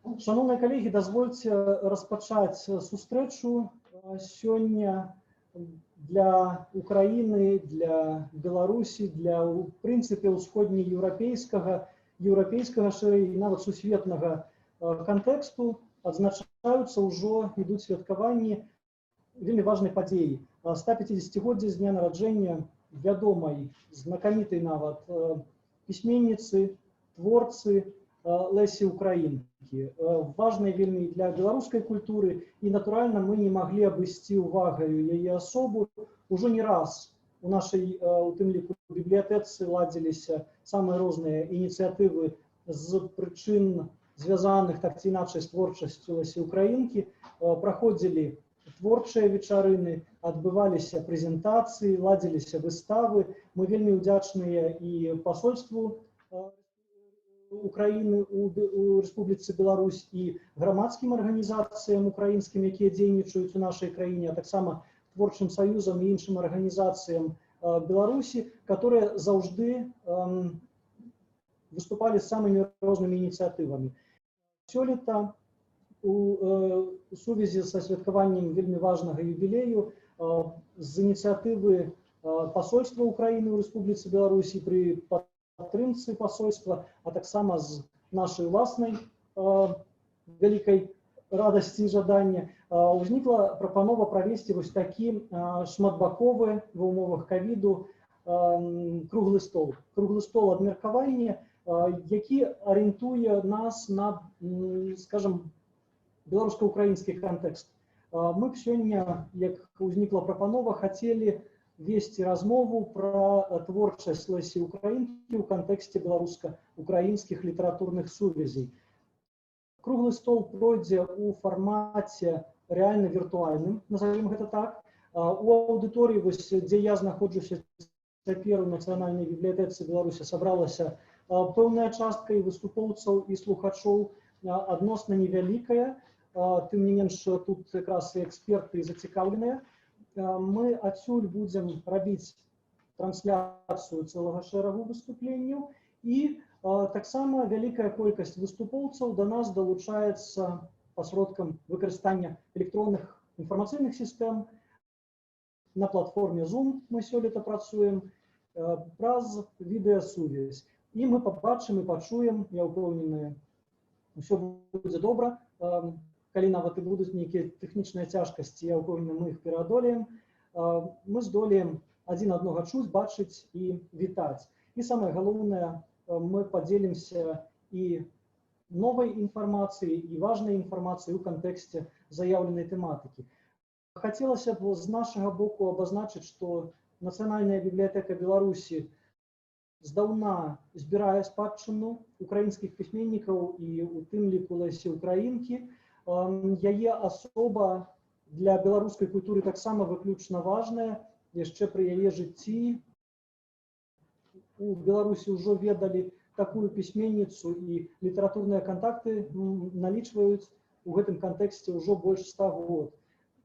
Шановныя калегі, дазвольце распачаць сустрэчу сёння для Украіны, для Беларусі, для, у прынцыпе, ўсходнееўрапейскага, шырэй, нават сусветнага кантэксту адзначаюцца ўжо, ідуць святкаванні вельмі важнай падзеі. 150-годдзе з дня нараджэння вядомай, знакамітай нават пісьменніцы, творцы Лесі Українкі. Важнай вельмі для беларускай культуры, і, натуральна, мы не маглі абысці увагаю яе асобу. Ужо не раз у нашай, у тым ліку, бібліятэцы ладзіліся самыя розныя ініцыятывы з прычын, звязаных так ці іначай з творчасцю Лесі Українкі. Праходзілі творчыя вечарыны, адбываліся прэзентацыі, ладзіліся выставы. Мы вельмі ўдзячныя і пасольству Украіны у Рэспубліцы Беларусь і грамадскім арганізацыям украінскім, якія дзейнічаюць у нашай краіне, а таксама творчым саюзам і іншым арганізацыям Беларусі, которые заўжды выступалі з самымі рознымі ініцыятывамі. Сёлета у сувязі са святкаваннем вельмі важнага юбілею з ініцыятывы пасольства Украіны ў Рэспубліцы Беларусі пры падтрымцы пасольства, а таксама з нашай уласнай вялікай радасці і жадання, узнікла прапанова правесці вось такі шматбаковы ва ўмовах ковіду круглы стол. Круглы стол абмеркавання, які арыентуе нас на, скажем, беларуска-украінскі кантэкст. Мы б сёння, як узнікла прапанова, хацелі весці размову пра творчасць Лесі Українкі ў кантэксце беларуска-украінскіх літаратурных сувязей. Круглы стол пройдзе ў фармаце рэальна віртуальным, назовем гэта так. У аўдыторыі, дзе я знаходжуся цяпер у Нацыянальнай бібліятэцы Беларусі, сабралася пэўная частка і выступоўцаў, і слухачоў, адносна невялікая. Тым не менш, тут якраз і эксперты зацікаўленыя. Мы адсюль будзем рабіць трансляцыю цэлага шэрагу выступленняў, і таксама вялікая колькасць выступоўцаў да нас далучаецца пасродкам выкарыстання электронных інфармацыйных сістэм. На платформе Zoom мы сёлета працуем праз відэасувязь. І мы пабачым і пачуем, я ўпэўнены, усё будзе добра. Калі нават і будуць нейкія тэхнічныя цяжкасці, я ўпэўнены, мы іх пераадолеем. Мы здолеем адзін аднога чуць, бачыць і вітаць. І самае галоўнае, мы падзелімся і новай інфармацыяй, і важнай інфармацыяй у кантэксце заяўленай тэматыкі. Хацелася б з нашага боку абазначыць, што Нацыянальная бібліятэка Беларусі здаўна збірае спадчыну украінскіх пісьменнікаў і у тым ліку Лесі Українкі. Яе асоба для беларускай культуры таксама выключна важная. Яшчэ пры яе жыцці у Беларусі ўжо ведалі такую пісьменніцу, і літаратурныя кантакты налічваюць у гэтым кантэксце ўжо больш 100 год.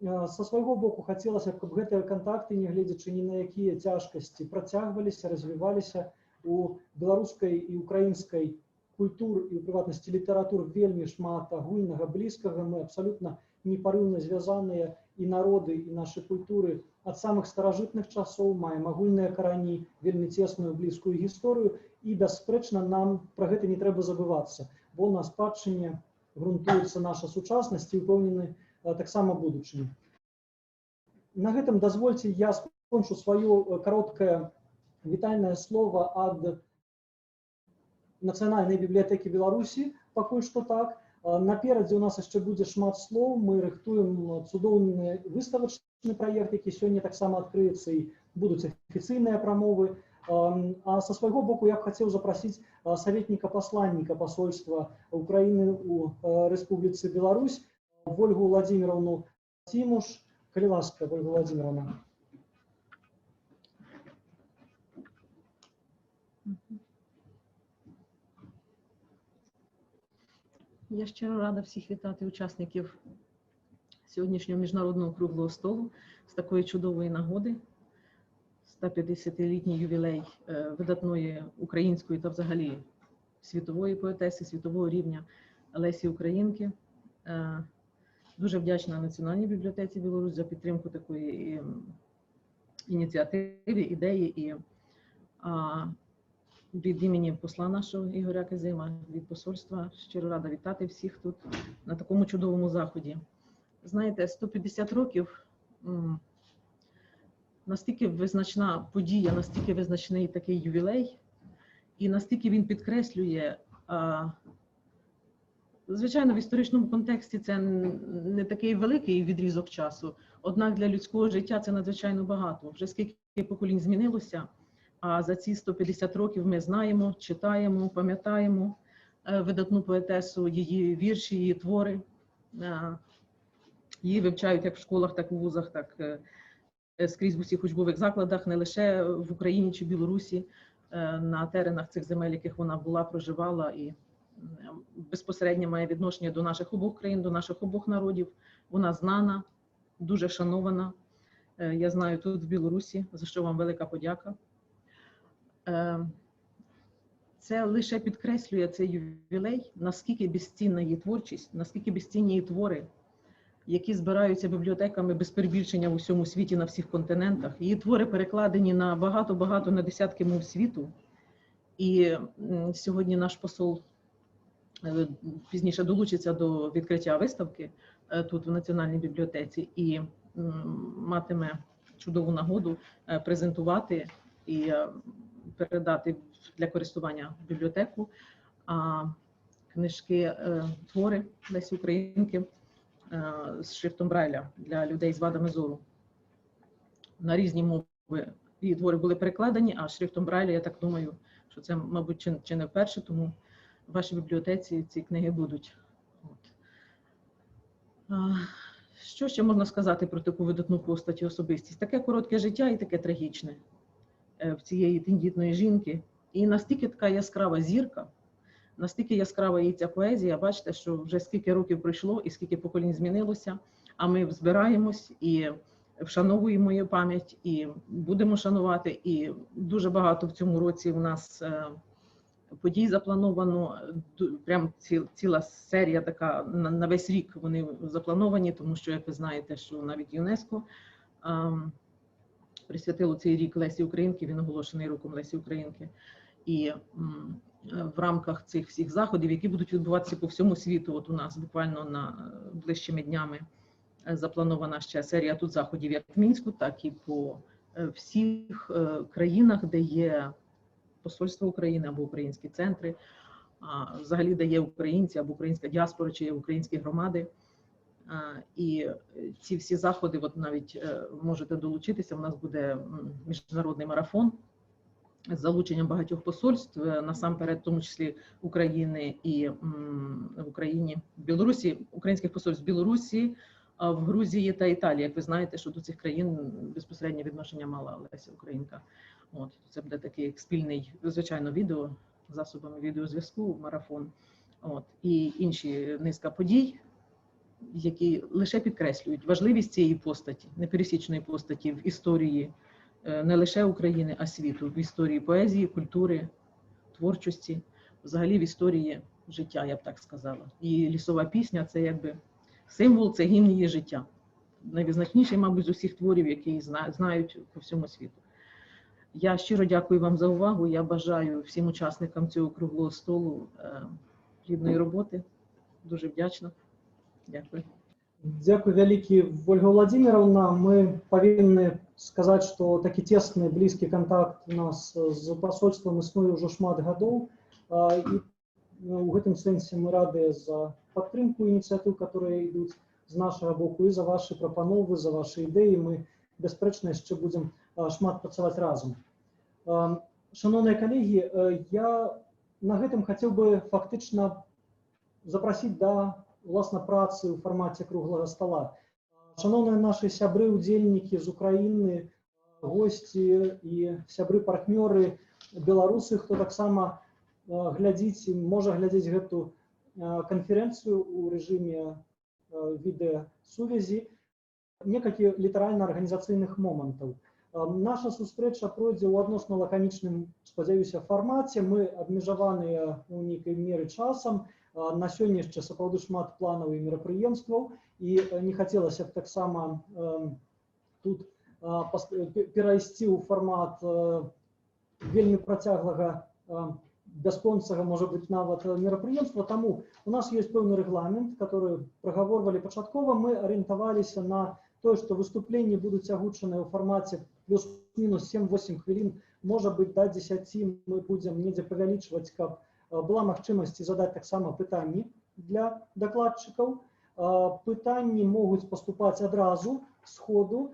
Са свайго боку хацелася б, каб гэтыя кантакты, нягледзячы ні на якія цяжкасці, працягваліся, развіваліся. У беларускай і украінскай культур і, у прыватнасці, літаратур вельмі шмат агульнага, блізкага. Мы абсалютна непарыўна звязаныя, і народы, і нашы культуры ад самых старажытных часоў, маем агульныя карані, вельмі цесную блізкую гісторыю, і бясспрэчна нам пра гэта не трэба забывацца, бо на спадчыне грунтуецца наша сучаснасць і, ўпэўнены, таксама будучыня. На гэтым дазвольце я скончу сваё кароткае вітальнае слова ад Нацыянальнай бібліятэкі Беларусі, пакуль што так. Наперадзе у нас яшчэ будзе шмат слоў, мы рыхтуем цудоўны выставачны праект, які сёння таксама адкрыецца, і будуць афіцыйныя прамовы. А са свайго боку я б хацеў запрасіць саветніка-пасланніка пасольства Украіны ў Рэспубліцы Беларусь, Ольгу Владимировну Тимуш. Калі ласка, Ольга Владимировна. Я щиро рада всіх вітати учасників сьогоднішнього міжнародного круглого столу з такої чудової нагоди. 150-літній ювілей видатної української та взагалі світової поетеси, світового рівня Лесі Українки. Дуже вдячна Національній бібліотеці Білорусь за підтримку такої ініціативи, ідеї. І від імені посла нашого Ігоря Кизима, від посольства щиро рада вітати всіх тут на такому чудовому заході. Знаєте, 150 років настільки визначна подія, настільки визначний такий ювілей, і настільки він підкреслює, звичайно, в історичному контексті це не такий великий відрізок часу, однак для людського життя це надзвичайно багато. Вже скільки поколінь змінилося, а за ці 150 років ми знаємо, читаємо, пам'ятаємо видатну поетесу, її вірші, її твори. Її вивчають як в школах, так і в вузах, так скрізь в усіх учбових закладах, не лише в Україні чи Білорусі, на теренах цих земель, яких вона була, проживала, і безпосередньо має відношення до наших обох країн, до наших обох народів. Вона знана, дуже шанована. Я знаю тут в Білорусі, за що вам велика подяка. Це лише підкреслює цей ювілей, наскільки безцінна її творчість, наскільки безцінні її твори, які збираються бібліотеками без перебільшення в усьому світі на всіх континентах. Її твори перекладені на багато-багато, на десятки мов світу. І сьогодні наш посол пізніше долучиться до відкриття виставки тут в Національній бібліотеці і матиме чудову нагоду презентувати і передати для користування в бібліотеку книжки, твори Лесі Українки з шрифтом Брайля для людей з вадами зору. На різні мови її твори були перекладені, а шрифтом Брайля, я так думаю, що це, мабуть, чи не вперше, тому в вашій бібліотеці ці книги будуть. Що ще можна сказати про таку видатну постать і особистість? Таке коротке життя і таке трагічне в цієї тендітної жінки. І настільки така яскрава зірка, настільки яскрава її ця поезія, бачите, що вже скільки років пройшло і скільки поколінь змінилося, а ми збираємось і вшановуємо її пам'ять, і будемо шанувати. І дуже багато в цьому році у нас подій заплановано, прям ціла серія така, на весь рік вони заплановані, тому що, як ви знаєте, що навіть ЮНЕСКО присвятило цей рік Лесі Українки, він оголошений роком Лесі Українки. І в рамках цих всіх заходів, які будуть відбуватися по всьому світу, от у нас буквально ближчими днями запланована ще серія тут заходів як в Мінську, так і по всіх країнах, де є посольство України або українські центри, взагалі де є українці або українська діаспора, чи є українські громади. І ці всі заходи, от навіть можете долучитися, у нас буде міжнародний марафон з залученням багатьох посольств, насамперед, в тому числі України і в Україні, в Білорусі, українських посольств в Білорусі, в Грузії та Італії. Як ви знаєте, що до цих країн безпосереднє відношення мала Леся Українка. От, це буде такий спільний, звичайно, відео, засобами відеозв'язку, марафон. От, і інші низка подій, які лише підкреслюють важливість цієї постаті, непересічної постаті в історії не лише України, а світу, в історії поезії, культури, творчості, взагалі в історії життя, я б так сказала. І лісова пісня – це якби символ, це гімн її життя. Найвизначніший, мабуть, з усіх творів, які знають по всьому світу. Я щиро дякую вам за увагу. Я бажаю всім учасникам цього круглого столу плідної роботи. Дуже вдячна. Дякую. Дякую вялікі, Ольга Владимировна. Мы повинны сказать, что такі тесны, близкий контакт у нас з посольством існує уже шмат гадоў. І у гэтым сэнсе мы рады за падтрымку ініцыятыў, которые ідуць з нашага боку, і за ваши прапановы, за ваши ідэі. Мы, бясспрэчна, яшчэ будзем шмат працаваць разам. Шановныя калегі, я на гэтым хацеў бы фактычна запрасіць да власна працы ў фармаце круглага стола. Шановныя нашы сябры, удзельнікі з Украіны, госці і сябры-партнёры, беларусы, хто таксама глядзіць, можа глядзець гэту канферэнцыю ў рэжыме відэасувязі. Некалькі літаральна-арганізацыйных момантаў. Наша сустрэча пройдзе ў адносна лаканічным, спадзяюся, фармаце. Мы абмежаваныя ў нейкай меры часам. На сёння яшчэ сапраўды шмат планаў і мерапрыемстваў, і не хацелася б таксама тут перайсці ў фармат вельмі працяглага, бясконцага, можа быць, нават мерапрыемства. Таму у нас ёсць пэўны рэгламент, который прагаворвалі пачаткова. Мы арыентаваліся на тое, што выступленні будуць агучаныя ў фармаце плюс-мінус 7-8 хвілін, можа быць, да 10 мы будзем недзе павялічваць, каб была магчымасць задаць таксама пытанні для дакладчыкаў. Пытанні могуць паступаць адразу сходу.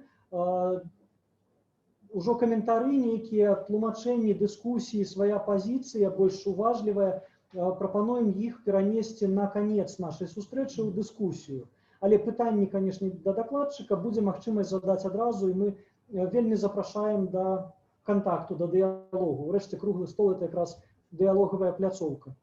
Ужо каментары, нейкія тлумачэнні, дыскусіі, свая пазіцыя больш уважлівая, прапануем іх перанесці на канец нашай сустрэчы ў дыскусію. Але пытанні, канешне, да дакладчыка будзе магчымасць задаць адразу, і мы вельмі запрашаем да кантакту, да дыялогу. Урэшце, круглы стол – это якраз дыялогавая пляцоўка.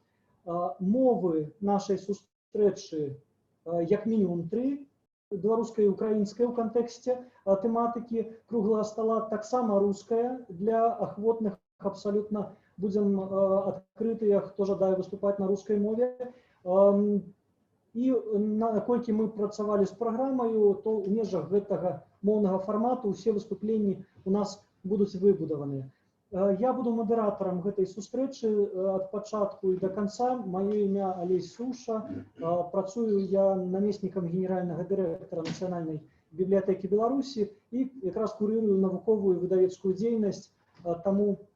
Мовы нашай сустрэчы як мінімум 3, беларуская і украінская ў кантэксце тэматыкі круглага стола, таксама руская для ахвотных абсалютна. Будзем адкрытыя, хто жадае выступаць на рускай мове. І наколькі мы працавалі з праграмаю, то ў межах гэтага моўнага фармату ўсе выступленні у нас будуць выбудаваныя. Я буду мадэратарам гэтай сустрэчы ад пачатку і да канца. Маё імя Алесь Суша. Працую я намеснікам генеральнага дырэктара Нацыянальнай бібліятэкі Беларусі і якраз курырую навуковую выдавецкую дзейнасць. Таму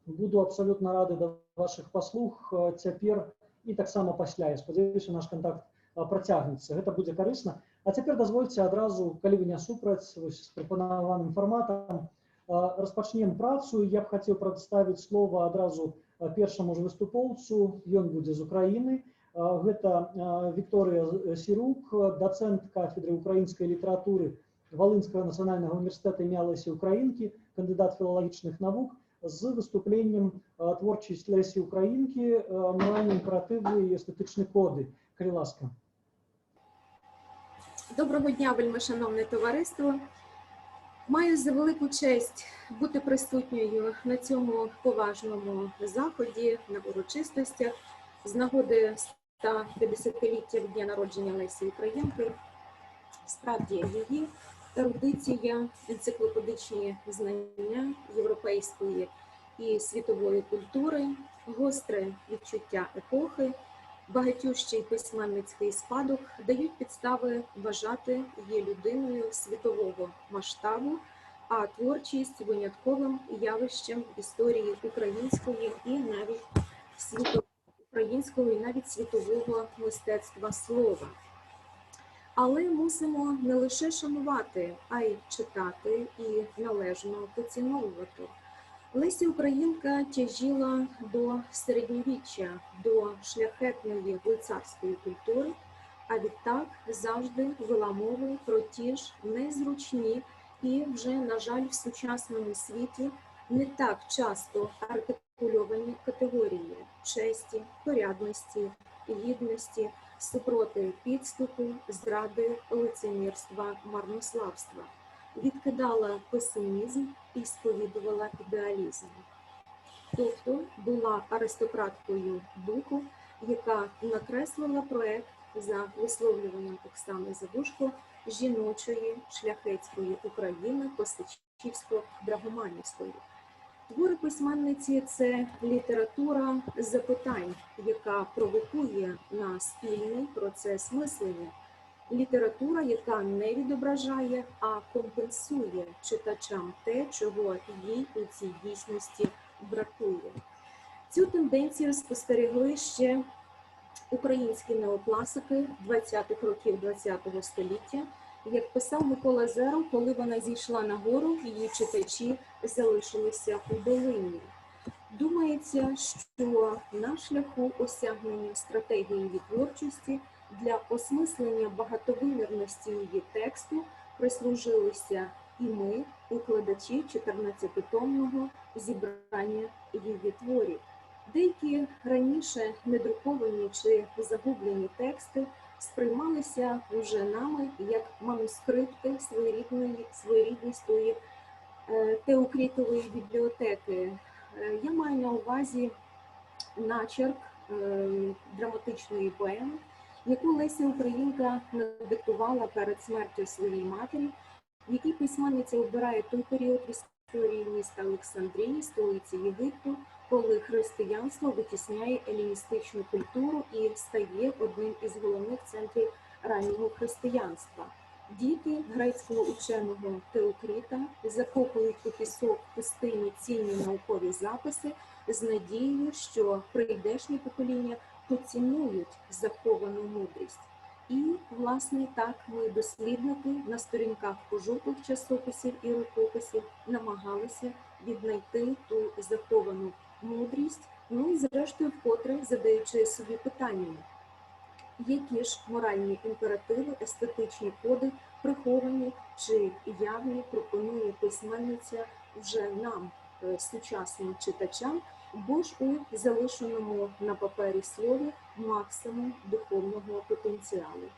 буду абсалютна рады да вашых паслуг цяпер і таксама пасля. Я спадзяюся, наш кантакт працягнецца. Гэта будзе карысна. А цяпер дазвольце адразу, калі вы не супраць, з прапанаваным фарматам, распачнем працу. Я б хацеў прадставіць слова адразу першаму ж выступоўцу. Ён будзе з Украіны. Гэта Вікторыя Сірук, дацэнт кафедры украінскай літаратуры Валынскага нацыянальнага універсітэта імя Лесі Украінкі, кандыдат філалагічных навук, з выступленнем творчасць Лесі Украінкі, моральні імперативи і естетичні коди. Калі ласка. Доброго дня, вельмишановне товариство. Маю за велику честь бути присутньою на цьому поважному заході, на урочистостях з нагоди 150-ліття від дня народження Лесі Українки. Справді, її ерудиція, енциклопедичні знання європейської і світової культури, гостре відчуття епохи, багатющий письменницький спадок дають підстави вважати її людиною світового масштабу, а творчість винятковим явищем історії української і навіть світового мистецтва слова. Але мусимо не лише шанувати, а й читати і належно поціновувати. Леся Українка тяжіла до середньовіччя, до шляхетної лицарської культури, а відтак завжди вела мову про ті ж незручні і вже, на жаль, в сучасному світі не так часто артикульовані категорії честі, порядності, гідності, супроти підступу, зради, лицемірства, марнославства. Відкидала песимізм і сповідувала ідеалізм. Тобто була аристократкою духу, яка накреслила проект за висловлюванням Оксани Забушко жіночої шляхетської України Костичівсько-Драгоманівської. Твори письменниці – це література запитань, яка провокує на спільний процес мислення. Література, яка не відображає, а компенсує читачам те, чого їй у цій дійсності бракує. Цю тенденцію спостерігли ще українські неокласики 20-х років ХХ століття. Як писав Микола Зеров, коли вона зійшла на гору, її читачі залишилися у долині. Думається, що на шляху осягнення стратегії її творчості для осмислення багатовимірності її тексту прислужилися і ми, укладачі 14-томного зібрання її творів. Деякі раніше недруковані чи загублені тексти сприймалися вже нами як манускрипти своєрідної Теокритової бібліотеки. Я маю на увазі начерк драматичної поеми, яку Леся Українка надиктувала перед смертю своєї матері, в якій письменниця обирає той період в історії міста Олександрії, столиці Єгипту, коли християнство витісняє еліністичну культуру і стає одним із головних центрів раннього християнства. Діти грецького ученого Теокрита закопують у пісок пустині цінні наукові записи з надією, що прийдешні покоління поцінують заховану мудрість. І, власне, так ми, дослідники, на сторінках пожовклих часописів і рукописів намагалися віднайти ту заховану мудрість, ну і зрештою вкотре задаючи собі питання, які ж моральні імперативи, естетичні коди приховані чи явні пропонує письменниця вже нам, сучасним читачам, бо ж у залишеному на папері слові максимум духовного потенціалу.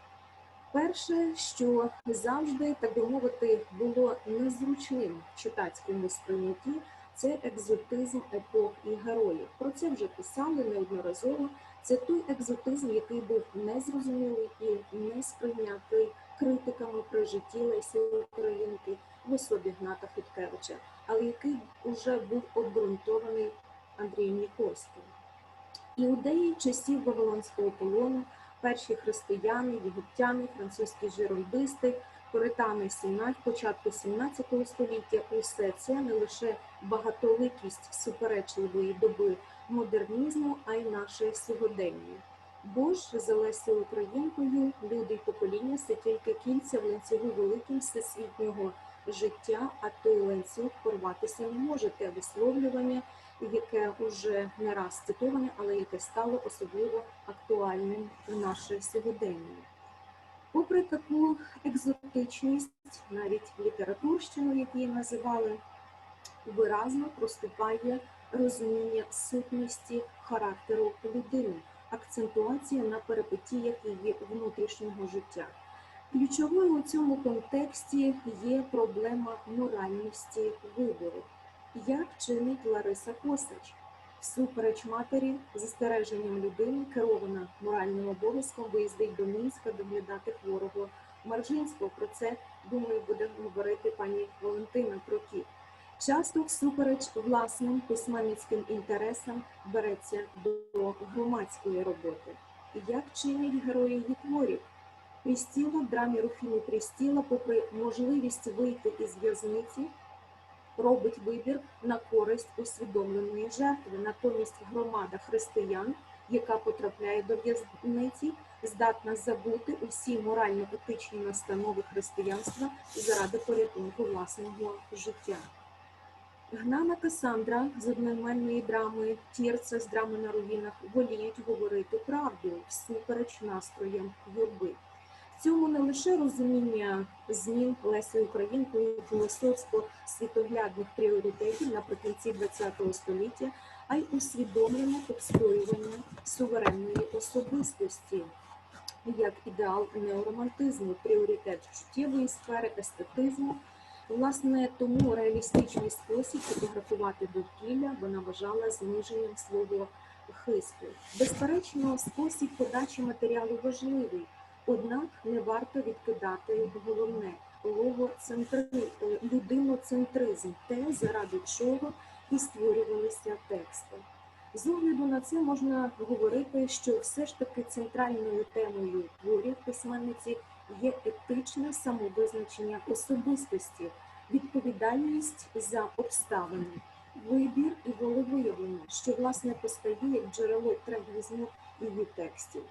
Перше, що завжди, так би мовити, було незручним в читацькому сприйнятті, це екзотизм епох і героїв. Про це вже писали неодноразово. Це той екзотизм, який був незрозумілий і не сприйнятий критиками при житті Лесі Українки в особі Гната Хоткевича, але який вже був обґрунтований Андрієм Ніковським. Іудеї часів Вавилонського полону, перші християни, єгиптяни, французькі жерондисти, пуритани початку 17 століття – усе це не лише багатоликість суперечливої доби модернізму, а й наше сьогодення. Бо ж за Лесею Українкою люди й покоління – це тільки кільця в ланцюгу великим всесвітнього життя, а той ланцюг порватися не може. Те висловлювання, яке вже не раз цитоване, але яке стало особливо актуальним в наше сьогодення. Попри таку екзотичність, навіть літературщину, як її називали, виразно проступає розуміння сутності характеру людини, акцентуація на перипетіях її внутрішнього життя. Ключовою у цьому контексті є проблема моральності вибору. Як чинить Лариса Косач? Всупереч матері, застереженням людини, керована моральним обов'язком, виїздить до Мінська доглядати хворого Маржинського. Про це, думаю, буде говорити пані Валентина Прокіп. Часто всупереч власним письменницьким інтересам береться до громадської роботи. Як чинять герої її творів? Прістіла в драмі Руфіни Прістіла, попри можливість вийти із в'язниці, робить вибір на користь усвідомленої жертви. Натомість громада християн, яка потрапляє до в'язниці, здатна забути усі морально-етичні настанови християнства заради порятунку власного життя. Гнана Касандра з одноіменної драми, Тірца з драми на руїнах воліють говорити правду всупереч настроям юрби. В цьому не лише розуміння змін Лесею Українкою філософсько-світоглядних пріоритетів наприкінці ХХ століття, а й усвідомлене обстоювання суверенної особистості як ідеал неоромантизму, пріоритет життєвої сфери, естетизму. Власне, тому реалістичний спосіб фотографувати довкілля вона вважала зниженням свого хисту. Безперечно, спосіб подачі матеріалу важливий, однак не варто відкидати головне – людиноцентризм, те, заради чого і створювалися тексти. З огляду на це можна говорити, що все ж таки центральною темою творів письменниці є етичне самовизначення особистості, відповідальність за обставини, вибір і волевиявлення, що, власне, постає як джерело трагізму її текстів.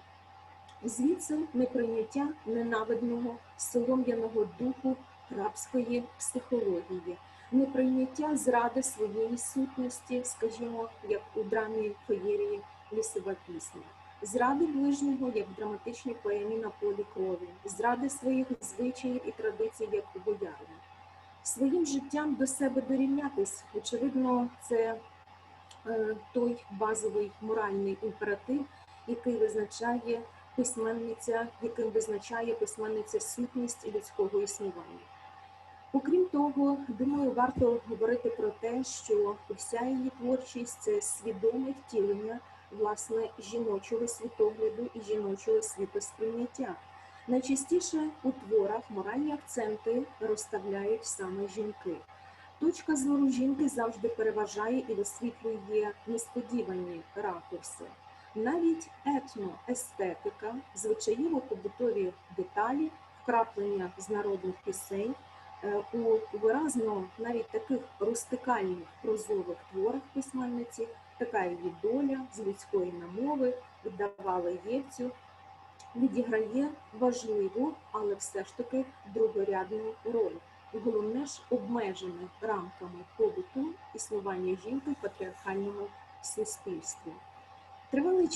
Звідси неприйняття ненавидного, солом'яного духу рабської психології, неприйняття зради своєї сутності, скажімо, як у драмі феєрії «Лісова пісня», зради ближнього, як в драматичній поемі «На полі крові», зради своїх звичаїв і традицій, як у боярні. Своїм життям до себе дорівнятись, очевидно, це той базовий моральний імператив, який визначає письменниця, яким визначає письменниця сутність людського існування. Окрім того, думаю, варто говорити про те, що вся її творчість – це свідоме втілення, власне, жіночого світогляду і жіночого світосприйняття. Найчастіше у творах моральні акценти розставляють саме жінки. Точка зору жінки завжди переважає і висвітлює несподівані ракурси. Навіть етноестетика, звичаєво-побутові деталі, вкраплення з народних пісень у виразно навіть таких рустикальних прозових творах письменниці, така її доля з людської намови, вдавала Євцю, відіграє важливу, але все ж таки другорядну роль. Головне ж обмежене рамками побуту існування жінки в патріархальному суспільстві. Тривалий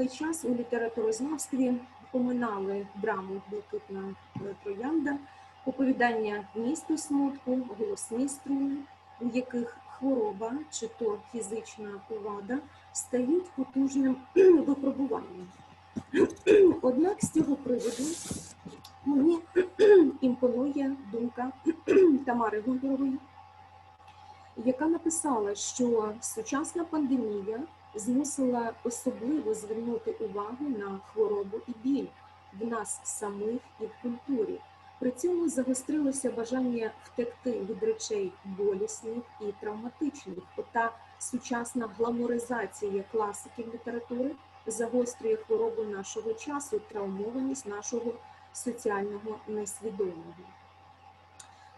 час у літературознавстві оминали драму «Блакитна троянда», оповідання «Місто смутку», «Голосні струни», в яких хвороба чи то фізична вада стають потужним випробуванням. Однак з цього приводу мені імпонує думка Тамари Гунтерової, яка написала, що сучасна пандемія змусила особливо звернути увагу на хворобу і біль в нас самих і в культурі. При цьому загострилося бажання втекти від речей болісних і травматичних. Ота сучасна гламуризація класиків літератури загострює хворобу нашого часу, травмованість нашого соціального несвідомого.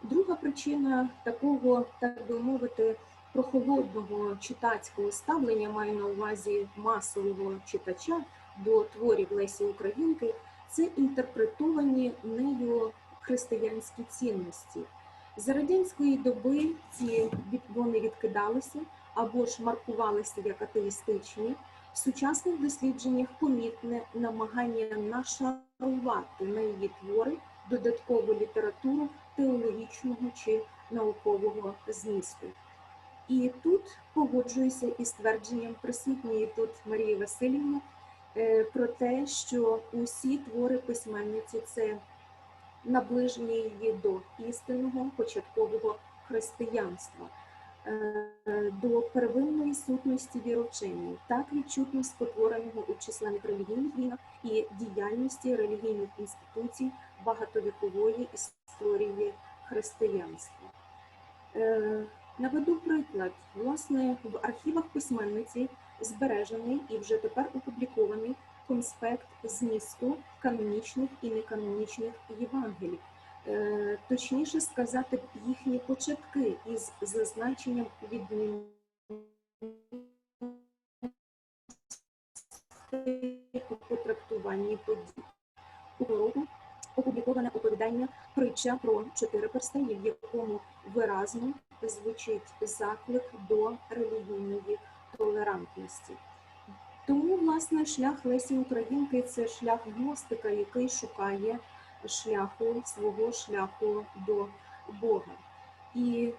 Друга причина такого, так би мовити, прохолодного читацького ставлення, маю на увазі масового читача до творів Лесі Українки, це інтерпретовані нею християнські цінності. За радянської доби вони відкидалися або ж маркувалися як атеїстичні. В сучасних дослідженнях помітне намагання нашарувати на її твори додаткову літературу теологічного чи наукового змісту. І тут погоджуюся із твердженням присутньої тут Марії Василівни про те, що усі твори письменниці – це наближення її до істинного початкового християнства, до первинної сутності віручення, так відчутно спотвореного у численних релігійних війнах і діяльності релігійних інституцій багатовікової історії християнства. Наведу приклад. Власне, в архівах письменниці збережений і вже тепер опублікований конспект змісту канонічних і неканонічних Євангелій. Точніше сказати, їхні початки із зазначенням відмінностей у трактуванні подій. У року опубліковане оповідання «Притча про 4 перстені», в якому виразно звучить заклик до релігійної толерантності. Тому, власне, шлях Лесі Українки – це шлях гностика, який шукає свого шляху до Бога. І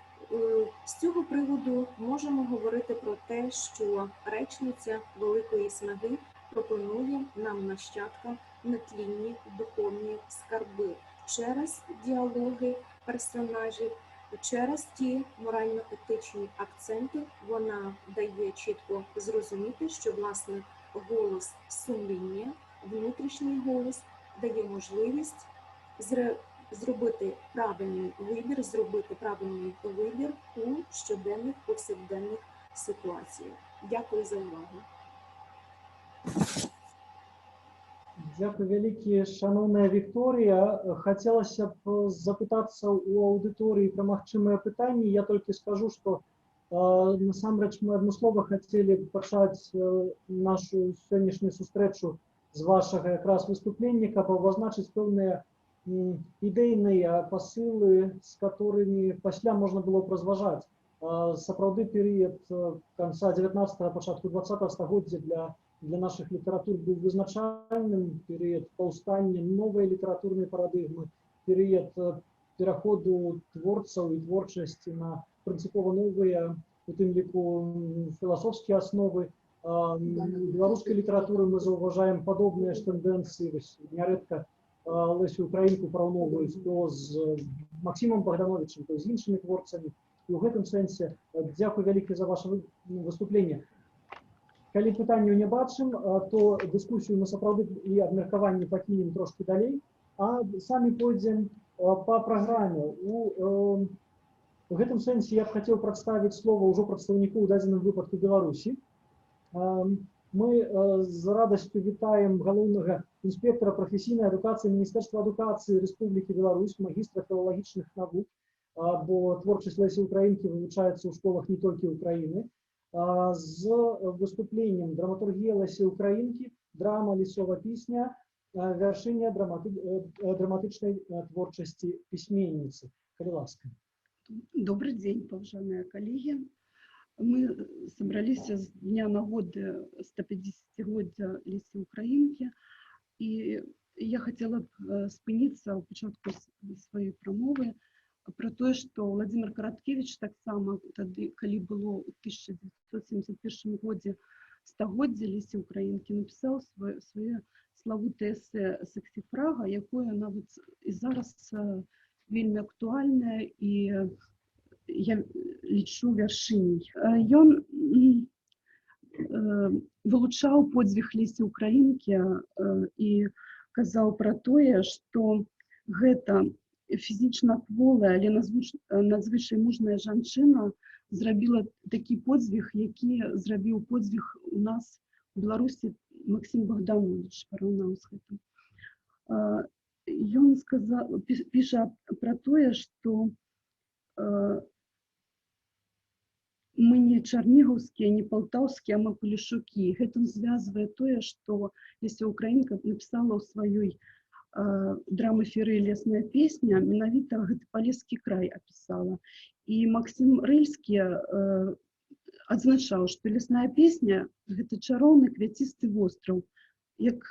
з цього приводу можемо говорити про те, що речниця Великої Снаги пропонує нам, нащадкам, нетлінні духовні скарби через діалоги персонажів, через ті морально-етичні акценти. Вона дає чітко зрозуміти, що, власне, голос сумління, внутрішній голос дає можливість зробити правильний вибір у щоденних повсякденних ситуаціях. Дякую за увагу. Дякую вялікі, шановная Вікторія. Хотілося б запитатися у аудиторії про магчимыя пытанні. Я тільки скажу, що насамрэч мы адмыслова хотели пачаць нашу сённяшнюю сустрэчу з вашага якраз выступлення, каб абазначыць пэўныя ідэйныя пасылы, з которымі пасля можна было б разважаць. Сапраўды перыяд конца 19-го, пачатку 20-го стагоддзя для наших літератур був визначальним, період паўстання нової літературної парадигми, період переходу творців і творчості на принципово новые, у тым ліку філасофські основи. Беларускай літературы мы зауважаем подобные тенденции. Нярэдка Лесю Українку параўноўваюць то з Максімом Богдановичем, то з іншымі творцамі. І ў гэтым сэнсе дзякуй вялікі за ваше выступленне. Калі пытанняў не бачым, то дыскусію мы сапраўды і абмеркаванне пакінем трошки далей, а самі пойдзем по праграме. У гэтым сэнсе я б хацеў прадставіць слова ўжо прадстаўніку ў дадзеным выпадку Беларусі. Мы з радасцю вітаем галоўнага інспектора прафесійнай адукацыі Міністэрства адукацыі Рэспублікі Беларусь, магістра філалагічных навук, бо творчасць Лесі Українкі вывучаецца ў школах не толькі Украіны. З выступленнем драматургія Лесі Українкі, драма «Лісова пісня», вяршыня драматычнай творчасці пісьменніцы. Калі ласка. Добрый день, уважаемые коллеги. Мы собрались с дня нагоды 150-годия Лесі Українки, и я хотела спыніцца ў пачатку сваёй прамовы про то, что Владимир Караткевич таксама тады, калі было ў 1971 годзе 100-годдзе Лесі Українкі, напісаў свае славутае эсэ «Саксіфрага», якое нават і зараз вельмі актуальнае і я лічу вяршыняй. Ён вылучаў подзвіг Лесі Українкі і казаў пра тое, што гэта фізічна кволая, але надзвычай мужная жанчына зрабіла такі подзвіг, які зрабіў подзвіг у нас у Беларусі Максім Богданович, параўнаў з гэтым. Ён піша пра тое, што мы не чарнігаўскія, не палтаўскія, а мы палішукі. Гэтым звязвае тое, што Леся Українка напісала ў сваёй драмы «Феры» «Лесная песня», менавіта гэты палескі край апісала. І Максім Рыльскі адзначаў, што «Лесная песня» — гэта чароўны квяцісты востраў. Як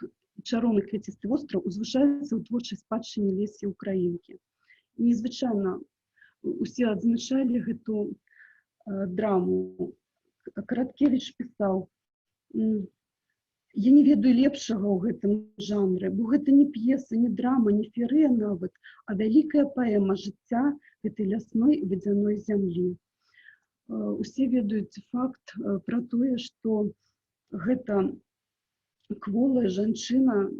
чароўны квяцісты востраў узвышаецца ў творчай спадчыне Лесі Українкі. І незвычайна усе адзначалі гэту драму. Караткевич пісаў: «Я не ведаю лепшага ў гэтым жанры, бо гэта не п'еса, не драма, не ферыя нават, а вялікая паэма жыцця гэтай лясной вадзяной зямлі». Усе ведаюць факт пра тое, што гэта кволая жанчына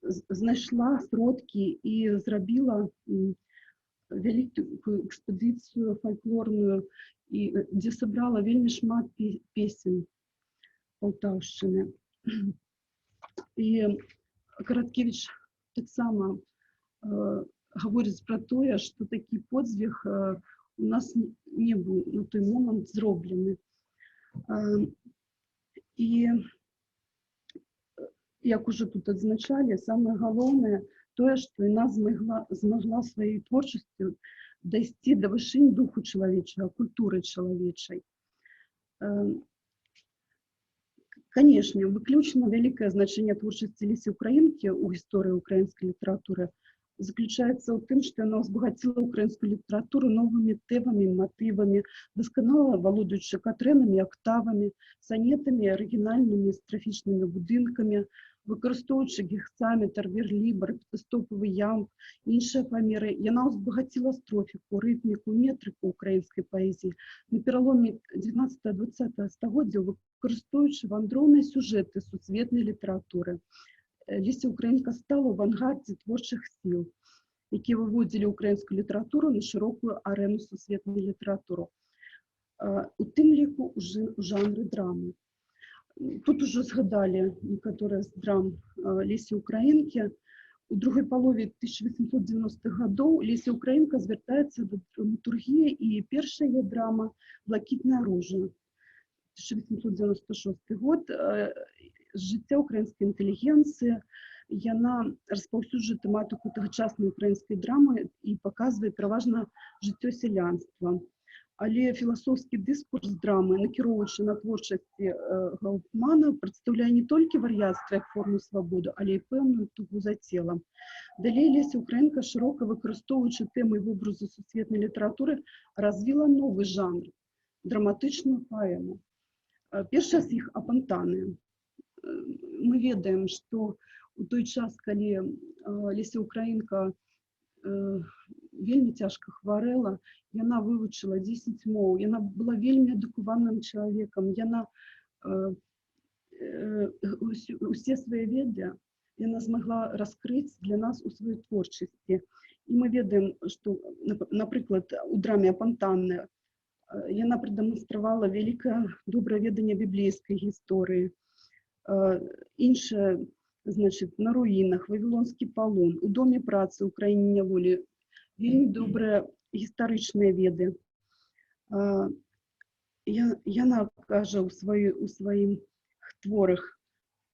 знайшла сродкі і зрабіла вялікую экспедыцыю фальклорную, дзе сабрала вельмі шмат песен Полтаўшчыны. І Караткевич таксама гаворыць пра тое, што такі подзвіг у нас не быў на той момант зроблены. І, як уже тут адзначалі, самае галоўнае тое, што яна змагла сваёй творчасцю дайсці да вышынь духу чалавечага, культуры чалавечай. Канешне, выключна вялікае значэнне творчасці Лесі Українкі ў гісторыі украінскай літаратуры заключаецца ў тым, што яна ўзбагаціла украінскую літаратуру новымі тэмамі, матывамі, дасканала валодаючы катрэнамі, актавамі, санетамі, арыгінальнымі страфічнымі будынкамі, выкарыстоўваючы гексаметр, верлібр, пятыстопавы ямб, іншыя памеры. Яна ўзбагаціла строфіку, рытміку, метрыку украінскай паэзіі. На пераломе 19-20 стагоддзяў выкарыстоўваючы вандроўныя сюжэты сусветнай літаратуры. Леся Українка стала ў авангардзе творчых сіл, якія выводзілі украінскую літаратуру на шырокую арэну сусветнай літаратуры, у тым ліку ў жанры драмы. Тут ужо згадалі некаторыя з драм Лесі Українкі. У другой палове 1890-х гадоў Леся Українка звяртаецца да драматургіі, і першая яе драма «Блакітная ружа», 1896 год, з жыцця украінскай інтэлігенцыі. Яна распаўсюджвае тэматыку тагачаснай украінскай драмы і паказвае пераважна жыццё сялянства. Але філасофскі дыскурс драмы, накіроўваючы на творчасці Гауптмана, прадстаўляе не толькі вар'яцтва як форму свабоды, але і пэўную тугу за целам. Далей Леся Українка, шырока выкарыстоўваючы тэмы і вобразы сусветнай літаратуры, развіла новы жанр – драматычную паэму. Першая з іх – апантаны. Мы ведаем, што у той час, калі Леся Украінка вельмі цяжка хварэла, яна вывучыла 10 моў, яна была вельмі адукаваным чалавекам, яна усе свае веды яна змагла раскрыць для нас у сваёй творчасці. І мы ведаем, што, напрыклад, у драме «Апантанне» яна прадэманстравала вялікае добрае веданне біблейскай гісторыі. Іншае, значит, на руінах, Вавілонскі палон, у доме працы ў краіне няволі, вельмі добрыя гістарычныя веды. Яна кажа ў сваім творах: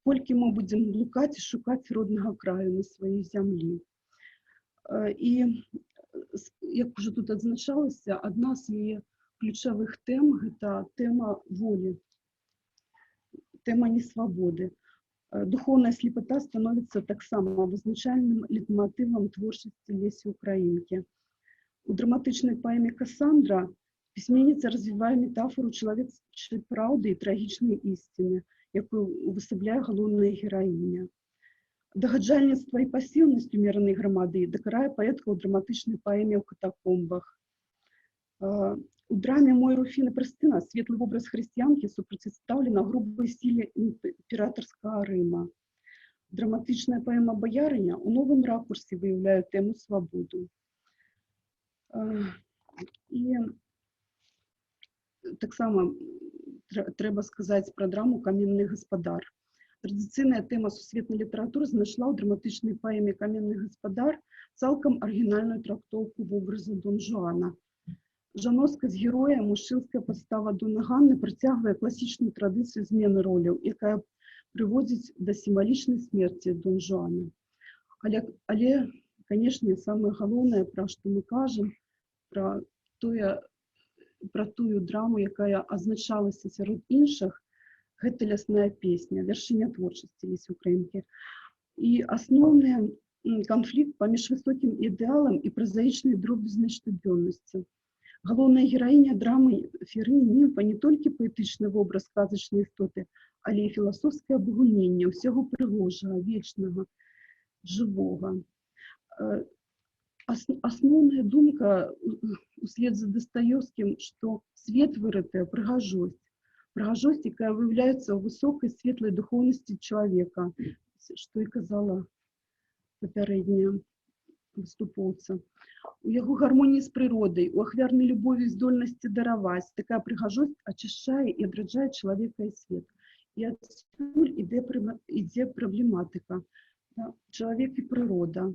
«Колькі мы будзем блукаць і шукаць роднага краю на сваёй зямлі». І, як уже тут адзначалася, адна з яе ключавых тэм – гэта тэма волі, тэма несвабоды. Духовная слепота становіцца таксама вызначальным лейтмотывам творчасці Лесі Украінкі. У драматычнай паэме «Касандра» пісьменніца развівае метафору чалавечай праўды і трагічнай ісціны, якую увасабляе галоўная гераіня. Дагаджальніцтва і пасіўнасць умеранай грамады дакарае паэтка ў драматычнай паэме «У катакомбах». У драме «Мой Руфін і Прыстына» светлы вобраз хрысціянкі супрацьстаўлена грубай сіле імператорскага Рыма. Драматычная паэма «Баярыня» у новым ракурсе выяўляе тэму свабоду. І таксама трэба сказаць пра драму «Каменны гаспадар». Традыцыйная тэма сусветнай літаратуры знайшла ў драматычнай паэме «Каменны гаспадар» цалкам арыгінальную трактоўку вобраза Дон Жуана. Жаноцкасць героя, мужчынская падстава Доны Ганны працягвае класічную традыцыю змены роляў, якая прыводзіць да сімвалічнай смерці Дон Жуана. Але, канешне, самае галоўнае, пра што мы кажам, пра тую драму, якая адзначалася сярод іншых, гэта лясная песня, вяршыня творчасці Лесі Украінкі. І асноўны канфлікт паміж высокім ідэалам і празаічнай дробязнай штодзённасцю. Галоўная гераіня драмы Ферыі Німфа не толькі паэтычны вобраз сказачнай істоты, але і філасофскае абагульненне ўсяго прыгожага, вечнага, жывога. Асноўная думка услед за Дастаёўскім, што свет выратая прыгажосць, якая выяўляецца ў высокай светлай духоўнасці чалавека, што і казала папярэдняя выступоўца. У яго гармоніі з прыродай, у ахвярнай любові здольнасці дараваць, такая прыгажосць ачышчае і адраджае чалавека і свет. І адсюль ідзе праблематыка. Чалавек і прырода.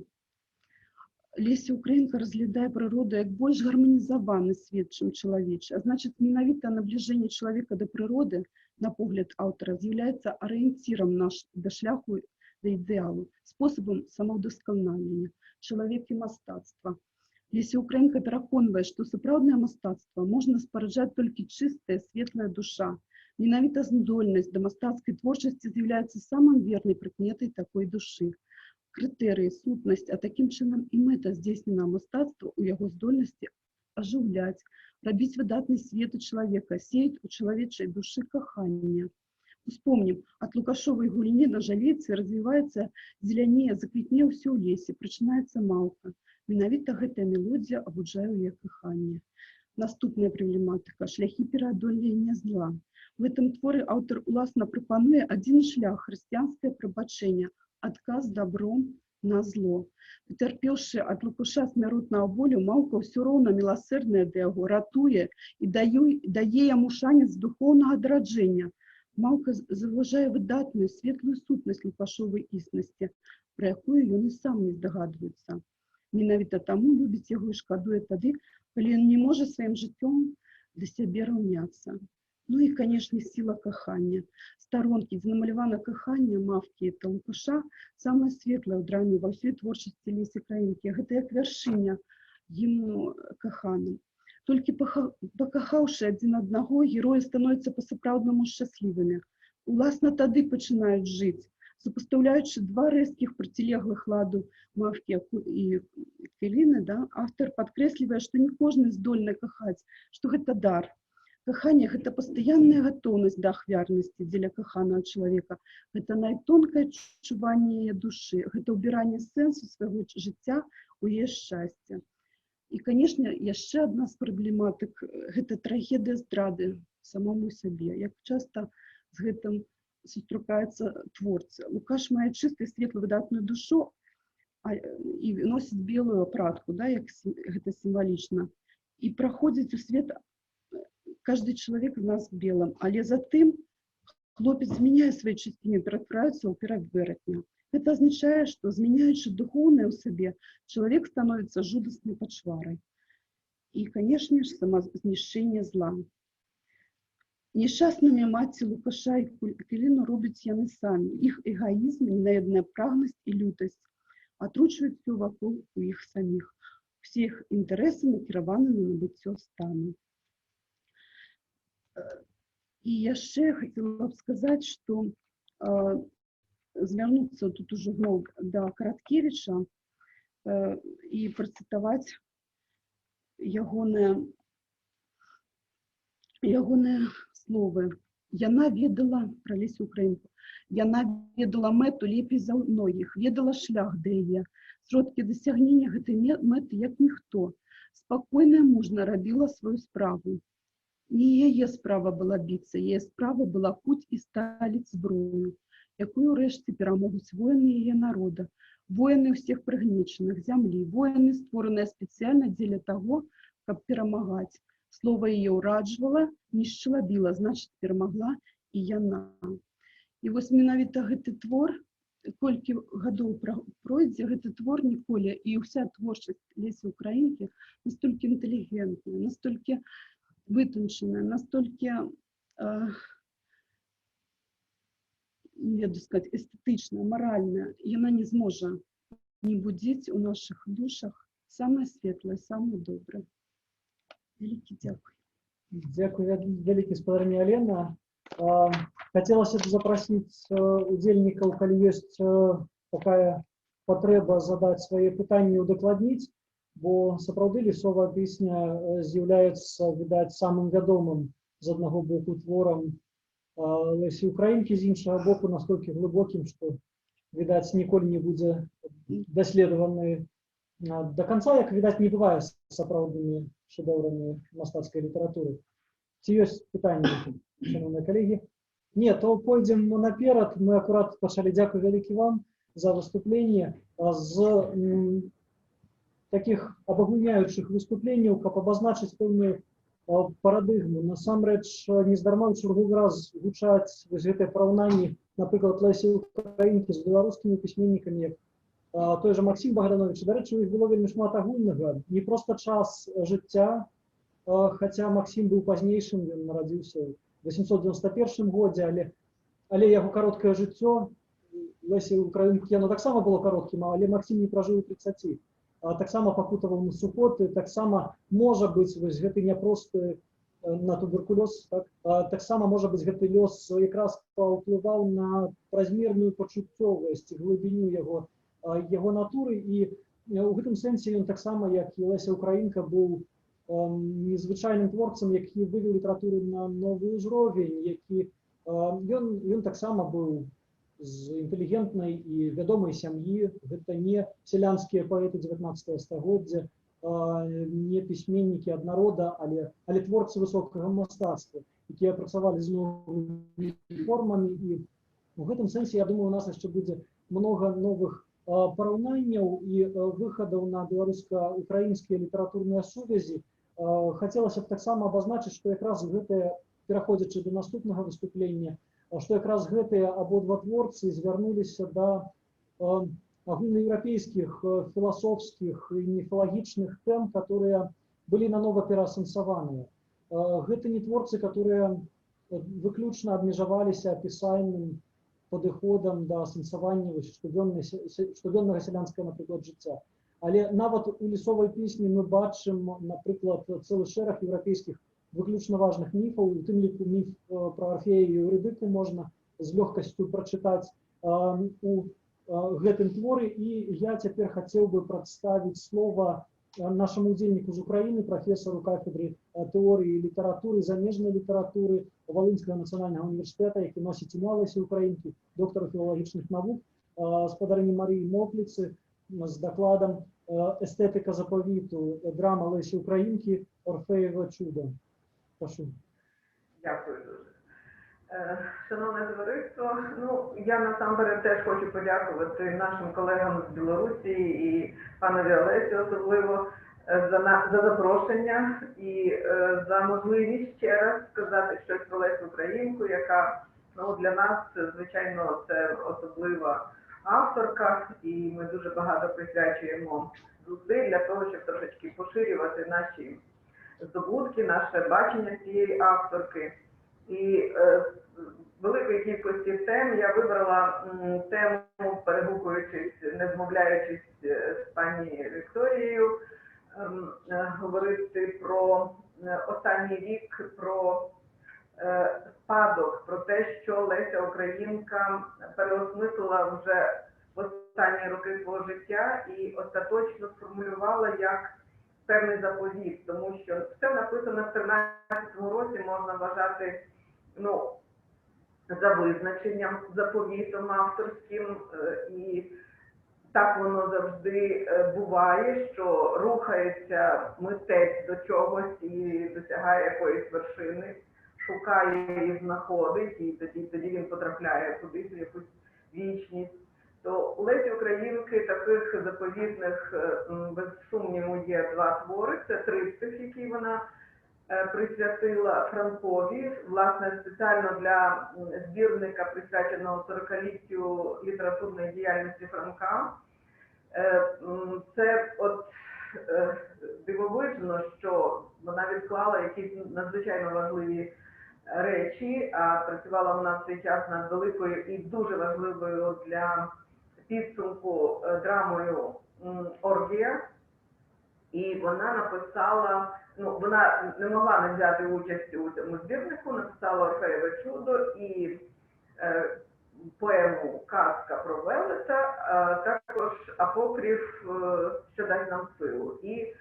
Леся Украінка разглядае прыроду як больш гарманізаваны свет, чым чалавечы. А значыць, менавіта набліжэнне чалавека да прыроды, на погляд аўтара, з'яўляецца арыенцірам да шляху да ідэалу, спосабам самаўдасканалення. Чалавек і мастацтва. Леся Украінка пераконвае, што сапраўднае мастацтва можна спараджаць толькі чыстая, светлая душа. Менавіта здольнасць да мастацкай творчасці з'яўляецца самым вернай прыкметай такой душы. Крытэрыі, сутнасць, а такім чынам і мэта здзейсненага мастацтва ў яго здольнасці ажыўляць, рабіць выдатны свет у чалавека, сеяць у чалавечай душы кахання. Успомнім, ад лукашовай гульні на жалейцы развіваецца зелянее, заквітне ўсё ў лесе, прачынаецца малка. Менавіта гэтая мелодія абуджае ў яе каханне. Наступная праблематыка – шляхі пераадолення зла. В гэтым творы аўтар уласна прапануе адзін шлях хрысціянскае прабачэння – адказ добром на зло. Пацярпеўшы ад Лукаша смяротнага болю, малка ўсё роўна міласэрная да яго, ратуе і дае яму шанец духоўнага адраджэння. Малка заўважае выдатную светлую сутнасць лукашовай існасці, пра якую ён і сам не здагадваецца. Менавіта таму любіць яго і шкадуе тады, калі ён не можа сваім жыццём да сябе раўняцца. Ну і, канешне, сіла кахання. Старонкі, дзе намалявана каханне мавкі та Лукаша, самае светлае ў драме ва ўсёй творчасці Лесі Украінкі. Гэта як вяршыня гімну каханым. Толькі пакахаўшы адзін аднаго, героі становяцца па-сапраўднаму шчаслівымі. Уласна тады пачынаюць жыць, супастаўляючы два рэзкіх процілеглых ладу мавкі і Квіліны, аўтар падкрэслівае, што не кожны здольны кахаць, што гэта дар. Каханне гэта пастаянная гатоўнасць да ахвярнасці дзеля каханага чалавека. Гэта найтонкае адчуванне яе душы, гэта ўбіранне сэнсу свайго жыцця ў яе шчасце. І, канешне, яшчэ адна з праблематык гэта трагедыя здрады самому сабе. Як часта з гэтым сустракаюцца творцы. Лукаш мае чыстую, светлую, выдатную душу і носіць белую апратку, да, як гэта сімвалічна. І праходзіць у свет каждый человек в нас белым, але затым хлопец змяняе свае чысціні, ператвараецца ў перавэратня. Гэта азначае, што змяняючы духоўнае ў сабе, чалавек становіцца жудаснай пачварай. І, канешне ж, самазнішчэнне зла. Нешчаснымі маці Лукаша і Катеріну робяць яны самі. Іх эгаізм, ненаедная прагнасць і лютасць атручваюць усё вакол у іх саміх. Усе іх інтарэсы накіраваны на набыццё стану. І яшчэ хацела б сказаць, што звярнуцца тут ужо зноў да Караткевіча і працытаваць ягоныя словы. Яна ведала пра Лесю Українку. Яна ведала мэту лепей за многіх, ведала шлях да яе. Сродкі дасягнення гэтай мэты як ніхто. Спакойна, мужна рабіла сваю справу. Не яе справа была біцца, яе справа была куць і сталіць зброю, якую ўрэшце перамогуць воіны яе народа, воіны ўсіх прыгнечаных зямлі, воіны, створаныя спецыяльна дзеля таго, каб перамагаць. Слова яе ўраджвала, нішчыла біла, значыць, перамагла і яна. І вось менавіта гэты твор, колькі гадоў пройдзе, гэты твор ніколі, і ўся творчасць Лесі Українкі настолькі інтэлігентная, настолькі вытончаная, настолькі, не веду сказаць, эстэтычная, маральная. Яна не зможа не будзіць у нашых душах самае светлае, самае добрае. Вялікі дзякуй. Дзякуй вялікі, спадарня Алена. Хацелася б запрасіць удзельнікаў, калі ёсць такая патрэба задаць свае пытанні, удакладніць, бо сапраўды лісовая песня з'яўляецца, відаць, самым вядомым з аднаго боку творам Лесі Українкі, з іншага боку настолькі глыбокім, што, відаць, ніколі не будзе даследаваны до конца, як, відаць, не бывае з сапраўднымі шэдэўрамі мастацкай літаратуры. Ці ёсць пытанні, шановныя калегі? Не, то пойдзем наперад. Мы акурат пачалі. Дзякуй вялікі вам за выступленне. З таких абагульняючых выступленняў, каб абазначыць пэўную парадыгму. Насамрэч, нездарма ў чарговы раз гучаць гэтыя параўнанні, напрыклад, Лесі Українкі з беларускімі пісьменнікамі, як той же Максім Багранович. Дарэчы, у іх было вельмі шмат агульнага. Не проста час жыцця, хаця Максім быў пазнейшым, ён нарадзіўся ў 891 годзе, але яго кароткае жыццё, Лесі Українкі, яно таксама было кароткім, але Максім не пражыў 30. Таксама пакутаваў на сухоты, таксама можа быць вось гэты няпросты на туберкулёз, таксама можа быць гэты лёс якраз паўплываў на празмерную пачуццёвасць, глыбіню яго натуры, і у гэтым сэнсе ён таксама, як і Леся Українка, быў незвычайным творцам, які вывеў літаратуру на новы ўзровень, які ён таксама быў з інтэлігентнай і вядомай сям'і. Гэта не сялянскія паэты 19 стагоддзя, не пісьменнікі аднарода, але творцы высокага мастацтва, якія працавалі з новымі формамі. І у гэтым сэнсе, я думаю, у нас яшчэ будзе многа новых параўнанняў і выхадаў на беларуска-украінскія літаратурныя сувязі. Хацелася б таксама абазначыць, што якраз гэтыя, пераходзячы да наступнага выступлення, што якраз гэтыя абодва творцы звярнуліся да агульнаеўрапейскіх філасофскіх і міфалагічных тэм, которые былі нанова пераасэнсаваныя. Гэта не творцы, которые выключна абмежаваліся апісальным падыходам да асэнсавання штодзённага сялянскага, напрыклад, жыцця. Але нават у лісовай песні мы бачым, напрыклад, цэлы шэраг еўрапейскіх выключна важных міфаў, у тым ліку міф пра Арфея і Еўрыдыку можна з лёгкасцю прачытаць у гэтым творы. І я цяпер хацеў бы прадставіць слова нашему удзельнику з України, профессору кафедры теорії і літератури, заміжної літератури Волинського національного університету, який носить ім'я Лесі Українки, доктору філологічних наук, господарині Марії Мокліці з докладом «Естетика заповіту. Драма Лесі Українки. Орфеєве чудо». Прошу. Дякую дуже. Шановне товариство, я насамперед теж хочу подякувати нашим колегам з Білорусі і панові Олесі особливо за запрошення і за можливість ще раз сказати щось про Лесю Українку, яка для нас, звичайно, це особлива авторка, і ми дуже багато присвячуємо зусиль для того, щоб трошечки поширювати наші здобутки, наше бачення цієї авторки. І великої кількості тем я вибрала тему, перегукуючись, не змовляючись з пані Вікторією, говорити про останній рік, про спадок, про те, що Леся Українка переосмислила вже в останні роки свого життя і остаточно сформулювала як певний заповіт, тому що все написано в 13-му році можна вважати за визначенням, заповітом авторським, і так воно завжди буває, що рухається митець до чогось і досягає якоїсь вершини, шукає і знаходить, і тоді він потрапляє кудись в якусь вічність. То у Лесі Українки таких заповітних, без сумніву, є два твори. Це триптих, які вона присвятила Франкові, власне, спеціально для збірника, присвяченого 40-літтю літературної діяльності Франка. Це от дивовижно, що вона відклала якісь надзвичайно важливі речі, а працювала вона в цей час над великою і дуже важливою для підсумку драмою «Оргія». І вона написала, вона не могла не взяти участь у цьому збірнику, написала «Орфеєве чудо» і поему «Казка про Велета», також апокриф «Що дасть нам силу». І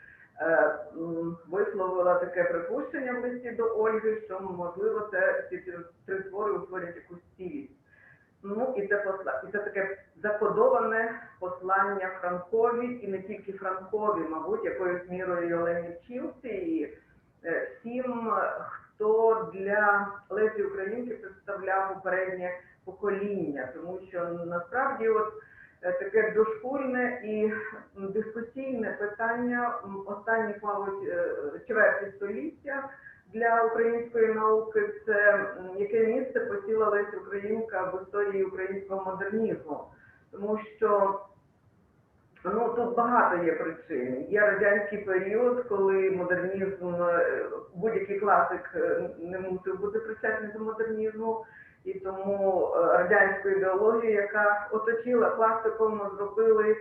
висловила таке припущення в листі до Ольги, що, можливо, ці три твори утворять якусь цілість. І це таке закодоване послання Франкові, і не тільки Франкові, мабуть, якоюсь мірою і Олені Вчилці, і всім, хто для Лесі Українки представляв попереднє покоління. Тому що насправді таке дошкульне і дискусійне питання останніх, мабуть, чверті століття для української науки – це яке місце посіла Леся Українка в історії українського модернізму. Тому що тут багато є причин. Є радянський період, коли модернізм, будь-який класик не мусив бути причетний до модернізму, і тому радянську ідеологію, яка оточила класиком, зробили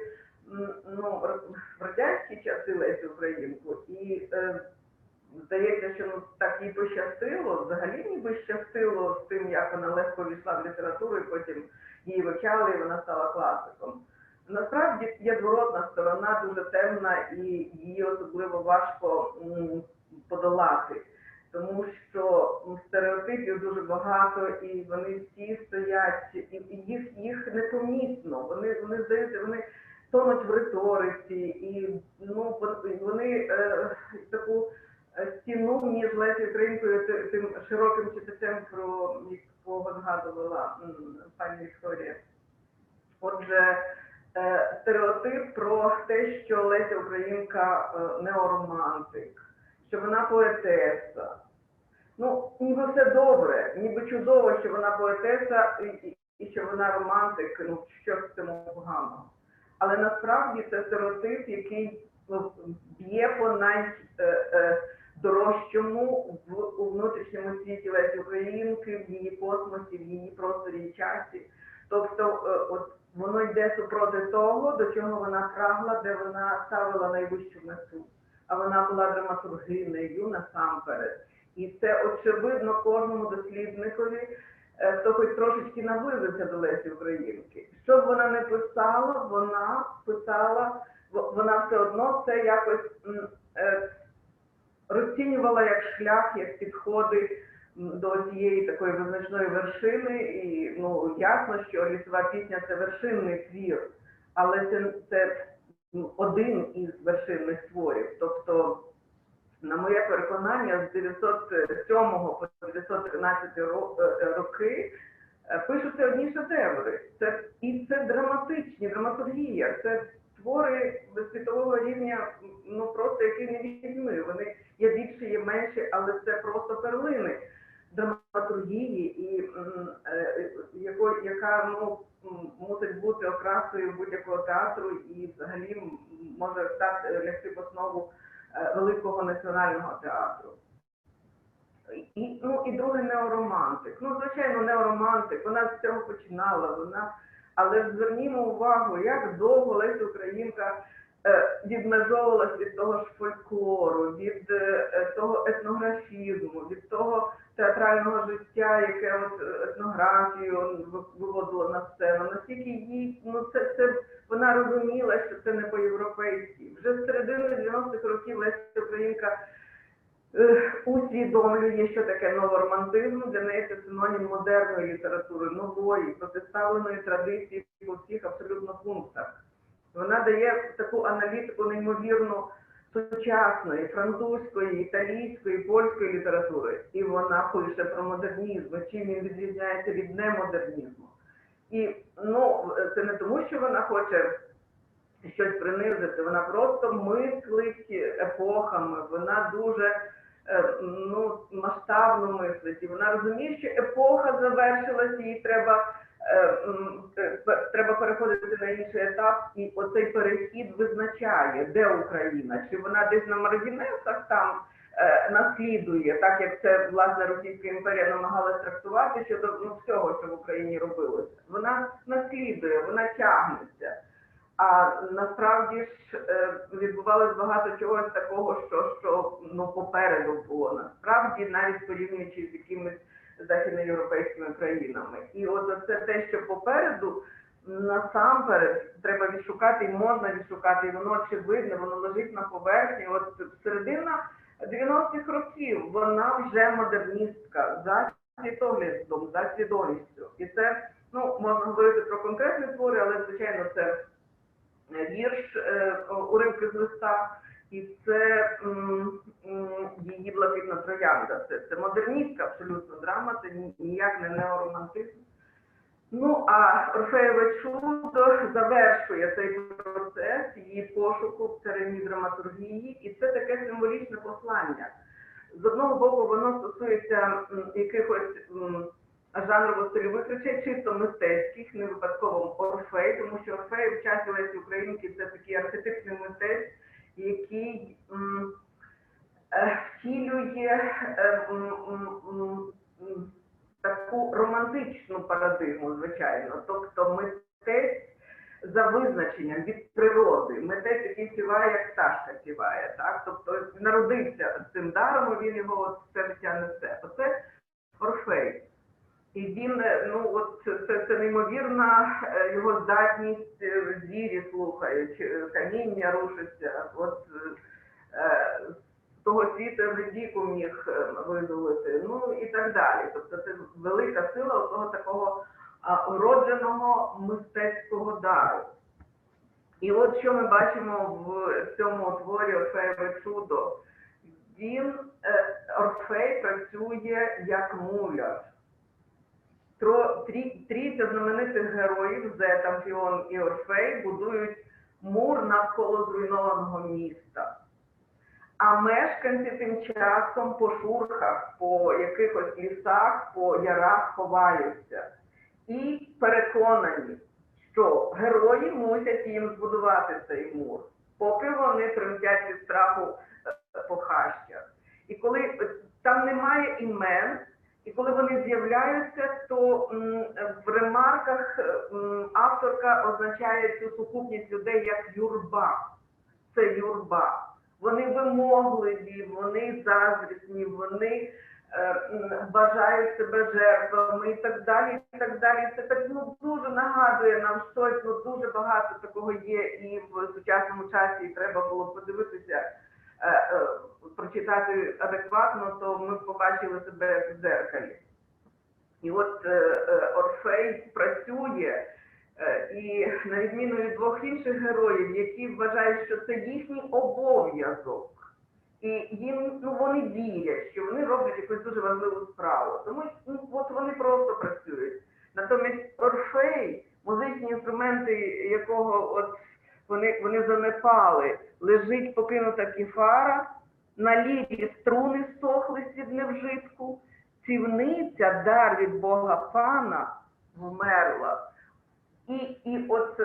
в радянські часи Лесю Українку. І здається, що так їй пощастило, взагалі ніби щастило з тим, як вона легко війшла в літературу, і потім її вивчали, і вона стала класиком. Насправді є зворотна сторона, дуже темна, і її особливо важко подолати. Тому що стереотипів дуже багато, і вони всі стоять, і їх непомітно. Вони здаються, вони тонуть в риториці, і вони таку стіну між Лесею Українкою, тим широким читачем, про якого згадувала пані Вікторія. Отже, стереотип про те, що Леся Українка неоромантик, що вона поетеса. Ніби все добре, ніби чудово, що вона поетеса і що вона романтик, що в цьому поганого. Але насправді це стереотип, який б'є по найдорожчому у внутрішньому світі Лесі Українки, в її космосі, в її просторі і часі. Тобто воно йде супроти того, до чого вона прагла, де вона ставила найвищу мету. А вона була драматургинею насамперед. І це очевидно кожному дослідникові, хто хоч трошечки наблизився до Лесі Українки. Що б вона не писала, вона все одно це якось розцінювала як шлях, як підходи до цієї такої визначної вершини. І ну, ясно, що лісова пісня – це вершинний твір, але це один із вершинних творів. Тобто, на моє переконання, з 907 по 913 роки пишуться одні шедеври. І це драматичні, драматургія, це твори світового рівня, ну просто які не візьми. Вони є більші, є менші, але це просто перлини драматургії, і яка ну, мусить бути окрасою будь-якого театру і взагалі може лягти в основу великого національного театру. І другий неоромантик. Ну, звичайно, неоромантик, вона з цього починала, але ж звернімо увагу, як довго Леся Українка відмежовувалась від того ж фольклору, від того етнографізму, від того театрального життя, яке от етнографію виводило на сцену. Наскільки їй, ну вона розуміла, що це не по-європейськи. Вже з середини 90-х років Леся Українка усвідомлює, що таке новоромантизм. Для неї це синонім модерної літератури, нової, протиставленої традиції по всіх абсолютно пунктах. Вона дає таку аналітику неймовірно сучасної, французької, італійської, польської літератури. І вона пише про модернізм, чим він відрізняється від немодернізму. І ну, це не тому, що вона хоче щось принизити, вона просто мислить епохами, вона дуже масштабно мислить. І вона розуміє, що епоха завершилась, їй треба переходити на інший етап, і оцей перехід визначає, де Україна. Чи вона десь на маргінесах там наслідує, так як це, власне, Російська імперія намагалась трактувати щодо всього, що в Україні робилося. Вона наслідує, вона тягнеться. А насправді ж відбувалось багато чогось такого, що попереду було. Насправді, навіть порівнюючи з якимись західноєвропейськими країнами. І от це те, що попереду, насамперед, треба відшукати, і можна відшукати, і воно очевидне, воно лежить на поверхні. От середина 90-х років, вона вже модерністка, за світоглядом, за свідомістю. І це, можна говорити про конкретні твори, але, звичайно, це вірш «Уривки з листа», і це її «Блакитна троянда». Це модерністська абсолютно драма, це ніяк не неоромантизм. Ну, а «Орфеєве чудо» завершує цей процес її пошуку в царині драматургії, і це таке символічне послання. З одного боку, воно стосується якихось жанрово-стильових речей, чисто мистецьких, не випадково Орфей, тому що Орфей в часі Лесі Українки – це такий архетипний митець, який втілює таку романтичну парадигму, звичайно. Тобто митець за визначенням від природи, митець, який співає, як пташка співає, так? Тобто народився з цим даром, і він його все життя несе. Оце Орфей. І він, це неймовірна його здатність, звірі слухають, каміння рушиться, от з того світу Евредіку міг видолити, і так далі. Тобто це велика сила того такого уродженого мистецького дару. І от що ми бачимо в цьому творі «Орфеєве чудо». Орфей працює як муляр. Трійця знаменитих героїв Зет, Амфіон і Орфей будують мур навколо зруйнованого міста. А мешканці тим часом по шурхах, по якихось лісах, по ярах ховаються. І переконані, що герої мусять їм збудувати цей мур, поки вони тремтять від страху по хащах. І коли там немає імен, і коли вони з'являються, то в ремарках авторка означає цю сукупність людей як юрба. Це юрба. Вони вимогливі, вони заздрісні, вони вважають себе жертвами і так далі, і так далі. Це так дуже нагадує нам щось, дуже багато такого є і в сучасному часі, і треба було подивитися, прочитати адекватно, то ми побачили себе в дзеркалі. І от Орфей працює, і на відміну від двох інших героїв, які вважають, що це їхній обов'язок, і їм, вони вірять, що вони роблять якусь дуже важливу справу. Тому от вони просто працюють. Натомість Орфей, музичні інструменти якого от вони занепали, лежить покинута кіфара, на лірі струни сохли з невжитку, цівниця, дар від Бога Пана, вмерла. І от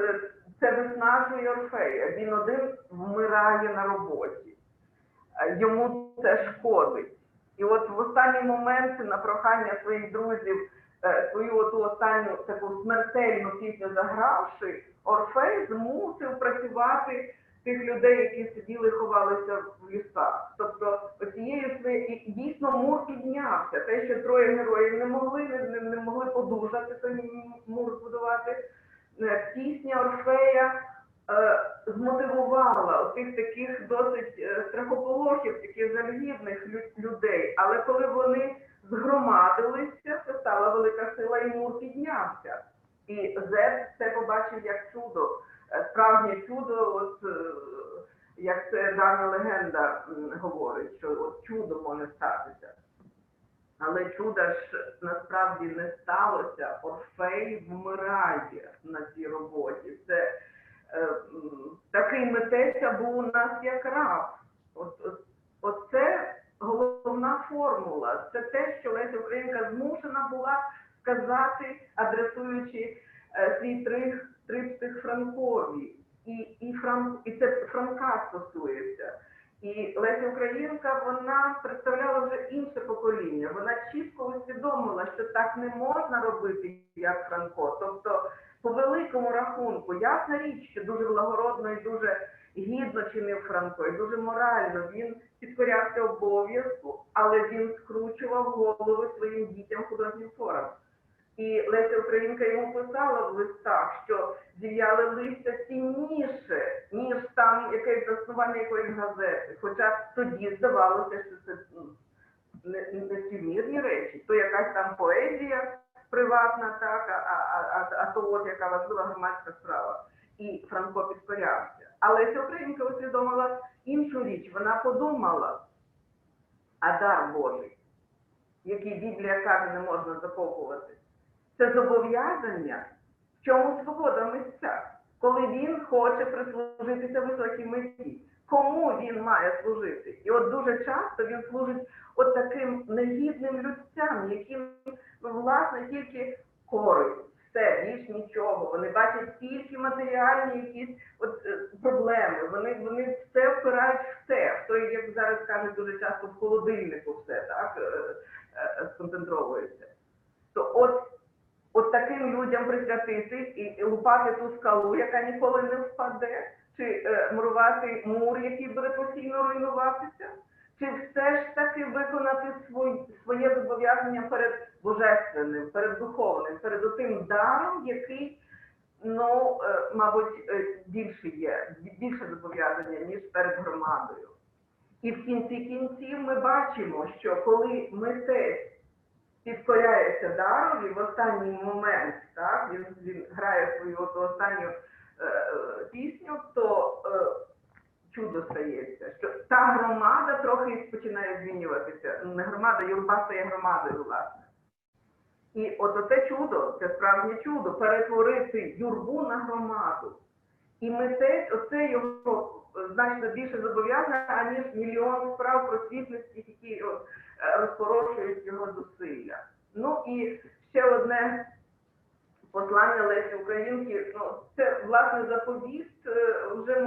це виснажує Орфея. Він один вмирає на роботі. Йому це шкодить. І от в останній момент на прохання своїх друзів, свою оту останню таку смертельну пісню загравши, Орфей змусив працювати тих людей, які сиділи, ховалися в лісах. Тобто і дійсно мур піднявся. Те, що троє героїв не могли подужати той мур збудувати, пісня Орфея змотивувала отих таких досить страхополохів, таких жалюгідних людей. Але коли вони згромадилися, це стала велика сила, і мур піднявся. І Зет це побачив як чудо, справжнє чудо, от як це давня легенда говорить, що от чудо може статися. Але чуда ж насправді не сталося. Орфей вмирає на цій роботі. Це такий митеця був у нас як раб. Оце головна формула. Це те, що Леся Українка змушена була сказати, адресуючи свій триптих Франкові. І це Франка стосується. І Леся Українка, вона представляла вже інше покоління. Вона чітко усвідомила, що так не можна робити, як Франко. Тобто, по великому рахунку, ясна річ, що дуже благородно і дуже гідно чинив Франко, і дуже морально. Він підкорявся обов'язку, але він скручував голови своїм дітям художнім творам. І Леся Українка йому писала в листах, що зів'яли листя цінніше, ніж там якесь заснування якоїсь газети. Хоча тоді здавалося, що це не співмірні речі, то якась там поезія приватна, так, а то от яка важлива громадська справа. І Франко підкорявся. А Леся Українка усвідомила іншу річ. Вона подумала, а дар Божий, який Біблія каже, не можна закопувати, це зобов'язання, в чому свобода митця, коли він хоче прислужитися високій меті. Кому він має служити? І от дуже часто він служить от таким негідним людцям, яким, власне, тільки користь, все, більш нічого. Вони бачать тільки матеріальні якісь проблеми. Вони все впирають в те. Хто, як зараз кажуть, дуже часто в холодильнику все так сконцентровується. То от таким людям присвятити і лупати ту скалу, яка ніколи не впаде, чи мурувати мур, який буде постійно руйнуватися, чи все ж таки виконати своє зобов'язання перед божественним, перед духовним, перед тим даром, який, мабуть, більше зобов'язання, ніж перед громадою. І в кінці кінців ми бачимо, що коли митець підкоряється дарові в останній момент, так, він грає свою останню пісню, то чудо стається, що та громада трохи починає змінюватися. Не громада, юрба стає громадою, власне. І оте чудо, це справжнє чудо, перетворити юрбу на громаду. І митець, оце його значно більше зобов'язання, аніж мільйон справ просвітницьких, які розпорошують його зусилля. Ну і ще одне послання Лесі Українки, це, власне, заповіт вже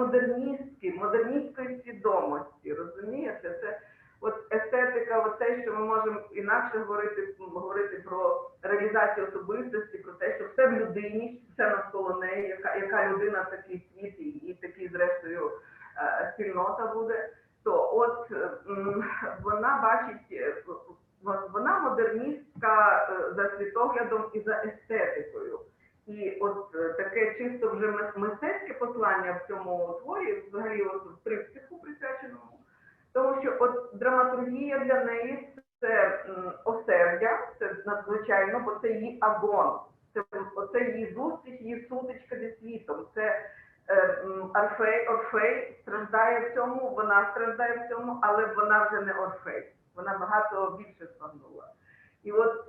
модерністської свідомості, розумієте? Це от естетика, те, що ми можемо інакше говорити про реалізацію особистості, про те, що все в людині, все навколо неї, яка людина, такий світ і такий, зрештою, спільнота буде, то от вона бачить вона модерністка за світоглядом і за естетикою. І от таке чисто вже мистецьке послання в цьому творі, взагалі от в триптиху присвяченому, тому що от драматургія для неї це осердя, це надзвичайно, бо це її агон, це її зустріч, її сутичка зі світом. Це Орфей страждає в цьому, вона страждає в цьому, але вона вже не Орфей. Вона багато більше спагнула. І от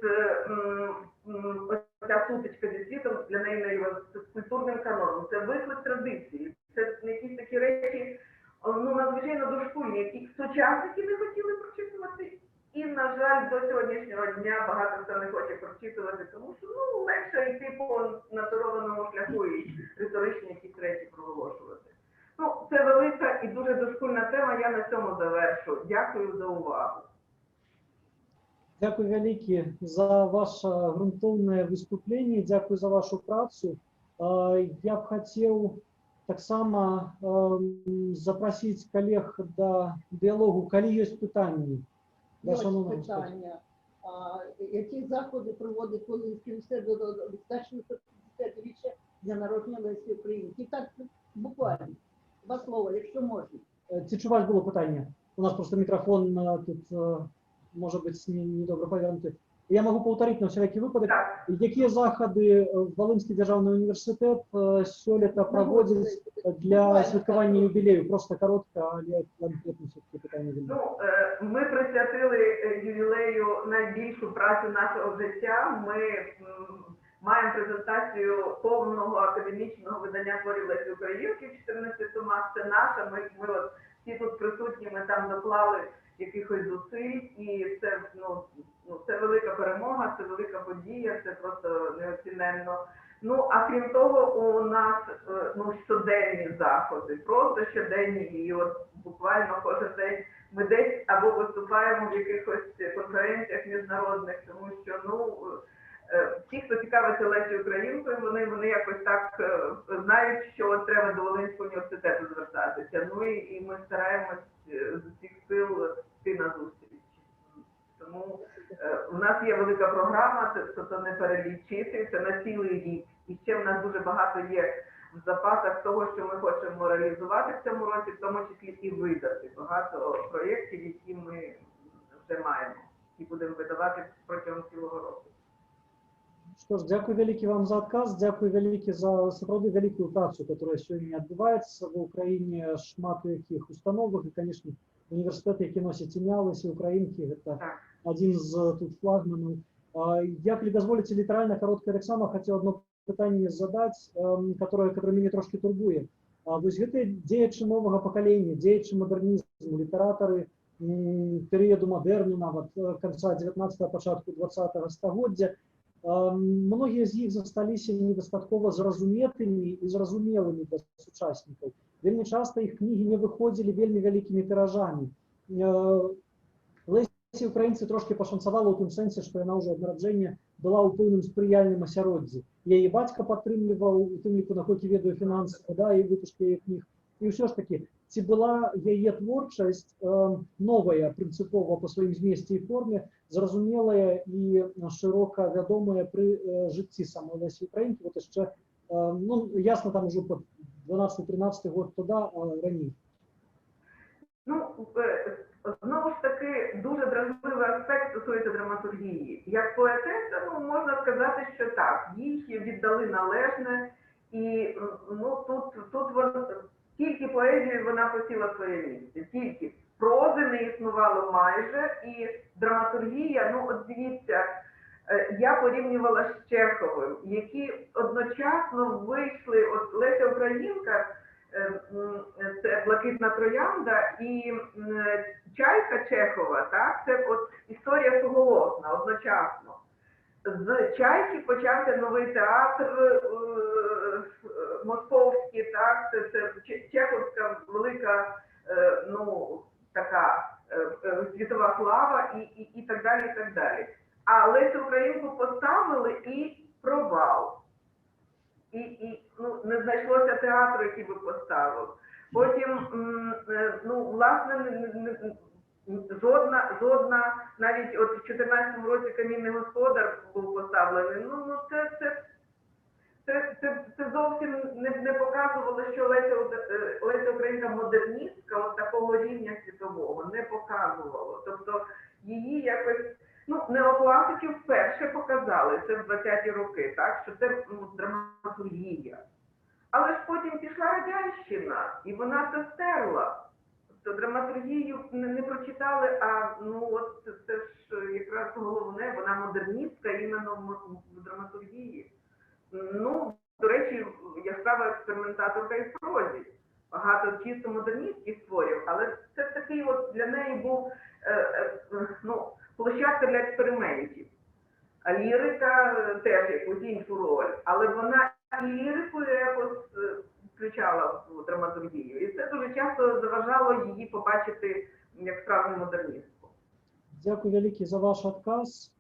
ця сутичка зі світом для неї з культурним каноном. Це виклик традиції. Це якісь такі речі, надзвичайно дошкульні, які сучасники не хотіли прочитувати. І, на жаль, до сьогоднішнього дня багато хто не хоче прочитувати, тому що легше йти по натурованому шляху і риторичні якісь речі проголошувати. Це велика і дуже дошкульна тема, я на цьому завершу. Дякую за увагу. Дякую велике за ваше ґрунтовне выступление, дякую за вашу працу. Я б хотів так само запросити колег до діалогу, коли є питання. Є питання. Які заходи проводить Волинський університет до 150-річчя для народження Лесі Українки? Так, буквально. Два слова, якщо можна. Ці чуваць було питання. У нас просто мікрофон тут може бути недобре повернутий. Я можу повторити на всякий випадок, які заходи Волинський державний університет сьогодні проводить для святкування юбілею? Просто коротко, але конкретно все-таки питання. Ми присвятили ювілею найбільшу працю нашого життя. Ми маємо презентацію повного академічного видання творів Лесі Українки в 14 томах. Це наша. Ми от всі тут присутні, ми там доклали якихось зусиль, і це велика перемога, це велика подія, це просто неоціненно. А крім того, у нас щоденні заходи, просто щоденні, і от буквально кожен день ми десь або виступаємо в якихось конференціях міжнародних, тому що ті, хто цікавиться Лесією Українкою, вони якось так знають, що треба до Волинського університету звертатися. І ми стараємось з усіх сил йти на зустріч. Тому в нас є велика програма, це не перелічити, це на цілий рік. І ще в нас дуже багато є в запасах того, що ми хочемо реалізувати в цьому році, в тому числі і видати. Багато проєктів, які ми вже маємо, і будемо видавати протягом цілого року. Что ж, дякую велике вам за отказ, дякую велике за сапраўды великую працу, которая сегодня отбывается в Украине, шмат яких установок, и, конечно, университет, які носит ім'я Лесі Українки, это один з тут флагманов. Я, коли дозволите, литерально короткое так само хотел одно питание задать, которое меня трошки турбує. Вось гэты дзеячы новага пакалення, дзеячы мадэрнізму, літаратары перыяду мадэрну, нават конца 19-го, пачатку 20-го стагоддзя, многія з іх засталіся недастаткова зразуметымі і зразумелымі для сучаснікаў. Вельмі часта іх кнігі не выходзілі вельмі вялікімі тыражамі. Лесі Українцы трошки пашанцавала ў тым сэнсе, што яна ўжо ад нараджэння была ў пэўным спрыяльным асяроддзі. Яе бацька падтрымліваў, у тым ліку, наколькі ведаю, фінансава, і выпуск яе кніг. І ўсё ж такі, ці была яе творчасць новая, прынцыпова па сваім змесце і форме, зразумелая і шырока вядомая пры жыцці самой Лесі Українкі, вот яшчэ, ясна, там ужо пад 12-13 год туди, а раней. Знову ж таки, дуже дражливий аспект стосується драматургії. Як поетеса, можна сказати, що так, їй віддали належне, і тут тільки поезією вона посіла своє місце, тільки прози не існувало майже, і драматургія, от дивіться, я порівнювала з Чеховим, які одночасно вийшли, от Леся Українка, це «Блакитна троянда» і «Чайка» Чехова, так, це от історія суголосна, одночасно. З «Чайки» почався новий театр московський, так, це чеховська велика, така світова слава і так далі, і так далі. А Лесю Українку поставили і провал. І не знайшлося театру, який би поставив. Потім, власне, Жодна, навіть от в 2014 році камінний господар був поставлений. Це зовсім не показувало, що Леся Українка модерністка от такого рівня світового, не показувало. Тобто її якось, неокласики вперше показали, це в 20-ті роки, так, що це драматургія. Але ж потім пішла радянщина, і вона це стерла. Тобто драматургію не прочитали, а це ж якраз головне, вона модерністка іменно в драматургії. До речі, яскрава експериментаторка і в прозі. Багато чисто модерністських творів, але це такий от для неї був площадка для експериментів. А лірика теж якусь іншу роль, але вона і лірикою якось включала в драматургію. І це дуже часто заважало її побачити як справжню модерністку. Дякую велике за ваш адказ.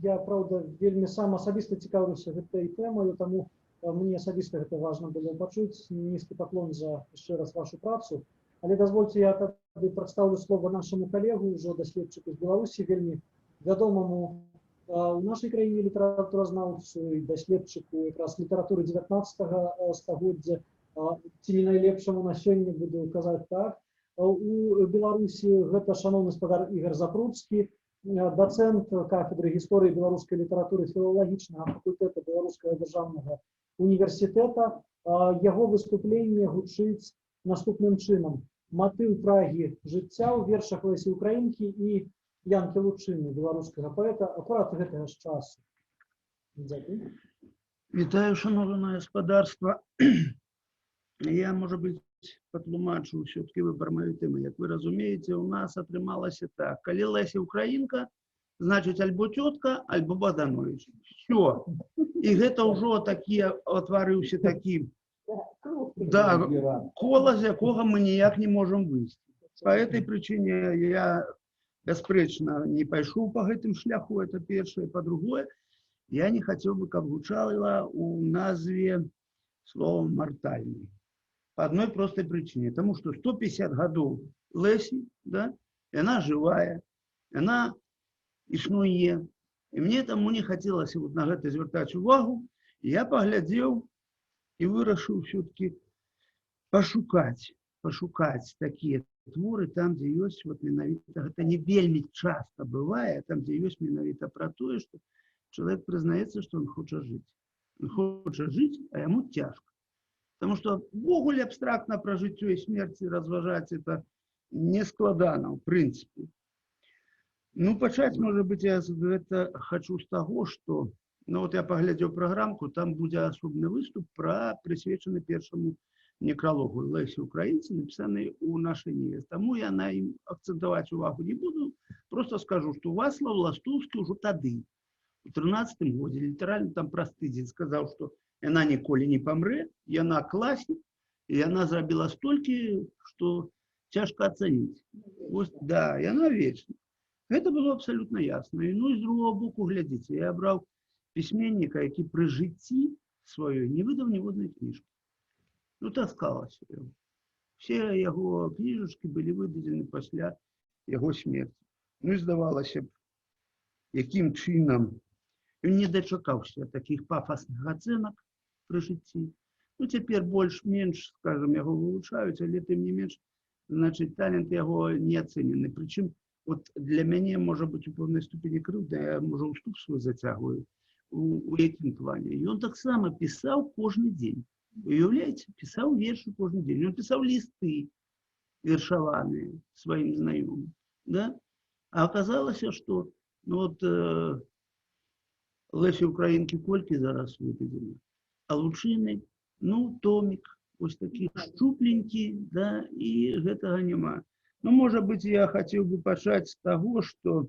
Я, правда, вельмі сам асабіста цікавлюся гэтай тэмаю, таму мне асабіста гэта важна было пачуць. Нізкі паклон за яшчэ раз вашу працу. Але дазвольце, я тады прадстаўлю слова нашаму калегу, ўжо даследчыку з Беларусі, вельмі вядомаму у нашай краіне літаратуразнаўцу і даследчыку якраз літаратуры 19 стагоддзя, ці не найлепшаму на сёння, буду казаць так. У Беларусі гэта шаноўны спадар Ігор Запруцкі, доцент кафедры гісторыі беларускай літаратуры філалагічнага факультэта Беларускага дзяржаўнага універсітэта. Яго выступленне гучыць наступным чынам. Матыў прагі жыцця ў вершах Лесі Украінкі і Янкі Лучыны, беларускага паэта, акурат гэтага ж часу. Дзякуй. Вітаю, шановне господарство. Я, может быть, патлумачу все-таки выбор моей темы. Как вы разумеете, у нас атрымалася так. Калі Леся Украінка, значит, альбо тетка, альбо Богданович. Все. И гэта ўжо отварыўся такі кола, з якога мы ніяк не можем выйти. По этой причине я бяспрэчна не пайшоў по гэтым шляху, это первое. По-другое, я не хотел бы, каб гучала у назве слово «мартальный». По одной простой причине. Потому что 150 годов Лесі, да, и она живая, она існуе. И мне тому не хотелось вот на гэта звяртаць увагу. И я поглядел и вырашыў все-таки пошукать такие творы там, где есть вот менавіта, это не вельмі часто бывает, там, где есть менавіта про то, что человек признается, что он хочет жить. Он хочет жить, а ему тяжко. Потому что ввогуле абстрактно про жыццё и смерць разважаць это не складана, в принципе. Пачаць, может быть, я это хочу с того, что, вот я поглядел программку, там будет особный выступ присвеченный первому некрологу Лесі Українці, написанный у нашей Ниве. Тому я на им акцентовать увагу не буду, просто скажу, что Вацлав Ластовский уже тады, у 13-м году, литерально там простыдзень, сказал, что она ніколі не помре, яна классник, и она зрабіла столькі, что тяжко оценить. Вот, да, и она вечна. Это было абсолютно ясно. И, з другого боку, глядите, я брал письменника, який при житті своей не выдав ніводної книжки. Таскалася його. Все його книжечки были выдадены після його смерти. І здавалося б, яким чином він не дочекався таких пафосних оценок при житті. Теперь больш-менш, скажем, його вилучають, але тим не менш, значить, талент його не оцінений. Причому, от для мене, може бути, у певній ступені кривда, я, може, уступ свій затягую у яким плані. І він так само писав кожен день. Уявляете, писал верши кожен день. Он писал листы вершованные своим знакомым. Да? А оказалось, что Лесі Українки кольки зараз выведены, а Лучыны, томик, вот такие щупленький, да, и гэтага нема. Может быть, я хотел бы пачаць с того, что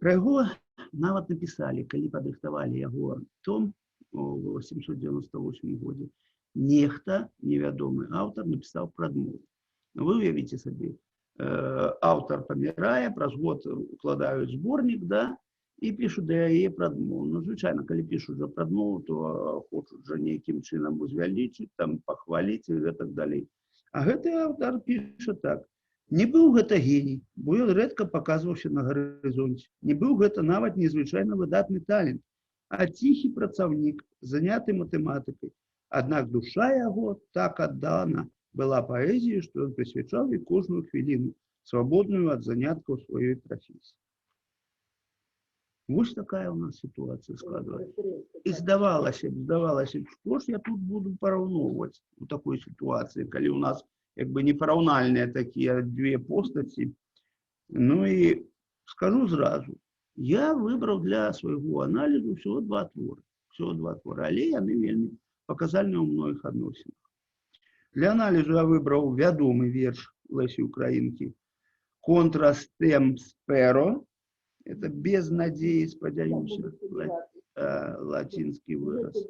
про его нават написали, калі падрыхтавалі яго том, в 898 году нехта, невядомый автор, написал прадмову. Вы уявите себе, автор помирая, праз год укладаюць сборник, да, и пишут да яе прадмову. Звычайно, калі пишут за прадмову, то хочуць же нейкім чынам узвялічыць, там, похвалить и так далее. А гэты аўтар піша так: не быў гэта геній, бо ён рэдка паказваўся на гарызонце. Не быў гэта нават незвычайна выдатны талент, а ціхі працаўнік, заняты матэматыкай. Аднак душа яго так аддана была паэзіі, што ён прысвячаў ёй кожную хвіліну, свабодную ад заняткаў сваёй прафесіі. Вось такая у нас ситуация складывается. И здавалася б, что ж я тут буду параўноўваць у такой ситуации, калі у нас как бы непараўнальныя такие две постаці. Ну и скажу сразу, я выбрал для своего анализу всего два твора, але яны вельмі паказальныя ў многіх адносінах. Для анализу я выбрал вядомы верш Лесі Украінкі «Контраст тем сперо». Это без надеи, спадзяюся, латинский выраз.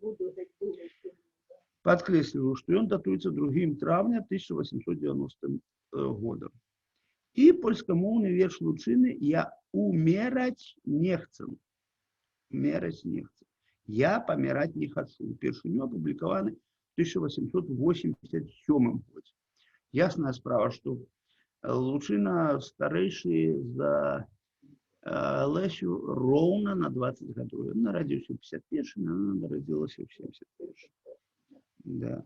Подкресливаю, что он датуется 2 травня 1890 года. И польскомоўны верш Лучыны «Я умерать не chcę». «Я помирать не хочу». Упершыню опубликованы в 1887 году. Ясная справа, что Лучына старейший за Лесю роўна на 20 гадоў. Ён нарадзіўся ў 51-м, она нарадзілася ў 71-м. Да.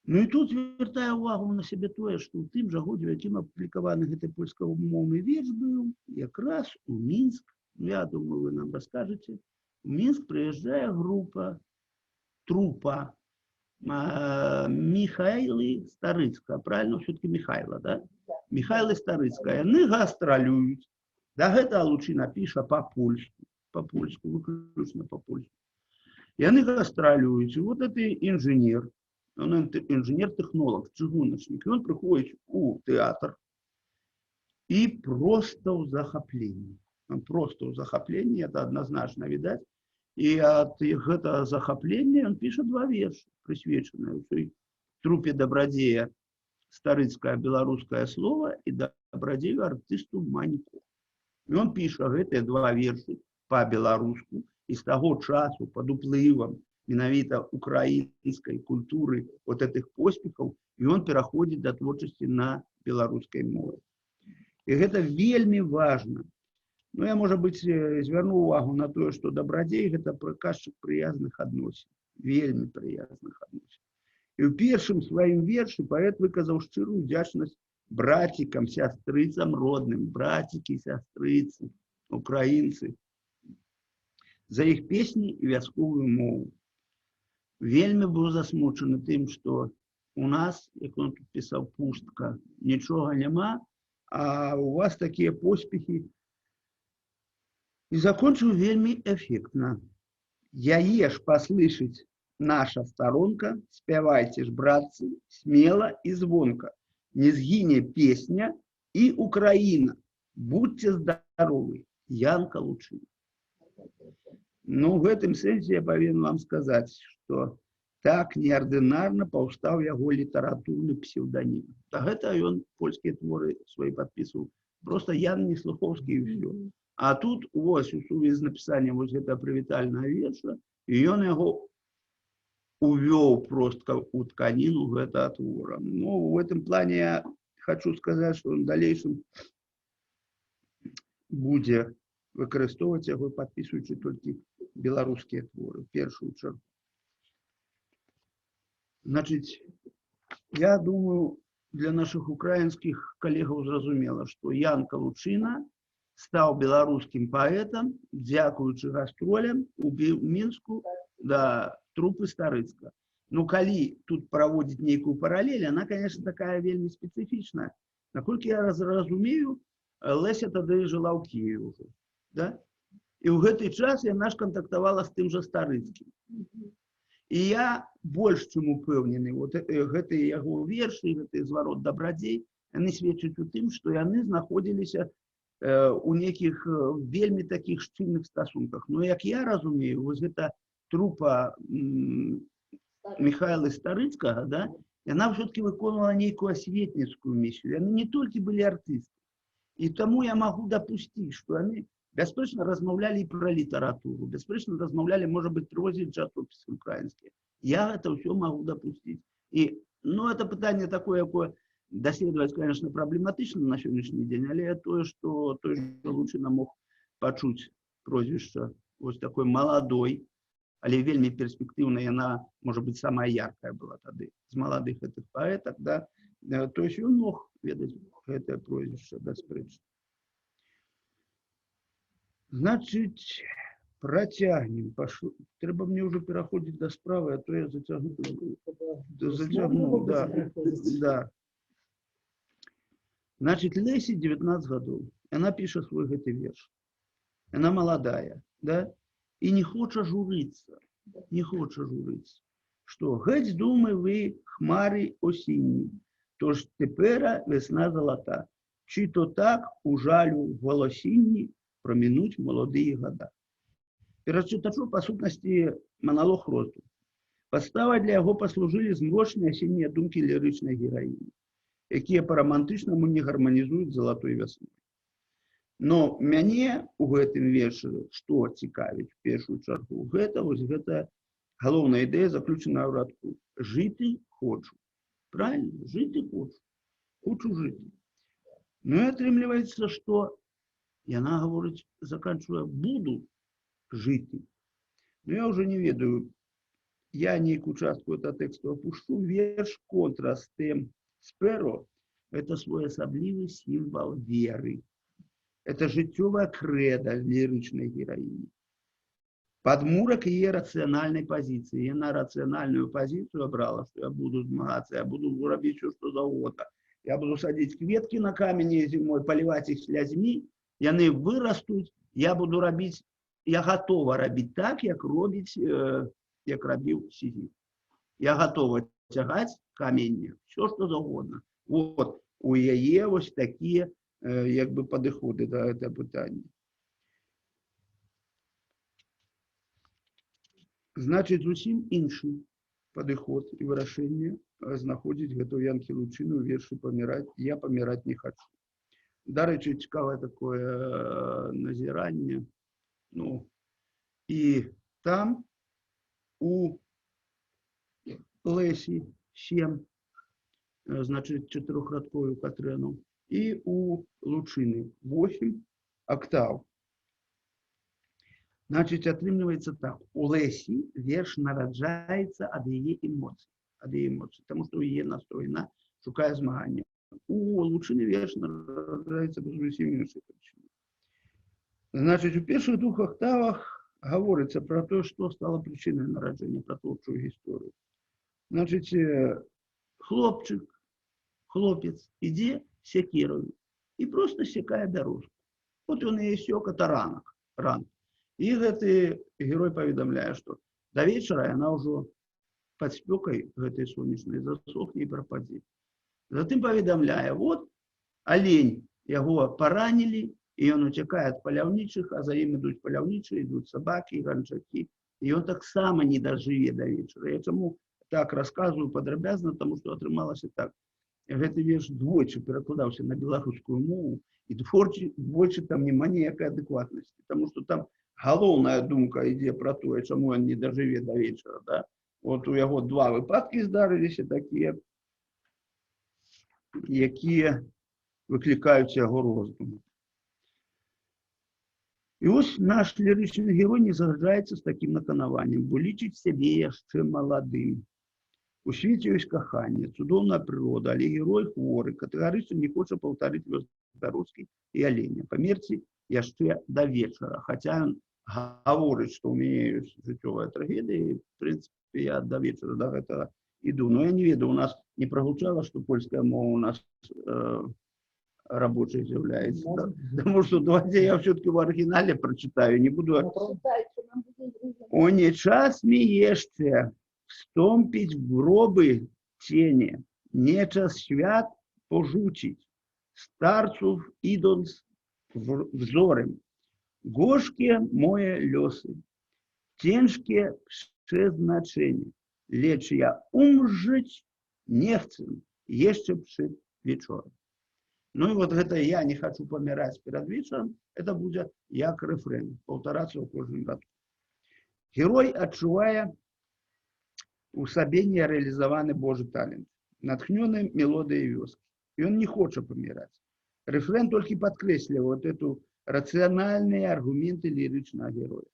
Ну і тут звяртаю увагу на сябе тое, што ў тым жа годзе, у якім апублікаваны гэты польскамоўны верш быў, якраз у Мінск, я думаю, вы нам раскажаце, у Мінск прыязджае трупа Михайлы Старыцка, правильно, все-таки Михайла, да? Михайлы Старыцка, яны гастралююць. Да гэта Лучына піша по-польску, выключна по-польску. Яны гастралююць, і вот гэты інжынер, он інжынер-тэхнолог, чыгуначнік, ён прыходзіць у тэатр і проста ў захапленні. Проста ў захапленні, это адназначна відаць. І ад гэтага захаплення ён піша 2 вершы, прысвечаныя ўсёй трупе дабрадзея Старыцкае беларускае слова і дабрадзею артысту Маньку. І он піша гэтыя 2 вершы па-беларуску, і з таго часу пад уплывам менавіта украінскай культуры вот этих поспехаў, і он пераходзіць да творчасці на беларускай мове. І гэта вельмі важна. Ну, я, можа быць, звярну увагу на тое, што дабрадзей гэта прыказчык прыязных адносін, вельмі прыязных адносін. І ў першым сваім вершы паэт выказаў шчырую удзячнасць братикам, сястрыцам родным, братики, сястрыцы, украінцы, за іх песні і вясковую мову. Вельмі быў засмучаны тым, што у нас, як он тут пісаў, пустка, нічога няма, а у вас такія поспехі. І закончыў вельмі эффектна. Яе ж паслышыць наша сторонка, спявайце ж, братцы, смела і звонка. Не згине песня и Украина. Будьте здоровы. Янка Лучына. Ну, в этом сенсе я повинен вам сказать, что так неординарно паўстаў яго літаратурны псевдонім. Да гэта ён польскія творы свои подписывал. Просто Ян Неслуховский и все. А тут вось у сувязі з напісаннем вось гэта прывітальнага верша, і ён яго увёў просто у тканину гэтага твора. Но в этом плане я хочу сказать, что в дальнейшем будзе выкарыстоўваць яго, падпісваючы толькі беларускія творы, в першую чаргу. Значит, я думаю, для наших украинских коллегов зразумела, что Янка Лучына стал белорусским поэтом, дзякуючы гастролям у Мінску, да, трупы Старыцка. Ну, калі тут проводить некую параллель, она, конечно, такая вельмі специфичная. Наколькі я разумею, Леся тады жила ў Киеве уже, да? І ў гэты час яна ж контактавала з тым жа Старыцкім. І я больш чым упэўнены, вот гэтыя яго вершы, гэты зварот дабрадзей, яны сведчаць у тым, што яны знаходзіліся у некіх вельмі такіх шчыльных стасунках. Но, як я разумею, вось гэта трупа Михайла Старыцкага, да, яна все-таки выконвала нейкую асветніцкую миссию. Яны не толькі былі артысты. І таму я могу допустить, что яны бясспрэчна размаўлялі про літаратуру, бясспрэчна размаўлялі, может быть, рознь часопісы украінскія. Я гэта ўсё могу допустить. І Ну, это питание такое, якое доследовать, конечно, проблематично на сегодняшний день, але то, что той же Лучина мог почуть прозвище вот такой молодой, але вельми перспективная, она, может быть, самая яркая была тогда из молодых этих поэтов, да, то есть он мог ведать это прозвище, беспречно. Значит, протягнем. Треба мне уже переходить до справы, а то я затягнул. Да. Значит, Лесі 19 годов. Она пишет свой гэты верш. Она молодая, да? И не хочет журиться. Не хочет журиться. Что, геть думай вы, хмари осінні, тож тепера весна золота. Чи то так у жалю в голосінні промінуть молодые года. Перачытачу, па сутнасці, маналог росту. Падставай для яго паслужылі змрочныя асеннія думкі лірычнай гераіні, якія па-рамантычнаму не гарманізуюць з залатой вясной. Но мяне у гэтым вершы, што цікавіць в першую чаргу, гэта галоўная ідэя, заключаная ў радку. Жыты хочу. Правильно? Жыты хочу. Хочу жыты. Ну і атрымліваецца, што яна гаворыць, заканчивая, буду жыты. Но я уже не ведаю, я нейкую частку этого текста опущу. Верш контраст тем сперо – это своеасаблівы символ веры. Это жыццёвая крэда лірычнай гераіні. Падмурак яе рацыянальнай пазіцыі. Яна рацыянальную пазіцыю абрала, што я буду змагацца, я буду рабіць усё, што заўгодна. Я буду садіць кветкі на камені зімой, паліваць іх слязьмі, яны вырастуць, я буду рабіць, я гатова рабіць так, як робіць, як рабіў Сізіф. Я гатова цягаць каменне, все, што заўгодна. Вот, у яе вось такія, як бы, падыходы да гэтага пытання. Значыць, зусім іншы падыход і вырашэнне знаходзіць гэтую Янкі Лучыну ў вершы «Паміраць, я паміраць не хочу». Дарэчы, цікавае такое назіранне. Ну, і там у Лесі 7, значыць, чатырохрадковую катрэну, і у Лучыны 8 октав. Значит, атрымліваецца так. У Лесі верш нараджаецца ад яе эмоцый. Потому что у яе настроена, шукае змагання. У Лучыны верш нараджаецца без зусім іншай прычыны. Значит, у першых 2 октавах гаворыцца про то, што стала прычынай нараджэння, про творчую гісторыю. Значит, хлопец ідзе секірою і просто секае дорожку. Вот он і сёк, это ранок. І гэты герой паведамляе, што да вечара яна ўжо пад спёкай гэтай сонечнай засохне і прападзе. Затым паведамляе, вот алень яго паранілі, і ён уцякае ад паляўнічых, а за ім ідуць паляўнічыя, ідуць сабакі, ганчакі, і ён таксама не дажыве да вечара. Я чаму так расказваю падрабязна, таму што атрымалася так. Гэты верш двойчы перакладаўся на беларускую мову, і двойчы там няма ніякай адэкватнасці, таму што там галоўная думка ідзе пра тое, чаму ён не дажыве да вечара. Да? Вот у яго 2 выпадкі здарыліся такія, якія выклікаюць яго роздум. І вось наш лірычны герой не згаджаецца з такім наканаваннем, бо лічыць сябе яшчэ маладым. У свеце ёсць каханне, цудоўная прырода, але герой хворы, катэгарычна не хоча паўтарыць лёс Бяроцкай і аленя. Памерці яшчэ да вечара, хаця ён гаворыць, што ў мяне ёсць жыццёвая трагедыя, і, в прынцыпе, я да вечара да гэтага іду. Но я не ведаю, у нас не прагучала, што польская мова у нас рабочай з'яўляецца. Таму што давайте я все-таки в арыгінале прачытаю, не буду... О, не час ми jeszcze wstąpić w groby cienie, nie czas świat porzucić, starców idąc wzorem. Gorzkie moje losy, ciężkie przeznaczenie, lecz ja umrzeć nie chcę jeszcze przed wieczorem. Ну і вот гэта я не хочу паміраць перад вечарам, это будзе як рэфрэн, паўтарацца ў кожным радку. Герой адчувае у сабе нерэалізаваны Божы талент. натхненный мелодией вёски. И он не хочет помирать. Рефрен только подкресливает вот эту рациональные аргументы лиричного героя.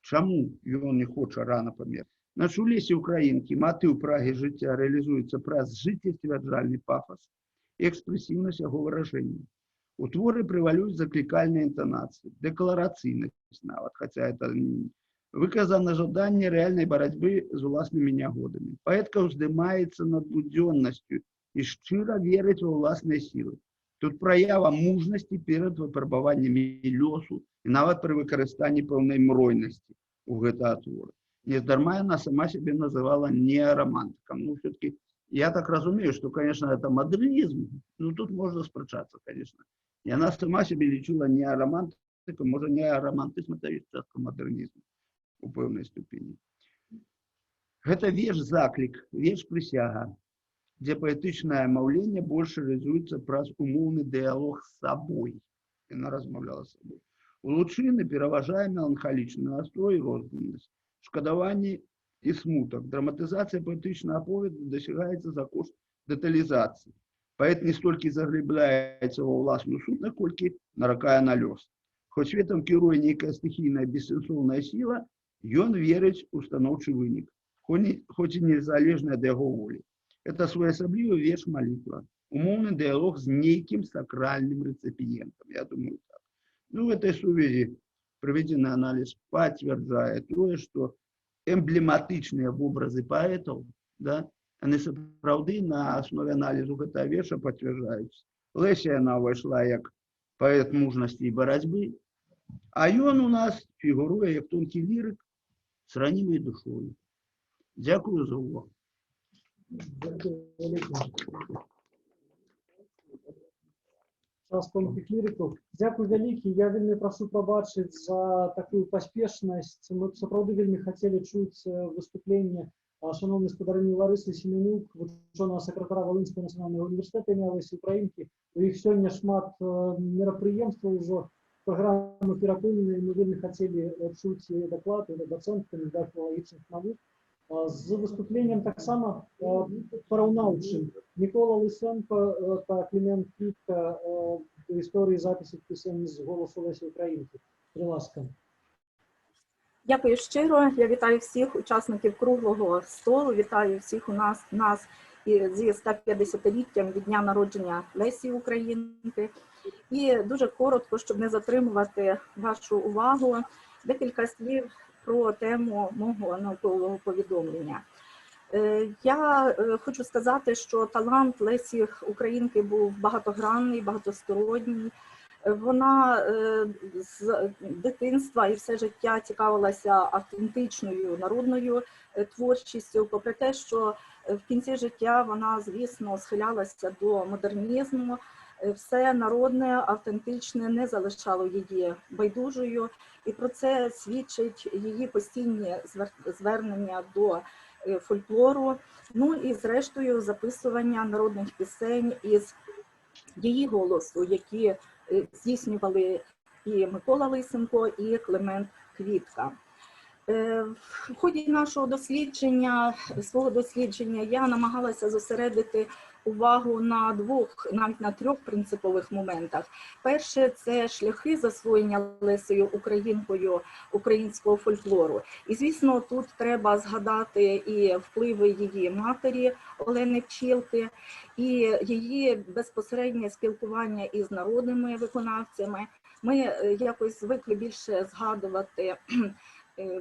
Чому он не хоче рано померти? Значить, у Лесі Українки мотив праги життя реалізується праз життєстверджальний пафос і експресивність його вираження. У творі превалюють закликальні інтонації, деклараційність навіть, хоча це виказане жадання реальної боротьби з власними нягодами. Поетка уздимається над буденністю і щиро вірить у власні сили. Тут проява мужності перед випробуваннями льосу і навіть при використанні певної мройності у гэтага твору. Нездарма она сама себе называла неоромантиком. Ну, все-таки, я так разумею, что, конечно, это модернизм, но тут можно спрашиваться, конечно. И она сама себе лечила неоромантиком, может, неоромантизм это и часто модернизм у певной ступени. Это веш-заклик, веш-присяга, где поэтичное мовление больше реализуется праз умовный диалог с собой. И она размовляла с собой. У Лучины переважає меланхоличный настрой и розданность. Шкодование и смуток. Драматизация поэтичного оповеда досягається за кошт деталізації. Поэт не стільки заглибляється у власну сутність, скільки наракає на лёс. Хоч світом керує нейкая стихійна безсенсовна сила, ён вірить у становчий вынік, хоч і незалежна ад яго волі. Это своеасаблівы верш молитва, умовный диалог с неким сакральным реципиентом, я думаю так. Ну, в этой связи проведенный анализ подтверждает то, что эмблематичные образы поэтов, да, они сапраўды на основе анализу этого верша подтверждаются. Леся она вошла как поэт мужности и борьбы, а он у нас фигурует как тонкий лирик с ранимой душой. Дякую за увагу. Час тонких ліриків. Дякую велике. Я вельми прошу пробачити за таку поспішність. Ми б справді вельми хотіли чути виступлення шановної сподарині Лариси Семенюк, вченого секретаря Волинського національного університету імені Лесі Українки. У їх сьогодні шмат мероприємств уже програми переповнені. Ми вельми хотіли чути доклад доцент кандидат філологічних наук. З виступленням так само пораўнаўчым. Микола Лысенко та Климент Квітка у історії записів пісень з голосу Лесі Українки. Будь ласка. Дякую щиро. Я вітаю всіх учасників круглого столу. Вітаю всіх у нас зі 150-літтям від дня народження Лесі Українки. І дуже коротко, щоб не затримувати вашу увагу, декілька слів про тему мого наукового повідомлення. Я хочу сказати, що талант Лесі Українки був багатогранний, багатосторонній. Вона з дитинства і все життя цікавилася автентичною народною творчістю, попри те, що в кінці життя вона, звісно, схилялася до модернізму. Все народне, автентичне не залишало її байдужою, і про це свідчить її постійні звернення до фольклору, ну і зрештою записування народних пісень із її голосу, які здійснювали і Микола Лисенко, і Климент Квітка. В ході нашого свого дослідження я намагалася зосередити увагу на двох, навіть на трьох принципових моментах. Перше – це шляхи засвоєння Лесею Українкою українського фольклору. І, звісно, тут треба згадати і впливи її матері Олени Пчілки, і її безпосереднє спілкування із народними виконавцями. Ми якось звикли більше згадувати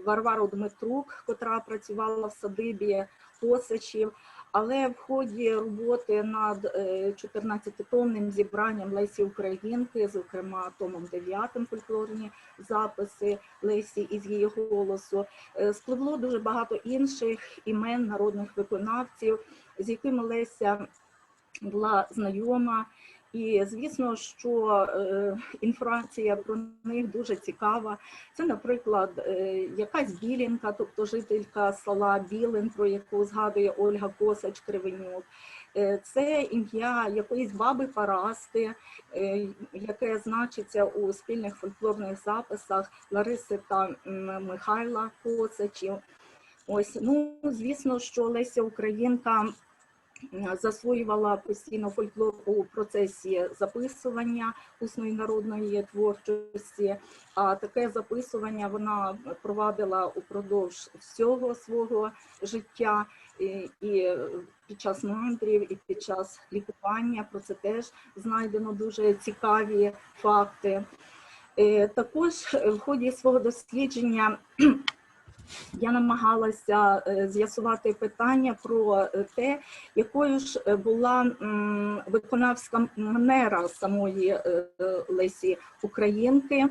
Варвару Дмитрук, котра працювала в садибі Косачів, але в ході роботи над 14-томним зібранням Лесі Українки, зокрема томом 9 фольклорні записи Лесі із її голосу, спливло дуже багато інших імен народних виконавців, з якими Леся була знайома. І, звісно, що інформація про них дуже цікава. Це, наприклад, якась Білінка, тобто жителька села Білин, про яку згадує Ольга Косач-Кривенюк. Це ім'я якоїсь баби Парасти, яке значиться у спільних фольклорних записах Лариси та Михайла Косачів. Ось, ну, звісно, що Леся Українка засвоювала постійно фольклор у процесі записування усної народної творчості, а таке записування вона провадила упродовж всього свого життя, і під час мандрів, і під час лікування. Про це теж знайдено дуже цікаві факти. Також в ході свого дослідження я намагалася з'ясувати питання про те, якою ж була виконавська манера самої Лесі Українки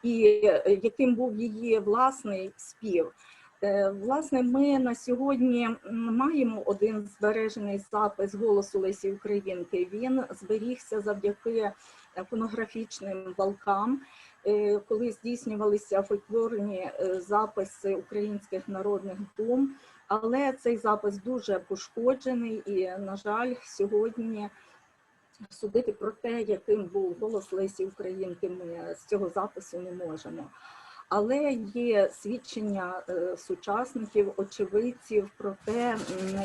і яким був її власний спів. Власне, ми на сьогодні маємо один збережений запис голосу Лесі Українки. Він зберігся завдяки фонографічним валкам, коли здійснювалися фольклорні записи українських народних дум. Але цей запис дуже пошкоджений і, на жаль, сьогодні судити про те, яким був голос Лесі Українки, ми з цього запису не можемо. Але є свідчення сучасників, очевидців про те,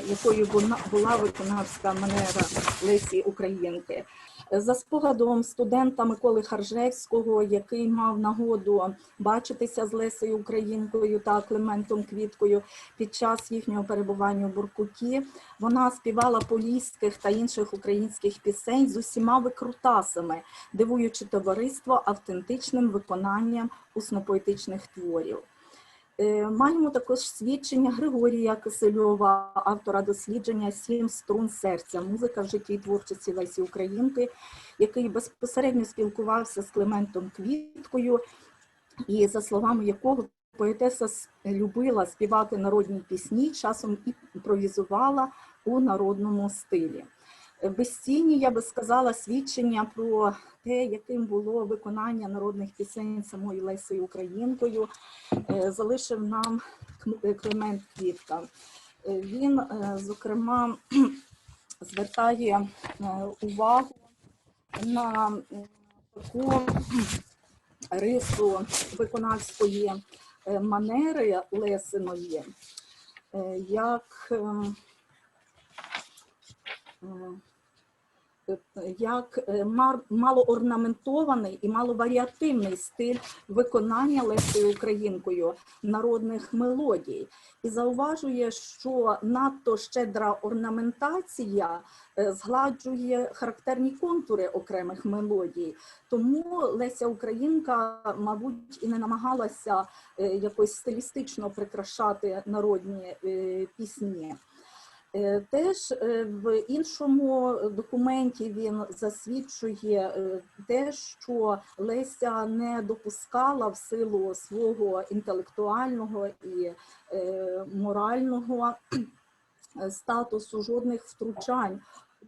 якою була виконавська манера Лесі Українки. За спогадом студента Миколи Харжевського, який мав нагоду бачитися з Лесею Українкою та Климентом Квіткою під час їхнього перебування у Буркуті, вона співала поліських та інших українських пісень з усіма викрутасами, дивуючи товариство автентичним виконанням усно-поетичних творів. Маємо також свідчення Григорія Кисельова, автора дослідження «7 струн серця. Музика в житті і творчості Лесі Українки», який безпосередньо спілкувався з Климентом Квіткою, і за словами якого поетеса любила співати народні пісні, часом і імпровізувала у народному стилі. Безцінні, я би сказала, свідчення про те, яким було виконання народних пісень самої Лесі Українкою, залишив нам Климент Квітка. Він, зокрема, звертає увагу на таку рису виконавської манери Лесиної, як малоорнаментований і маловаріативний стиль виконання Лесею Українкою народних мелодій. І зауважує, що надто щедра орнаментація згладжує характерні контури окремих мелодій. Тому Леся Українка, мабуть, і не намагалася якось стилістично прикрашати народні пісні. Теж в іншому документі він засвідчує те, що Леся не допускала в силу свого інтелектуального і морального статусу жодних втручань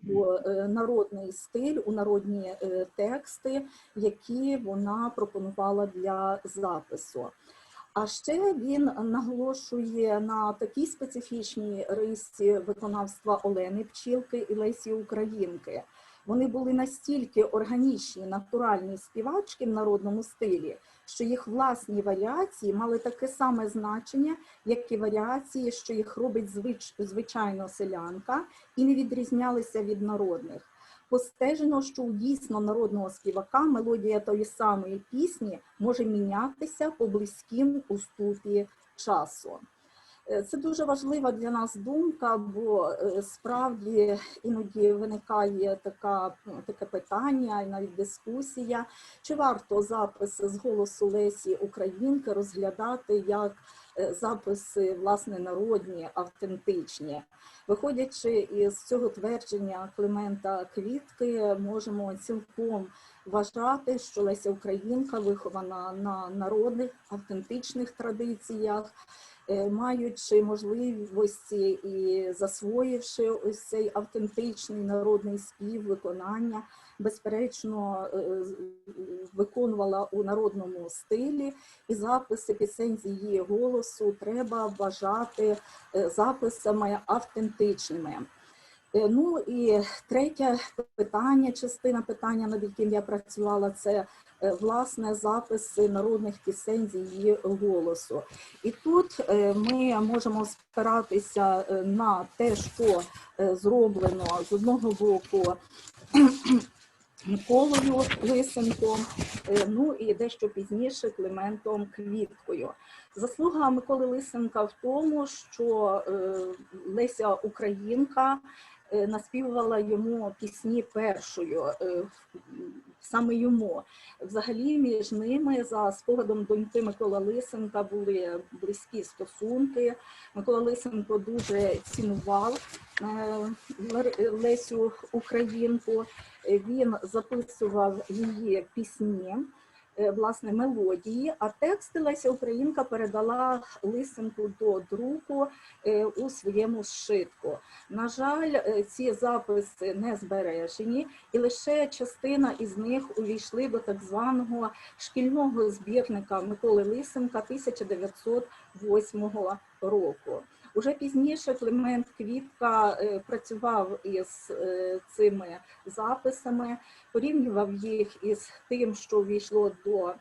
у народний стиль, у народні тексти, які вона пропонувала для запису. А ще він наголошує на такій специфічній рисі виконавства Олени Пчілки і Лесі Українки. Вони були настільки органічні, натуральні співачки в народному стилі, що їх власні варіації мали таке саме значення, як і варіації, що їх робить звичайно селянка, і не відрізнялися від народних. Постежено, що у дійсно народного співака мелодія тої самої пісні може мінятися по близьким уступі часу. Це дуже важлива для нас думка, бо справді іноді виникає таке питання, і навіть дискусія, чи варто записи з голосу Лесі Українки розглядати як записи, власне, народні, автентичні. Виходячи із цього твердження Климента Квітки, можемо цілком вважати, що Леся Українка вихована на народних, автентичних традиціях, маючи можливості і засвоївши ось цей автентичний народний спів, виконання, безперечно, виконувала у народному стилі, і записи пісень з її голосу треба вважати записами автентичними. Ну і третє питання, частина питання, над яким я працювала, це власне записи народних пісень з її голосу. І тут ми можемо спиратися на те, що зроблено з одного боку Миколою Лисенком, ну і дещо пізніше Климентом Квіткою. Заслуга Миколи Лисенка в тому, що Леся Українка наспівувала йому пісні першою, саме йому. Взагалі між ними, за спогадом доньки Миколи Лисенка, були близькі стосунки. Микола Лисенко дуже цінував Лесю Українку. Він записував її пісні, власне, мелодії, а тексти Леся Українка передала Лисенку до друку у своєму зшитку. На жаль, ці записи не збережені, і лише частина із них увійшли до так званого шкільного збірника Миколи Лисенка 1908 року. Уже пізніше Климент Квітка працював із цими записами, порівнював їх із тим, що увійшло до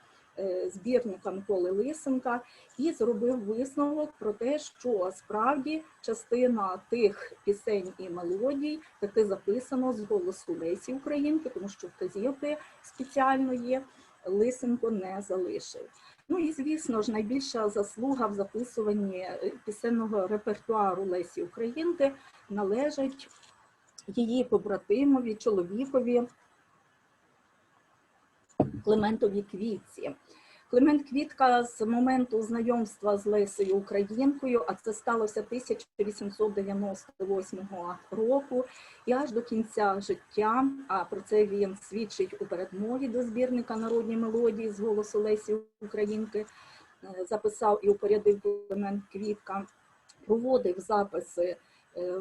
збірника Миколи Лисенка, і зробив висновок про те, що справді частина тих пісень і мелодій таки записано з голосу Лесі Українки, тому що вказівки спеціальної Лисенко не залишив. Ну і, звісно ж, найбільша заслуга в записуванні пісенного репертуару Лесі Українки належить її побратимові, чоловікові Климентові Квітці. Климент Квітка з моменту знайомства з Лесею Українкою, а це сталося 1898 року, і аж до кінця життя, а про це він свідчить у передмові до збірника «Народні мелодії» з голосу Лесі Українки, записав і упорядив Климент Квітка, проводив записи,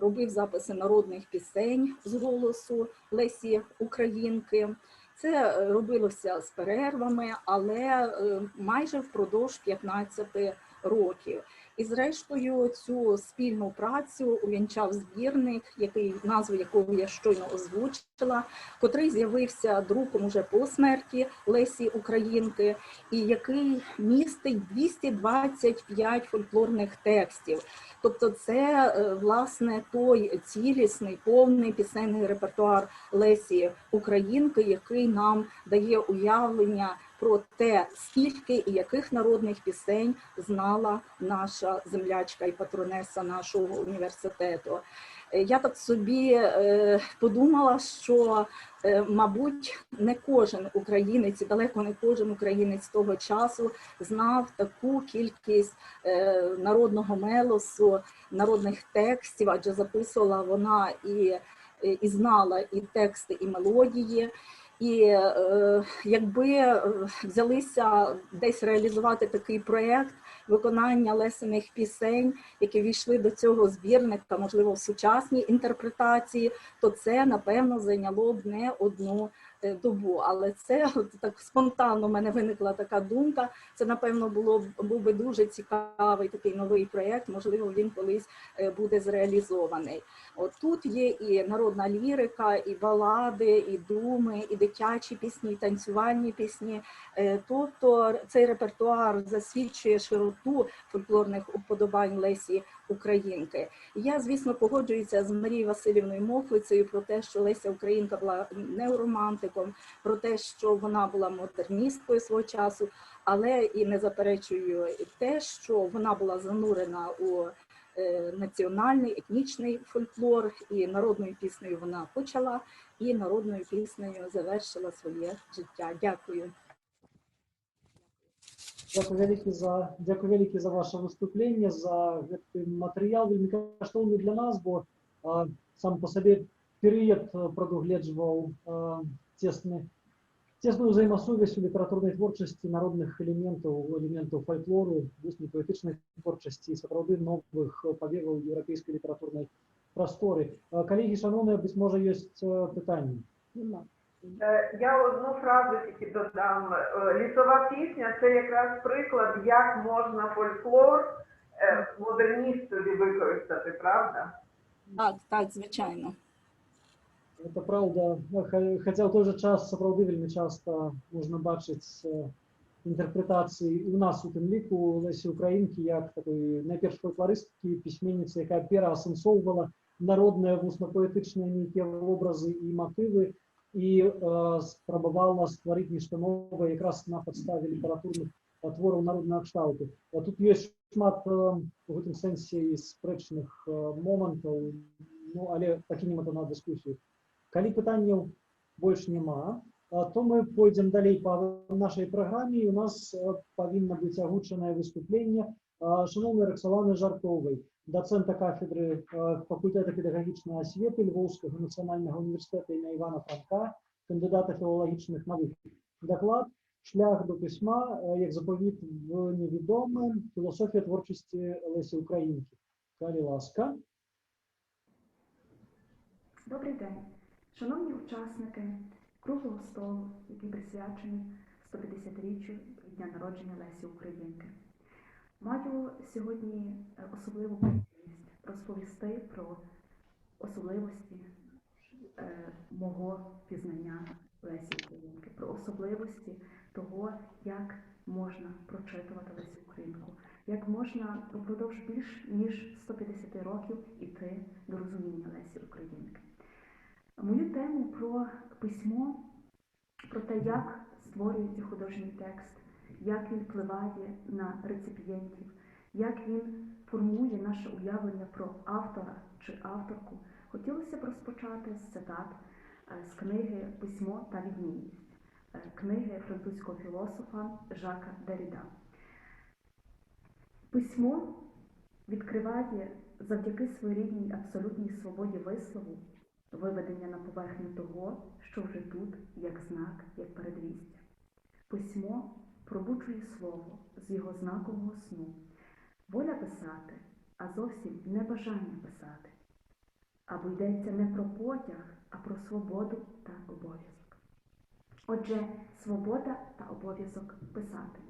робив записи народних пісень з голосу Лесі Українки. Це робилося з перервами, але майже впродовж 15 років. І зрештою цю спільну працю увінчав збірник, назву якого я щойно озвучила, котрий з'явився друком уже по смерті Лесі Українки, і який містить 225 фольклорних текстів. Тобто це, власне, той цілісний, повний пісенний репертуар Лесі Українки, який нам дає уявлення про те, скільки і яких народних пісень знала наша землячка і патронеса нашого університету. Я так собі подумала, що, мабуть, не кожен українець, і далеко не кожен українець того часу знав таку кількість народного мелосу, народних текстів, адже записувала вона і знала і тексти, і мелодії. І якби взялися десь реалізувати такий проєкт виконання Лесиних пісень, які війшли до цього збірника, можливо, в сучасній інтерпретації, то це, напевно, зайняло б не одну добу. Але це так спонтанно в мене виникла така думка. Це, напевно, був би дуже цікавий такий новий проєкт, можливо, він колись буде зреалізований. От тут є і народна лірика, і балади, і думи, і дитячі пісні, і танцювальні пісні. Тобто цей репертуар засвідчує широту фольклорних уподобань Лесі Українки. Я, звісно, погоджуюся з Марією Василівною Мохвицею про те, що Леся Українка була неоромантиком, про те, що вона була модерністкою свого часу, але і не заперечую те, що вона була занурена у національний, етнічний фольклор, і народною піснею вона почала, і народною піснею завершила своє життя. Дякую. Дякую велике за ваше выступление, за гэты матэрыял. Вельмі каштоўны для нас, бо сам по сабе перыяд прадугледжваў тесную взаимосувязь у літаратурнай творчасці народных элементаў фольклору, вусной паэтычнай творчасці і сапраўды новых павеваў еўрапейскай літаратурнай прасторы. Калегі шановныя, быць можа, ёсць пытанні? Я одну фразу тільки додам. Лісова пісня – це якраз приклад, як можна фольклор модерністові використати, правда? Так, звичайно. Это правда. Хотя в той же час сапраўды вельмі часта можна бачыць інтэрпрэтацыі у нас у тым ліку Лесі Українкі як такой найперш фолькларысткі пісьменніцы, якая пераасэнсоўвала народныя вусна-паэтычныя нейкія вобразы і матывы і спрабавала стварыць нешта новае якраз на падставе літаратурных твораў народнага кшталту. Тут ёсць шмат у гэтым сэнсе і спрэчных момантаў, ну, але пакінем это на дыскусію. Калі пытанняў больш няма, то мы пойдзем далей по нашай праграме, і у нас павінна быць агучанае выступленне шаноўнай Роксаланы Жартовай, дацэнта кафедры факультэта педагагічнай асветы Львоўскага нацыянальнага універсітэта імя Івана Франка, кандыдата філалагічных навук. Даклад «Шлях до письма, як заповіт в невідоме. Філософія творчості Лесі Українки». Калі ласка. Добрий день, шановні учасники круглого столу, який присвячений 150-річчю від дня народження Лесі Українки. Маю сьогодні особливу приємність розповісти про особливості мого пізнання Лесі Українки, про особливості того, як можна прочитувати Лесю Українку, як можна впродовж більш ніж 150 років іти до розуміння Лесі Українки. Мою тему про письмо, про те, як створюється художній текст, як він впливає на реципієнтів, як він формує наше уявлення про автора чи авторку, хотілося б розпочати з цитат з книги «Письмо та відмінність», книги французького філософа Жака Дерріда. Письмо відкриває завдяки своєрідній абсолютній свободі вислову виведення на поверхню того, що вже тут, як знак, як передвістя. Письмо пробуджує слово з його знакового сну. Воля писати, а зовсім не бажання писати. Або йдеться не про потяг, а про свободу та обов'язок. Отже, свобода та обов'язок писати.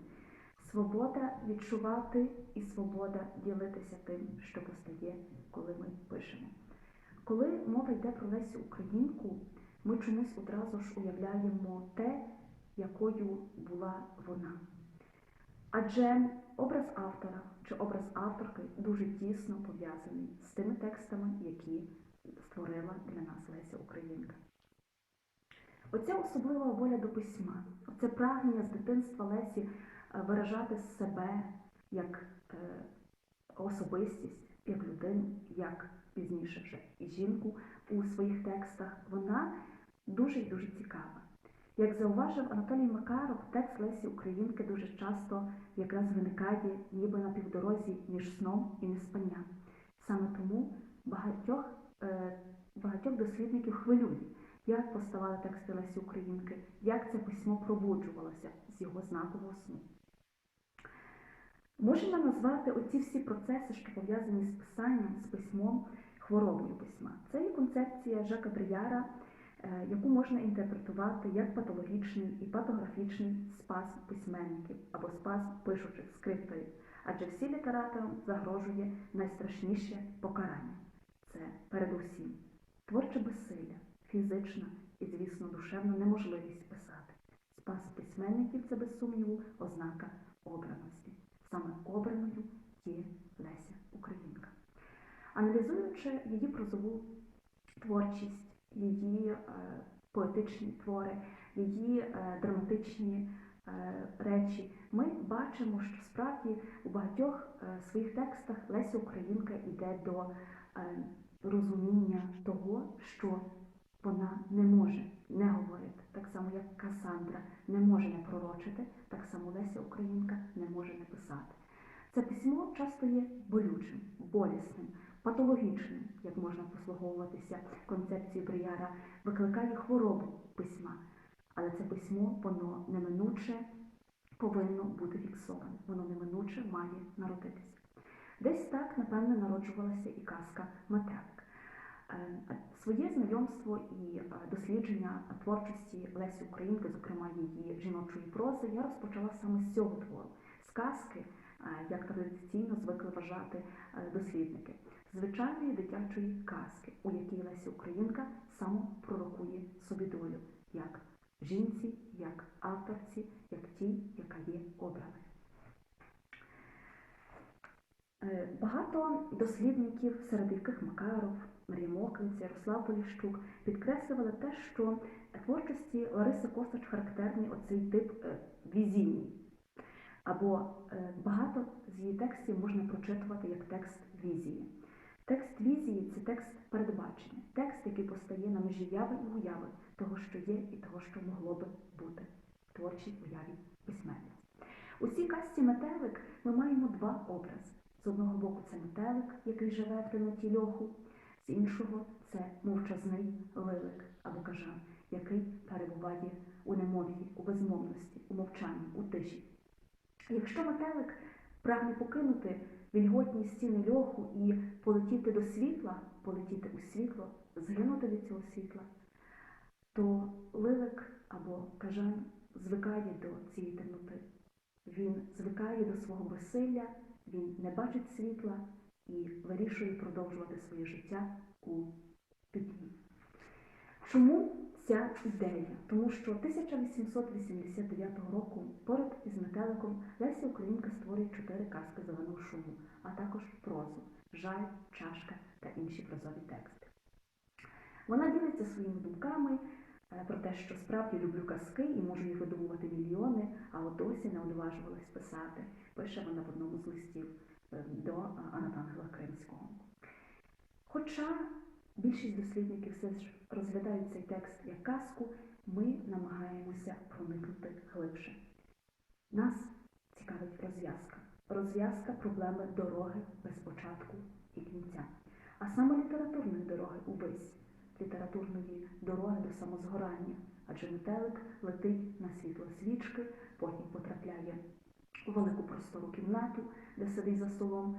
Свобода відчувати і свобода ділитися тим, що постає, коли ми пишемо. Коли мова йде про Лесю Українку, ми чомусь одразу ж уявляємо те, якою була вона. Адже образ автора чи образ авторки дуже тісно пов'язаний з тими текстами, які створила для нас Леся Українка. Оця особлива воля до письма, оце прагнення з дитинства Лесі виражати себе як особистість, як людину, як пізніше вже і жінку у своїх текстах, вона дуже і дуже цікава. Як зауважив Анатолій Макаров, текст Лесі Українки дуже часто якраз виникає ніби на півдорозі між сном і неспанням. Саме тому багатьох дослідників хвилює, як поставали тексти Лесі Українки, як це письмо пробуджувалося з його знакового сну. Можемо назвати оці всі процеси, що пов'язані з писанням, з письмом, хворобою письма. Це є концепція Жака Бріяра, яку можна інтерпретувати як патологічний і патографічний спазм письменників або спазм пишучих скрипторів. Адже всі літераторам загрожує найстрашніше покарання. Це передусім творче безсилля, фізична і, звісно, душевна неможливість писати. Спазм письменників – це, без сумніву, ознака обраності. Саме обраною є Леся Українка. Аналізуючи її прозову творчість, її поетичні твори, її драматичні речі, ми бачимо, що справді у багатьох своїх текстах Леся Українка йде до розуміння того, що вона не може не говорити. Так само, як Кассандра не може не пророчити, так само Леся Українка не може не писати. Це письмо часто є болючим, болісним, патологічним, як можна послуговуватися концепцією Бріяра, викликає хворобу письма. Але це письмо, воно неминуче повинно бути фіксоване, воно неминуче має народитися. Десь так, напевно, народжувалася і казка «Метелик». Своє знайомство і дослідження творчості Лесі Українки, зокрема її жіночої прози, я розпочала саме з цього твору, з казки, як традиційно звикли вважати дослідники. звичайної дитячої казки, у якій Леся Українка самопророкує собі долю, як жінці, як авторці, як тій, яка є обраною. Багато дослідників, серед яких Макаров, Марія Мокринця, Ярослав Поліщук, підкреслювали те, що творчості Лариси Косач характерний оцей тип візійний. Або багато з її текстів можна прочитувати як текст візії. Текст візії – це текст передбачення, текст, який постає на межі яви і уяви, того, що є і того, що могло би бути в творчій уяві письменниці. У цій казці «Метелик» ми маємо два образи. З одного боку це метелик, який живе в темноті льоху, з іншого це мовчазний лилик або кажан, який перебуває у немові, у безмовності, у мовчанні, у тиші. Якщо метелик прагне покинути вільготні стіни льоху і полетіти до світла, полетіти у світло, згинути від цього світла, то лилик або кажан звикає до цієї темноти. Він звикає до свого безсилля, він не бачить світла і вирішує продовжувати своє життя у петлі. Чому ця ідея? Тому що 1889 року поряд із метеликом Леся Українка створює 4 казки зеленого шуму, а також прозу «Жаль», «Чашка» та інші прозові тексти. Вона ділиться своїми думками про те, що справді люблю казки і можу їх видумувати мільйони, а от досі не одважувалась писати. Пише вона в одному з листів до Анатангела Кримського. Хоча більшість дослідників все ж розглядають цей текст як казку, ми намагаємося проникнути глибше. Нас цікавить розв'язка. Розв'язка проблеми дороги без початку і кінця. А саме літературної дороги увесь, літературної дороги до самозгорання. Адже метелик летить на світло свічки, потім потрапляє у велику простору кімнату, де сидить за столом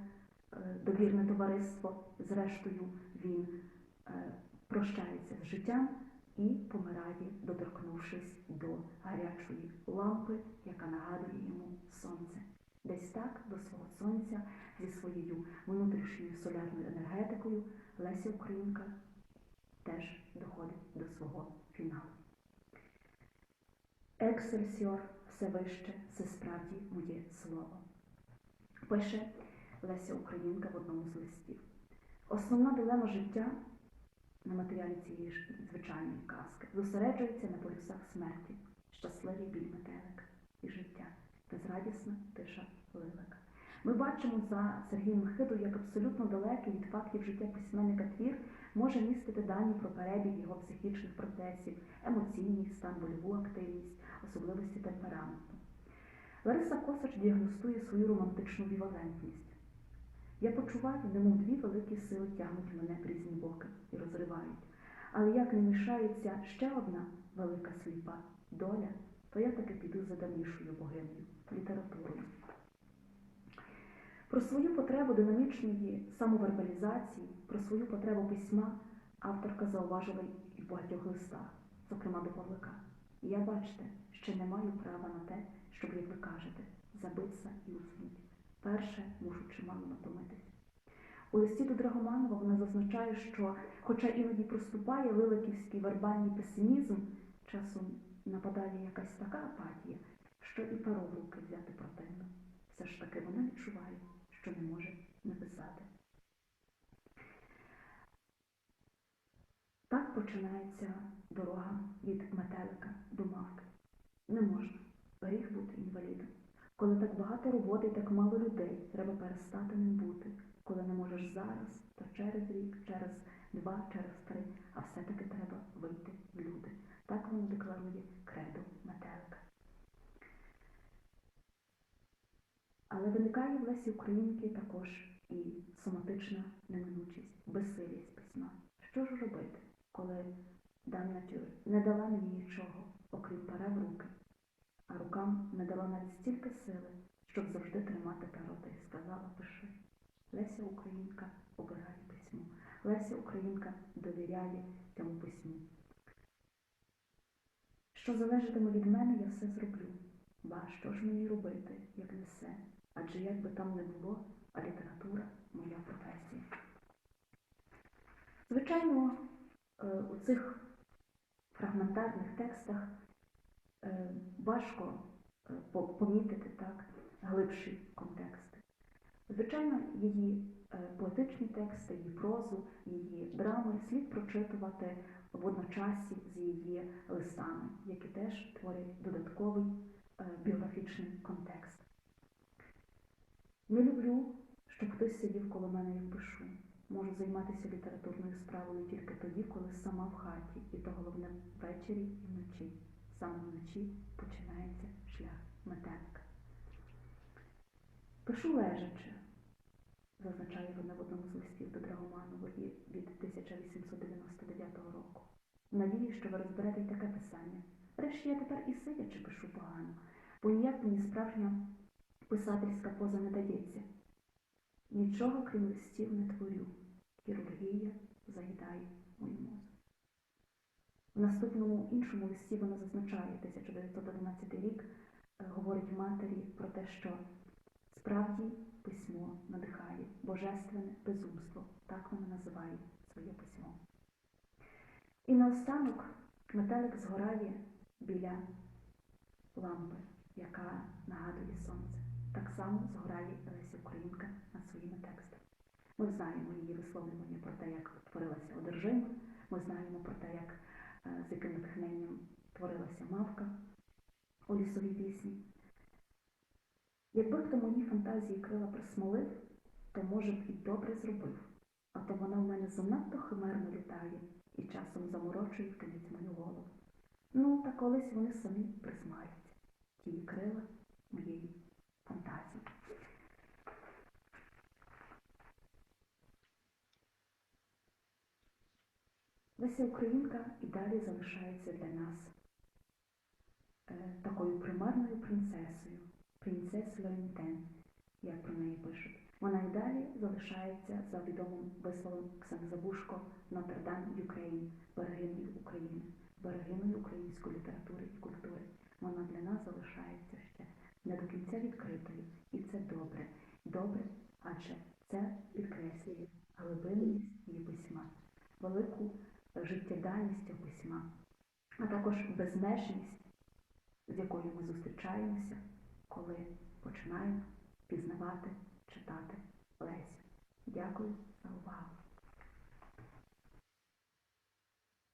довірне товариство. Зрештою, він прощається з життям і помирає, доторкнувшись до гарячої лампи, яка нагадує йому сонце. Десь так до свого сонця зі своєю внутрішньою солярною енергетикою Леся Українка теж доходить до свого фіналу. Ексельсіор, все вище, це справді моє слово. Пише Леся Українка в одному з листів. Основна дилема життя на матеріалі цієї ж звичайної казки зосереджується на полюсах смерті, щасливий біль метелика і життя, безрадісна тиша лилика. Ми бачимо за Сергієм Михидою, як абсолютно далекий від фактів життя письменника твір може містити дані про перебіг його психічних процесів, емоційний стан, больову активність, особливості темпераменту. Лариса Косач діагностує свою романтичну бівалентність. Я почуваю, немов дві великі сили тягнуть мене в різні боки і розривають. Але як не мішається ще одна велика сліпа доля, то я таки піду за давнішою богинею, літературою. Про свою потребу динамічної самовербалізації, про свою потребу письма авторка зауважила і в багатьох листах, зокрема до Павлика. І я, бачите, ще не маю права на те, щоб, як ви кажете, забитися і уснути. Перше мушу чимало натомитись. У листі до Драгоманова вона зазначає, що, хоча іноді проступає лиликівський вербальний песимізм, часом нападає якась така апатія, що і перо в руки взяти противно. Все ж таки вона відчуває, що не може написати. Так починається дорога від метелика до мавки. Не можна. Гріх бути інвалідом. Коли так багато роботи і так мало людей, треба перестати ним бути. Коли не можеш зараз, то через рік, через 2, через 3, а все-таки треба вийти в люди. Так воно декларує кредо метелика. Але виникає в Лесі Українки також і соматична неминучість, безсилість письма. Що ж робити, коли Дам Натюр не дала мені нічого, окрім пера в руки, а рукам не дала навіть стільки сили, щоб завжди тримати перо, та й сказала: пиши. Леся Українка обирає письмо. Леся Українка довіряє цьому письму. Що залежатиме від мене, я все зроблю. Ба, що ж мені робити, як не все? Адже як би там не було, а література – моя професія. Звичайно, у цих фрагментарних текстах важко помітити так глибші контексти. Звичайно, її поетичні тексти, її прозу, її драми слід прочитувати в одночасі з її листами, які теж творять додатковий біографічний контекст. Не люблю, щоб хтось сидів коло мене і пишу. Можу займатися літературною справою тільки тоді, коли сама в хаті, і то головне ввечері і вночі. Саме вночі починається шлях метелика. Пишу лежачи, зазначає вона в одному з листів до Драгоманової від 1899 року. Надію, що ви розберете й таке писання. Врешті я тепер і сидячи пишу погано, бо ніяк мені справжня писательська поза не дається. Нічого, крім листів, не творю. Хірургія заїдає мою мозок. В наступному іншому листі вона зазначає, 1911 рік, говорить матері про те, що справді письмо надихає, божественне безумство. Так вона називає своє письмо. І наостанок метелик згорає біля лампи, яка нагадує сонце. Так само згорає Леся Українка над своїми текстами. Ми знаємо її висловлювання про те, як творилася одержима, ми знаємо про те, як з яким натхненням творилася мавка у лісовій пісні. Якби хто моїй фантазії крила присмолив, то, може б, і добре зробив. А то вона в мене занадто химерно літає і часом заморочує в кінець мою голову. Ну, та колись вони самі присмаляться, ті крила моєї фантазії. Леся Українка і далі залишається для нас такою примарною принцесою, принцес Лорентен, як про неї пишуть. Вона і далі залишається за відомим висловом Оксани Забушко «Нотр-Дам Юкрейн», берегиною України, берегиною української літератури і культури. Вона для нас залишається ще не до кінця відкритою. І це добре. Добре, адже це підкреслює глибинність її письма, велику життєдайність цього письма, а також безмежність, з якою ми зустрічаємося, коли починаємо пізнавати, читати Лесю. Дякую за увагу.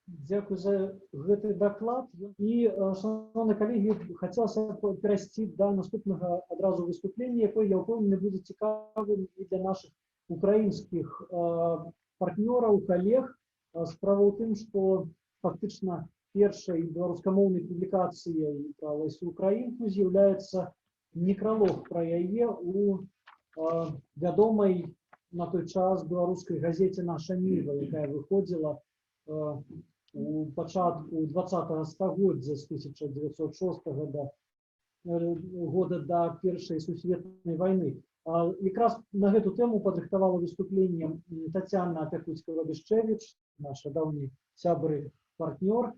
Дякую за гэты даклад. І, шановні колеги, хотілося б перейти до наступного одразу виступлення, яке, я впевнений, буде цікавим і для наших українських партнерів, колег. Справа ў тым, што фактычна першай беларускамоўнай публікацыяй пра Лесю Українку з'яўляецца некролог пра яе у вядомай на той час беларускай газеце «Наша Ніва», якая выходзіла у пачатку 20-го стагоддзя з 1906 года до Першай сусветнай вайны. Якраз на гэту тэму падрыхтавала выступленне Тацяна Апякуцька-Рабішчэвіч, наша даўні сябр і партнёр,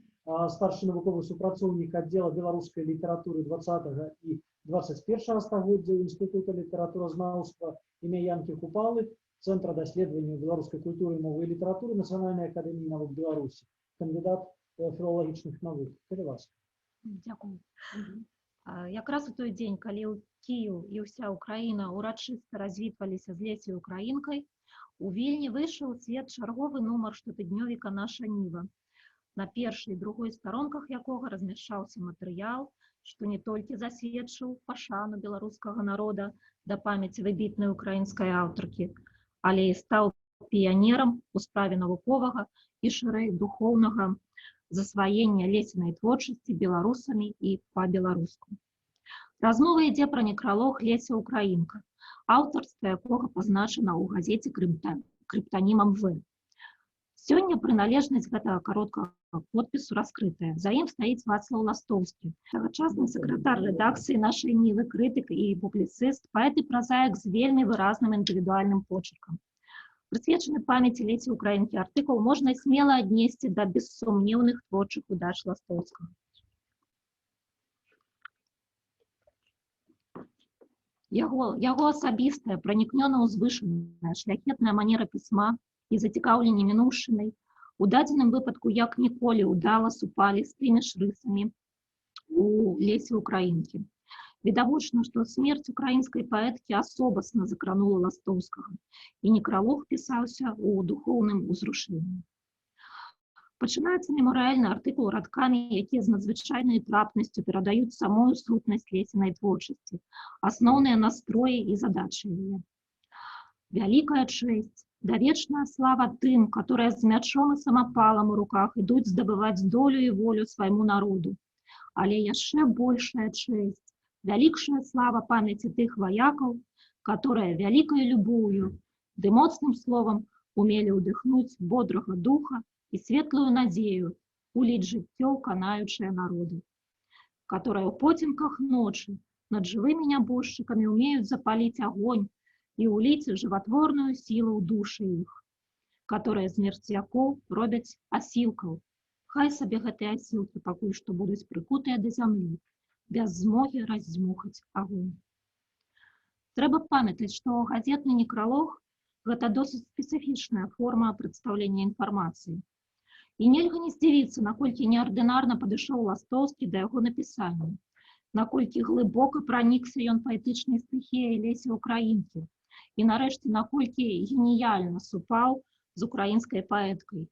старшы навуковы супрацоўнік аддзела беларускай літаратуры 20 і 21 стагоддзя Інстытута літаратуразнаўства імя Янкі Купалы, Цэнтра даследавання беларускай культуры, мовы і літаратуры Нацыянальнай акадэміі навук Беларусі, кандыдат філалагічных навук. Калі ласка. Дякую. Якраз у той дзень, калі Кіїв і ўся Украіна урачыста развітваліся з Лесяй Українкай, у Вільні выйшаў у свет чарговы нумар штотыднёвіка «Наша Ніва», на першай і другой старонках якога размяшчаўся матэрыял, што не толькі засведчыў пашану беларускага народа да памяці выбітнай украінскай аўтаркі, але і стаў піянерам у справе навуковага і шырэй духоўнага засваення лесінай творчасці беларусамі і па-беларуску. Размова ідзе пра некролог Леся Українка, аўтарства якога пазначана ў газеце крыптанімам В. Сёння прыналежнасць гэтага кароткага подпісу раскрытая. За ім стаіць Вацлаў Ластоўскі, тагачасны сакратар рэдакцыі «Нашай Нівы», крытык і публіцыст, паэт і празаік з вельмі выразным індывідуальным почеркам. Прысвечаны памяці Лесі Українкі артыкул можна смела аднесці да бессумнеўных творчых удач Ластоўскага. Яго асабістая, пранікнёна ўзвышаная, шляхетная манера пісьма і зацікаўленне мінуўшчынай У дадзеным выпадку як ніколі ўдала супалі з тымі ж рысамі у Лесі Украінкі. Відавочна, што смерць украінскай паэткі асобасна закранула Ластоўскага, і некралог пісаўся ў духоўным узрушэнні. Пачынаецца мемарыяльны артыкул радкамі, якія з надзвычайнай трапнасцю перадаюць самую сутнасць Лесінай творчасці, асноўныя настроі і задачы яе. Вялікая чэсць, давечная слава тым, которые з мячом і самапалам у руках ідуць здабываць долю і волю свайму народу. Але яшчэ большая чэсць, вялікшая слава памяці тых ваякаў, которые вялікай любоўю ды моцным словам умелі ўдыхнуць бодрага духа і светлую надзею уліць жыццё канаючыя народы, которые ў потемках ночы над жывымі нябожчыкамі умеюць запаліць агонь і уліць жыватворную сілу ў душы іх, которые з мерцвякоў робяць асілкаў. Хай сабе гэтыя асілкі пакуль што будуць прыкутыя да зямлі, без змогі раздзьмухаць агонь. Трэба памятаць, што газетны некралог – гэта досыць спецыфічная форма прадстаўлення інфармацыі. І нельга не здзівіцца, наколькі неардынарна падышоў Ластоўскі да яго напісання, наколькі глыбока пранікся ён паэтычнай стыхіяй Лесі Украінкі і, нарэшце, наколькі геніяльна супаў з украінскай паэткай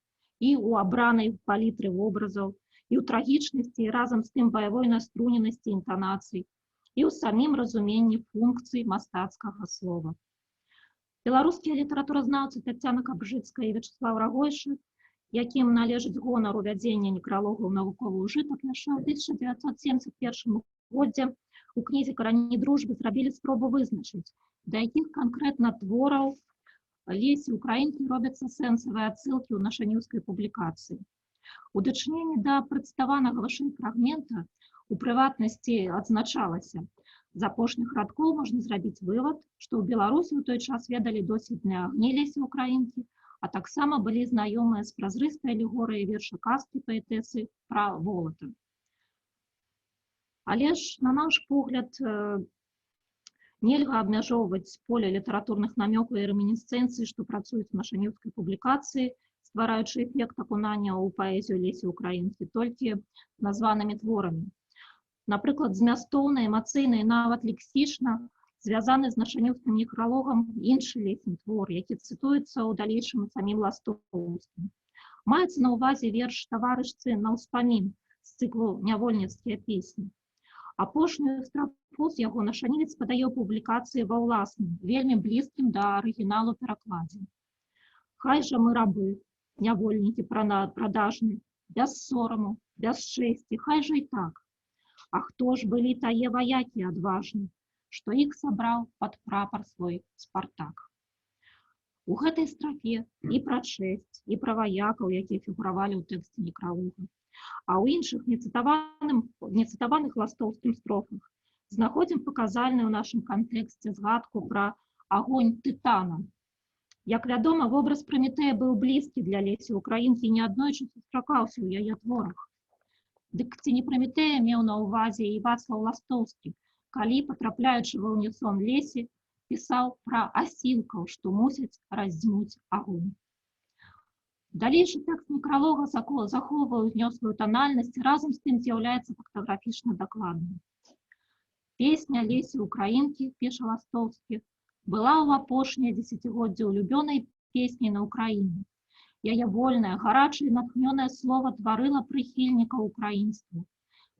і ў абранай палітры вобразаў, і ў трагічнасці, і разам з тым баявой наструненасці інтанацый, і ў самім разуменні функцый мастацкага слова. Беларускія літаратуразнаўцы Таццяна Кабжыцкая і Вячаслаў Рагойшы, якім належыць гонар увядзення некралогу ў навуковы ўжытак, яшчэ ў 1971 годзе у кнізе «Карані дружбы» зрабілі спробу вызначыць, да якіх канкрэтна твораў Лесі Украінкі робяцца сэнсавыя адсылкі ў нашаніўскай публікацыі. У дачыненні да прадставанага вышэй фрагмента у прыватнасці адзначалася, з апошніх радкоў можна зрабіць вывад, што ў Беларусі ў той час ведалі досведныя агні Лесі Украінкі, а таксама былі знаёмыя з празрыстай алегорыяй верша казкі паэтэсы пра волата. Але ж, на наш погляд, нельга абмяжоўваць поле літаратурных намёкаў і ремінісцэнцый, што працуюць у нашаніўскай публікацыі, ствараючы эфект акунання ў паэзію Лесі Украінкі толькі названымі творамі. Напрыклад, змястоўна, эмацыйна і нават лексічна звязаны з нашаніўскім некралогам іншы Лесін твор, які цытуецца ў далейшым самім Ластоўскім. Маецца на ўвазе верш таварышцы на ўспамін з цыклу «Нявольніцкія песні». Апошнюю страфу з яго нашанівец падае ў публікацыі ва ўласным, вельмі блізкім да арыгіналу перакладзе. Хай жа мы рабы, нявольнікі прадажны, без сораму, без чэсці, хай жа і так. А хто ж былі тае ваякі адважны, што іх сабраў пад прапар свой Спартак. У гэтай страфе і пра чэсць, і пра ваякаў, якія фігуравалі ў тэксце некралога. А ў іншых нецытаваных Ластоўскім строфах знаходзім паказальную ў нашым кантэксце згадку пра агонь тытана. Як вядома, вобраз Праметэя быў блізкі для Лесі Украінкі і неаднойчы сустракаўся ў яе творах. Дык ці не Праметэя меў на ўвазе і Вацлаў Ластоўскі, калі, патрапляючы ва ўнісон Лесі, пісаў пра асілкаў, што мусяць раздзьмуць агонь. Далейшы тэкст некралога захоўвае ўзнёслую танальнасць, разам з тым з'яўляецца фактаграфічна дакладным. Песня Лесі Украінкі, піша Ластоўскі, была ў апошняе дзесяцігоддзе улюбёнай песняй на Ўкраіне. Яе вольнае, гарачае і натхнёнае слова тварыла прыхільнікаў украінства,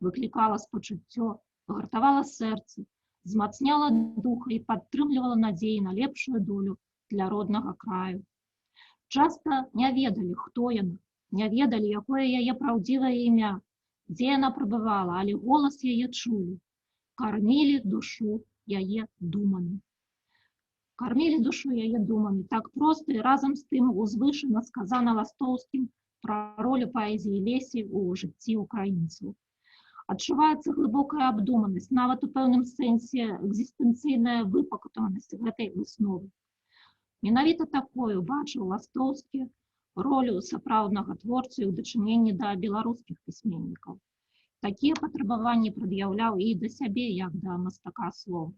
выклікала спачуццё, гартавала сэрцы, змацняла духа і падтрымлівала надзеі на лепшую долю для роднага краю. Часта не ведалі, хто яна, не ведалі, якое яе праўдзівае імя, дзе яна прабывала, але голас яе чулі, кармілі душу яе думамі. Кармілі душу яе думамі. Так проста і разам з тым узвышана сказана Ластоўскім пра ролю паэзіі Лесі ў жыцці украінцаў. Адчуваецца глыбокая абдуманасць, нават у пэўным сэнсе экзістэнцыйная выпакутаванасць гэтай высновы. Менавіта такою бачыў Ластоўскі ролю сапраўднага творцы ў дачыненні да беларускіх пісьменнікаў. Такія патрабаванні прад'яўляў і да сябе, як да мастака слова.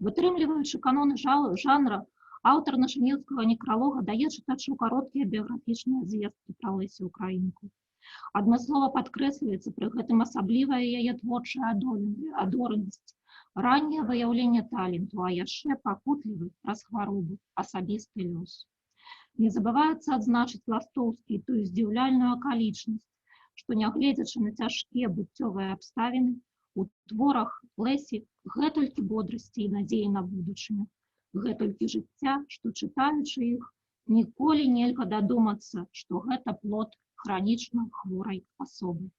Вытрымліваючы каноны жанра, Аўтар нашаніўскага некралога дае чытачу кароткія біяграфічныя звесткі пра Лесю Украінку. Адмыслова падкрэсліваецца пры гэтым асаблівая яе творчая адоранасць, ранняе выяўленне таленту, а яшчэ пакутлівы праз хваробу асабісты лёс. Не забываецца адзначыць Ластоўскі тую здзіўляльную акалічнасць, што, нягледзячы на цяжкія быццёвыя абставіны, у творах Лесі гэтулькі бодрасці і надзеі на будучыню, гэтулькі жыцця, што, чытаючы іх, ніколі нельга дадумацца, што гэта плод хранічна хворай асобы.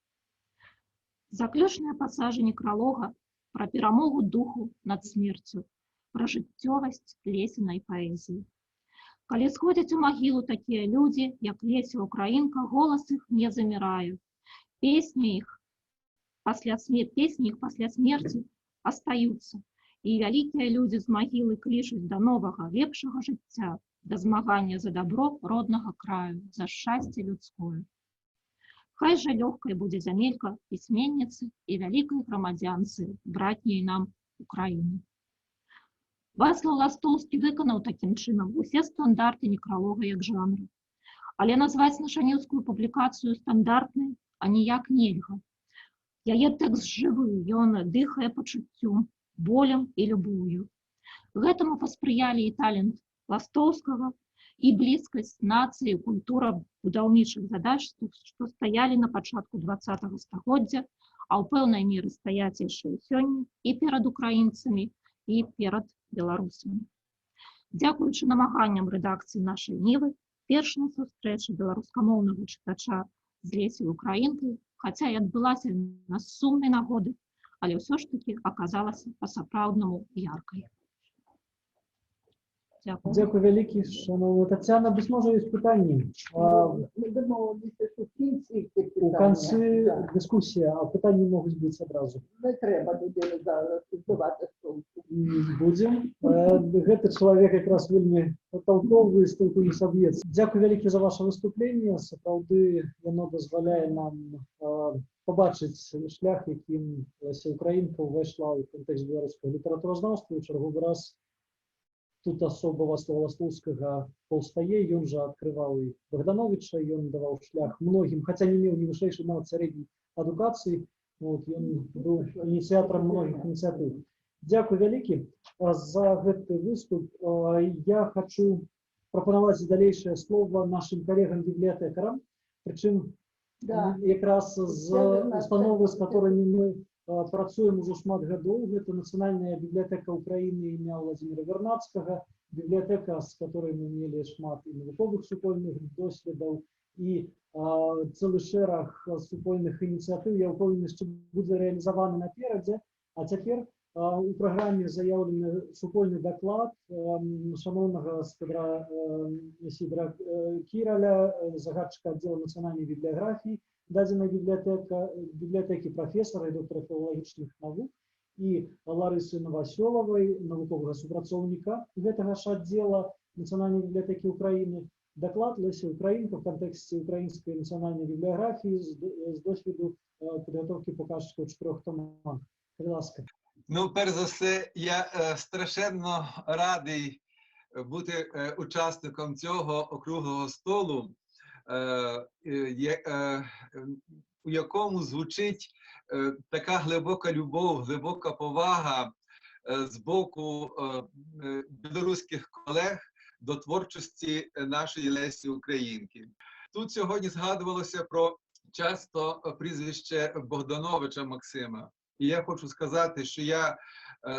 Заключныя пасажы некралога пра перамогу духу над смерцю, пра жыццёвасць Лесінай паэзіі. Калі сходзяць у магілу такія людзі, як Леся Украінка, голас іх не замірае. Песні іх пасля смерці астаюцца, і вялікія людзі з магілы клічуць да новага, лепшага жыцця, да змагання за дабро роднага краю, за шчасце людское. Хай жа лёгкай будзе зямелька пісьменніцы і вялікай грамадзянцы, братняй нам Украіны. Вацлаў Ластоўскі выканаў такім чынам усе стандарты некралога як жанру. Але назваць нашаніўскую публікацыю стандартнай аніяк нельга. Яе тэкст жывы, ён дыхае пачуццю, болем і любоўю. Гэтаму паспрыялі і талент Ластоўскага, і блізкасць нацыі, культура будаўнічых задач, што стаялі на пачатку 20-го стагоддзя, а ў пэўнай меры стаяць яшчэ і сёння і перад украінцамі, і перад беларусамі. Дзякуючы намаганням рэдакцыі нашай Нівы, першая сустрэча беларускамоўнага чытача з Лесяй Украінкай, хаця і адбылася на сумнай нагоды, але ўсё ж такі аказалася па-сапраўднаму яркай. Дякую. Дякую вялікі, шановна Тетяна. Бо може є питання? Ми домовилися, що в кінці ці У питання. конце Так. дискуссия, а питання можуть бути одразу. Не треба людини зараз здавати столку. Будем. Гэты чалавек якраз вельмі толковы, стольку не саб'ецца. Дзякуй вялікі за ваше выступленне. Сапраўды яно дазваляе нам побачыць шлях, якім Леся Украінка ўвайшла ў кантэкст беларускага літаратуразнаўства. У чарговы раз тут особа Вацлава Ластоўскага паўстае, ён жа адкрываў і Богдановича, ён даваў шлях многім, хаця не меў ні вышэйшай, нават сярэдняй адукацыі. Ён быў ініцыятарам многіх ініцыятыў. Дзякуй вялікі за гэты выступ. Я хочу прапанаваць далейшае слова нашим калегам-бібліятэкарам, прычым якраз з установы, з которыми мы працуем уже шмат гадоў. Гэта Нацыянальная бібліятэка Украіны імя Владзіміра Вернадскага, бібліятэка, з которой мы мелі шмат і навуковых супольных досведаў, і цэлы шэраг супольных ініцыятыў, я ўпэўнены, што будзе рэалізаваны наперадзе. А цяпер у праграме заяўлены супольны даклад шановнага Сідра Кіраля, загадчыка аддзела нацыянальнай бібліяграфіі дадзенай бібліятэкі, прафесара і доктара філалагічных навук, і Ларысы Новасёлавай, навуковага супрацоўніка гэтага ж аддзела Нацыянальнай бібліятэкі Украіны. Даклад Леся Украінка в контексте украинской национальной библиографии с досвіду підготовки показчиків 4 томах. Будь ласка. Ну, перш за все, я страшенно радий бути учасником цього округлого столу, у якому звучить така глибока любов, глибока повага з боку білоруських колег до творчості нашої Лесі Українки. Тут сьогодні згадувалося про часто прізвище Богдановича Максима. І я хочу сказати, що я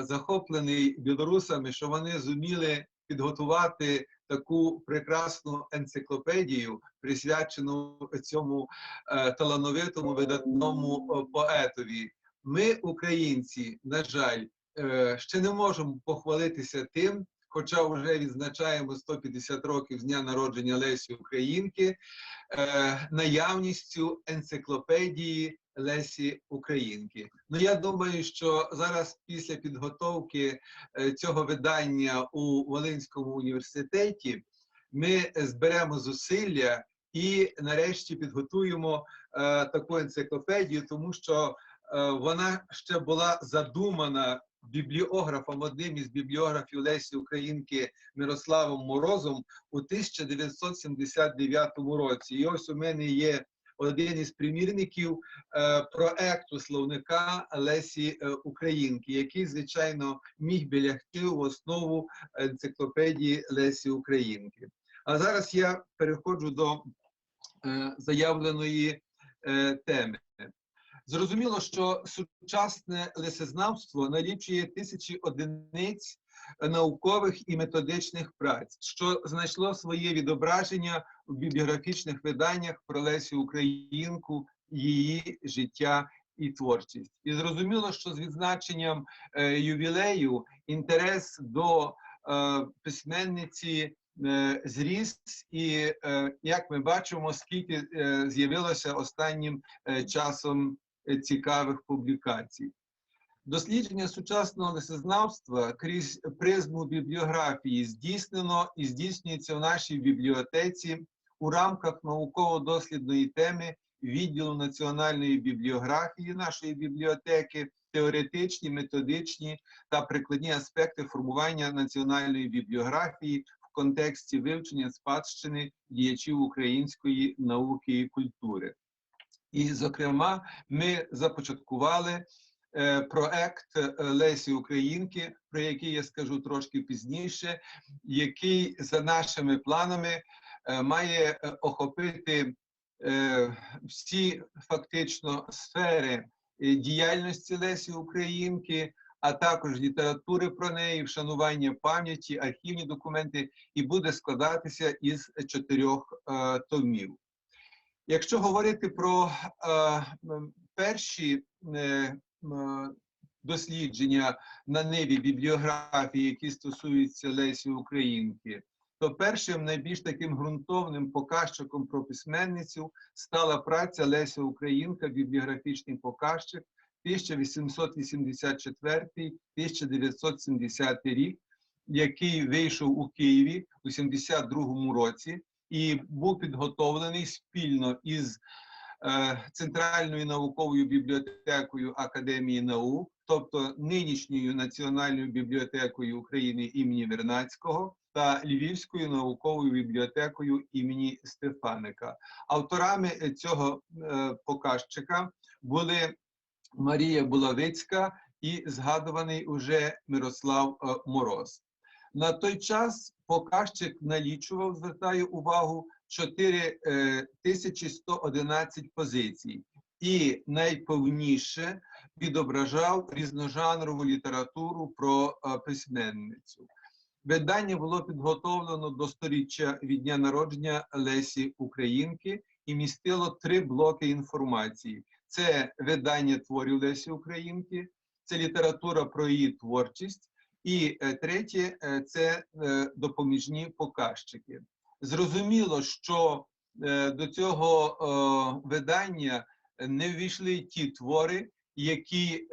захоплений білорусами, що вони зуміли підготувати таку прекрасну енциклопедію, присвячену цьому талановитому, видатному поетові. Ми, українці, на жаль, ще не можемо похвалитися тим, хоча вже відзначаємо 150 років з дня народження Лесі Українки, наявністю енциклопедії Лесі Українки. Ну, я думаю, що зараз після підготовки цього видання у Волинському університеті ми зберемо зусилля і нарешті підготуємо таку енциклопедію, тому що вона ще була задумана бібліографом, одним із бібліографів Лесі Українки Мирославом Морозом у 1979 році. І ось у мене є один із примірників проекту словника Лесі Українки, який, звичайно, міг би лягти в основу енциклопедії Лесі Українки. А зараз я переходжу до заявленої теми. Зрозуміло, що сучасне лесезнавство налічує тисячі одиниць наукових і методичних праць, що знайшло своє відображення в бібліографічних виданнях про Лесю Українку, її життя і творчість. І зрозуміло, що з відзначенням ювілею інтерес до письменниці зріс, і, як ми бачимо, скільки з'явилося останнім часом цікавих публікацій. Дослідження сучасного лесезнавства крізь призму бібліографії здійснено і здійснюється в нашій бібліотеці у рамках науково-дослідної теми відділу національної бібліографії нашої бібліотеки, теоретичні, методичні та прикладні аспекти формування національної бібліографії в контексті вивчення спадщини діячів української науки і культури. І, зокрема, ми започаткували проект Лесі Українки, про який я скажу трошки пізніше, який за нашими планами має охопити всі фактично сфери діяльності Лесі Українки, а також літератури про неї, вшанування пам'яті, архівні документи, і буде складатися із 4 томів. Якщо говорити про перші дослідження на ниві бібліографії, які стосуються Лесі Українки, то першим найбільш таким ґрунтовним показчиком про письменницю стала праця Леся Українка, бібліографічний показчик, 1884-1970 рік, який вийшов у Києві у 1972 році і був підготовлений спільно із Центральною науковою бібліотекою Академії наук, тобто нинішньою Національною бібліотекою України імені Вернадського та Львівською науковою бібліотекою імені Стефаника. Авторами цього показчика були Марія Булавицька і згадуваний уже Мирослав Мороз. На той час показчик налічував, звертаю увагу, 4111 позицій і найповніше відображав різножанрову літературу про письменницю. Видання було підготовлено до 100-річчя від дня народження Лесі Українки і містило 3 блоки інформації. Це видання творів Лесі Українки, це література про її творчість, і третє – це допоміжні показчики. Зрозуміло, що до цього видання не ввійшли ті твори, які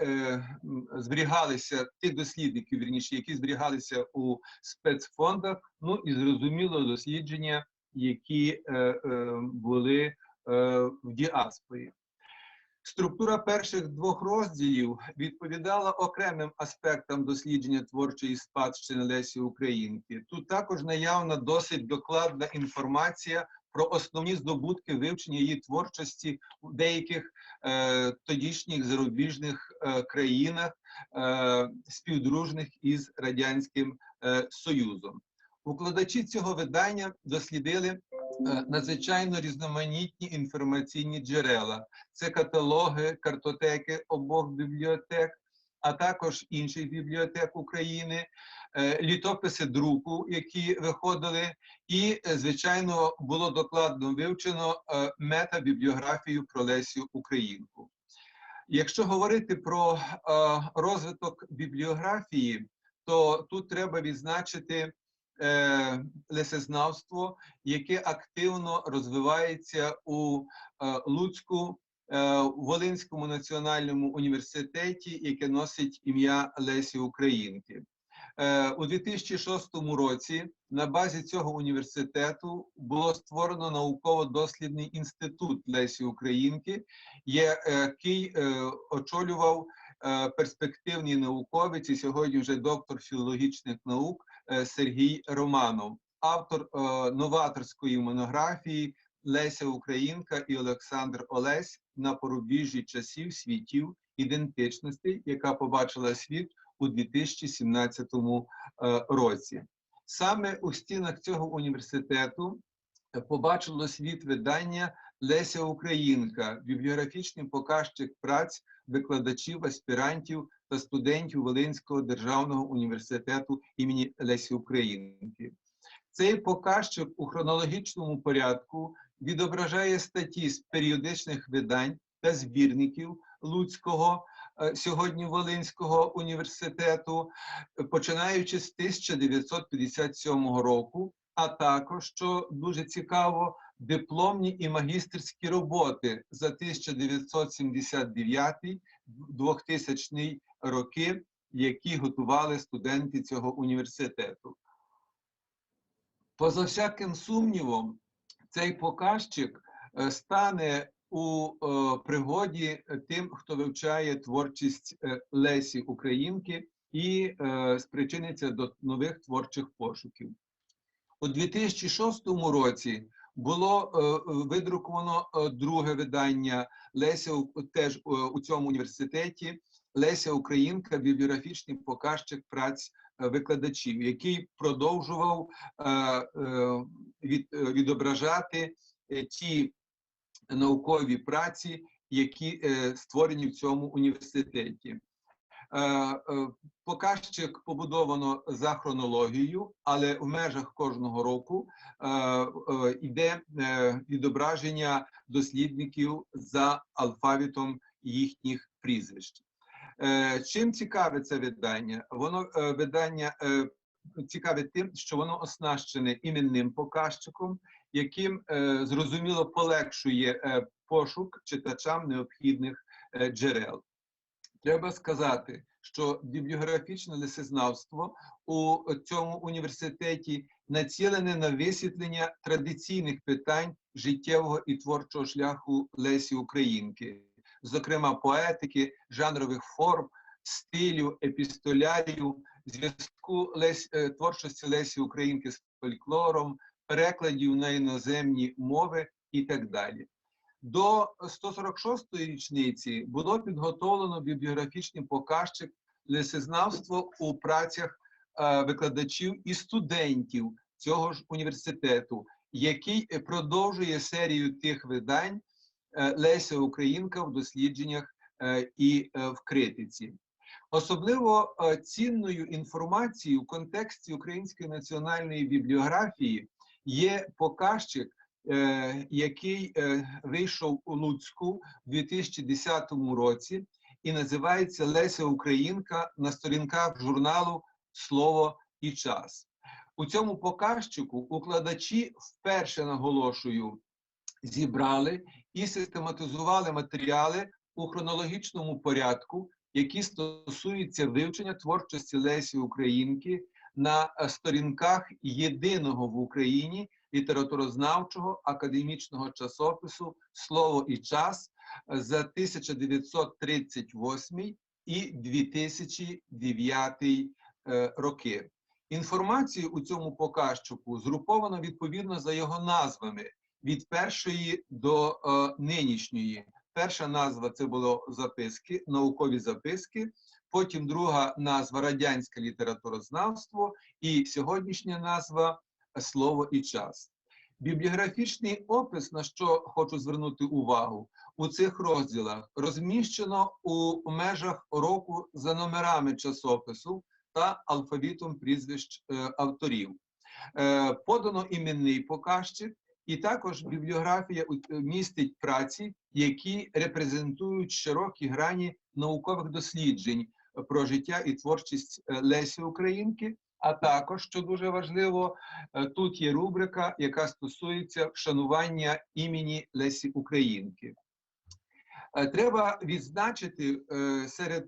зберігалися, тих дослідників, вірніше, які зберігалися у спецфондах, ну і зрозуміло дослідження, які були в діаспорі. Структура перших 2 розділів відповідала окремим аспектам дослідження творчої спадщини Лесі Українки. Тут також наявна досить докладна інформація про основні здобутки вивчення її творчості у деяких тодішніх зарубіжних країнах, співдружних із Радянським Союзом. Укладачі цього видання дослідили надзвичайно різноманітні інформаційні джерела. Це каталоги, картотеки обох бібліотек, а також інших бібліотек України, літописи друку, які виходили, і, звичайно, було докладно вивчено метабібліографію про Лесю Українку. Якщо говорити про розвиток бібліографії, то тут треба відзначити лесезнавство, яке активно розвивається у Луцьку, Волинському національному університеті, яке носить ім'я Лесі Українки. У 2006 році на базі цього університету було створено науково-дослідний інститут Лесі Українки, який очолював перспективний науковець і сьогодні вже доктор філологічних наук Сергій Романов, автор новаторської монографії «Леся Українка і Олександр Олесь на порубіжжі часів, світів, ідентичностей», яка побачила світ у 2017 році. Саме у стінах цього університету побачило світ видання «Леся Українка», бібліографічний показчик праць викладачів, аспірантів та студентів Волинського державного університету імені Лесі Українки. Цей показчик у хронологічному порядку відображає статті з періодичних видань та збірників Луцького, сьогодні Волинського університету, починаючи з 1957 року, а також, що дуже цікаво, дипломні і магістерські роботи за 1979-2000 роки, які готували студенти цього університету. Поза всяким сумнівом, цей показчик стане у пригоді тим, хто вивчає творчість Лесі Українки і спричиниться до нових творчих пошуків. У 2006 році було видруковано друге видання Леся, теж у цьому університеті, «Леся Українка. Бібліографічний показчик праць викладачів», який продовжував відображати ті наукові праці, які створені в цьому університеті. Показчик побудовано за хронологією, але в межах кожного року йде відображення дослідників за алфавітом їхніх прізвищ. Чим цікаве це видання? Видання цікаве тим, що воно оснащене іменним показчиком, яким, зрозуміло, полегшує пошук читачам необхідних джерел. Треба сказати, що бібліографічне лесезнавство у цьому університеті націлене на висвітлення традиційних питань життєвого і творчого шляху Лесі Українки, зокрема поетики, жанрових форм, стилю, епістолярію, зв'язку творчості Лесі Українки з фольклором, перекладів на іноземні мови і так далі. До 146-ї річниці було підготовлено бібліографічний показчик лесезнавства у працях викладачів і студентів цього ж університету, який продовжує серію тих видань Леся Українка в дослідженнях і в критиці. Особливо цінною інформацією в контексті української національної бібліографії є показчик, який вийшов у Луцьку в 2010 році і називається «Леся Українка» на сторінках журналу «Слово і час». У цьому показчику укладачі вперше, наголошую, зібрали і систематизували матеріали у хронологічному порядку, які стосуються вивчення творчості Лесі Українки на сторінках єдиного в Україні літературознавчого академічного часопису «Слово і час» за 1938 і 2009 роки. Інформацію у цьому показчику згруповано відповідно за його назвами від першої до нинішньої. Перша назва – це було записки, наукові записки, потім друга назва – радянське літературознавство і сьогоднішня назва – «Слово і час». Бібліографічний опис, на що хочу звернути увагу, у цих розділах розміщено у межах року за номерами часопису та алфавітом прізвищ авторів. Подано іменний показчик, і також бібліографія містить праці, які репрезентують широкі грані наукових досліджень про життя і творчість Лесі Українки, а також, що дуже важливо, тут є рубрика, яка стосується вшанування імені Лесі Українки. Треба відзначити серед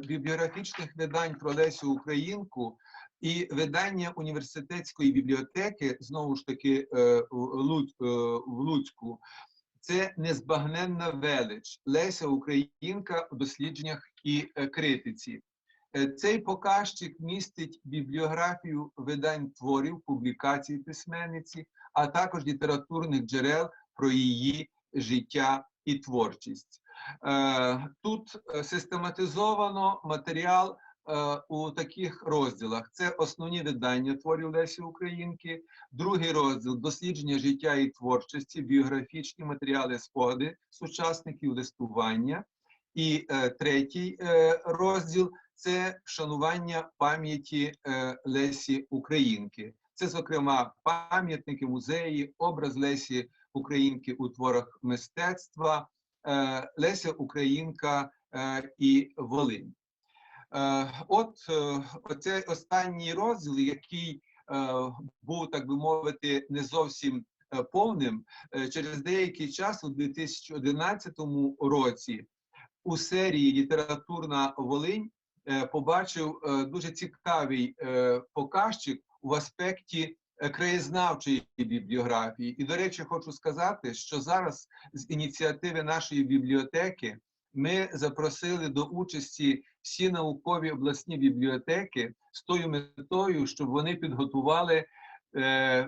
бібліографічних видань про Лесю Українку і видання університетської бібліотеки, знову ж таки в Луцьку. це незбагненна велич Леся Українка у дослідженнях і критиці. Цей показчик містить бібліографію видань творів, публікацій письменниці, а також літературних джерел про її життя і творчість. Тут систематизовано матеріал у таких розділах. Це основні видання творів Лесі Українки, другий розділ – дослідження життя і творчості, біографічні матеріали, спогади сучасників, листування. І третій розділ – це вшанування пам'яті Лесі Українки. Це, зокрема, пам'ятники, музеї, образ Лесі Українки у творах мистецтва, Леся Українка і Волинь. Оцей останній розділ, який був, так би мовити, не зовсім повним, через деякий час, у 2011 році, у серії «Літературна Волинь» побачив дуже цікавий показчик в аспекті краєзнавчої бібліографії. І, до речі, хочу сказати, що зараз з ініціативи нашої бібліотеки ми запросили до участі всі наукові обласні бібліотеки з тою метою, щоб вони підготували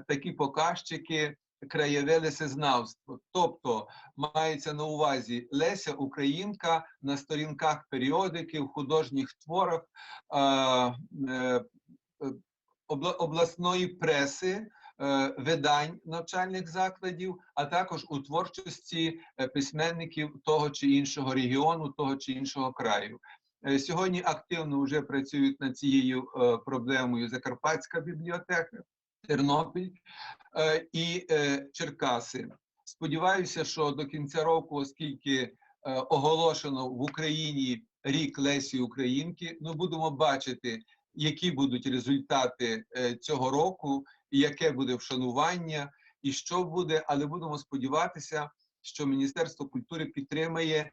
такі показчики краєве лесезнавство. Тобто мається на увазі Леся Українка на сторінках періодиків, художніх творах, обласної преси, видань навчальних закладів, а також у творчості письменників того чи іншого регіону, того чи іншого краю. Сьогодні активно вже працюють над цією проблемою Закарпатська бібліотека, Тернопіль і Черкаси. Сподіваюся, що до кінця року, оскільки оголошено в Україні рік Лесі Українки, ми будемо бачити, які будуть результати цього року, і яке буде вшанування, і що буде, але будемо сподіватися, що Міністерство культури підтримає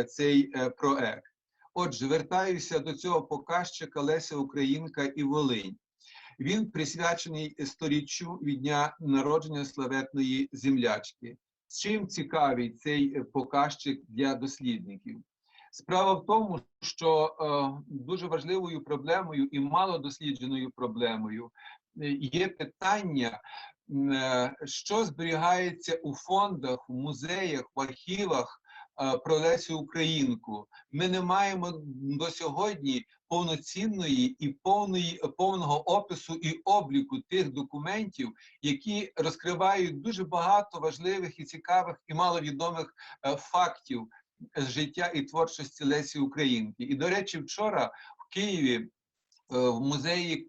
цей проект. Отже, вертаюся до цього показчика Леся Українка і Волинь. Він присвячений 100-річчю від дня народження славетної землячки. З чим цікавий цей показчик для дослідників? Справа в тому, що дуже важливою проблемою і малодослідженою проблемою є питання, що зберігається у фондах, в музеях, в архівах про Лесю Українку. Ми не маємо до сьогодні повноцінної і повного опису і обліку тих документів, які розкривають дуже багато важливих і цікавих і маловідомих фактів з життя і творчості Лесі Українки. І, до речі, вчора в Києві в музеї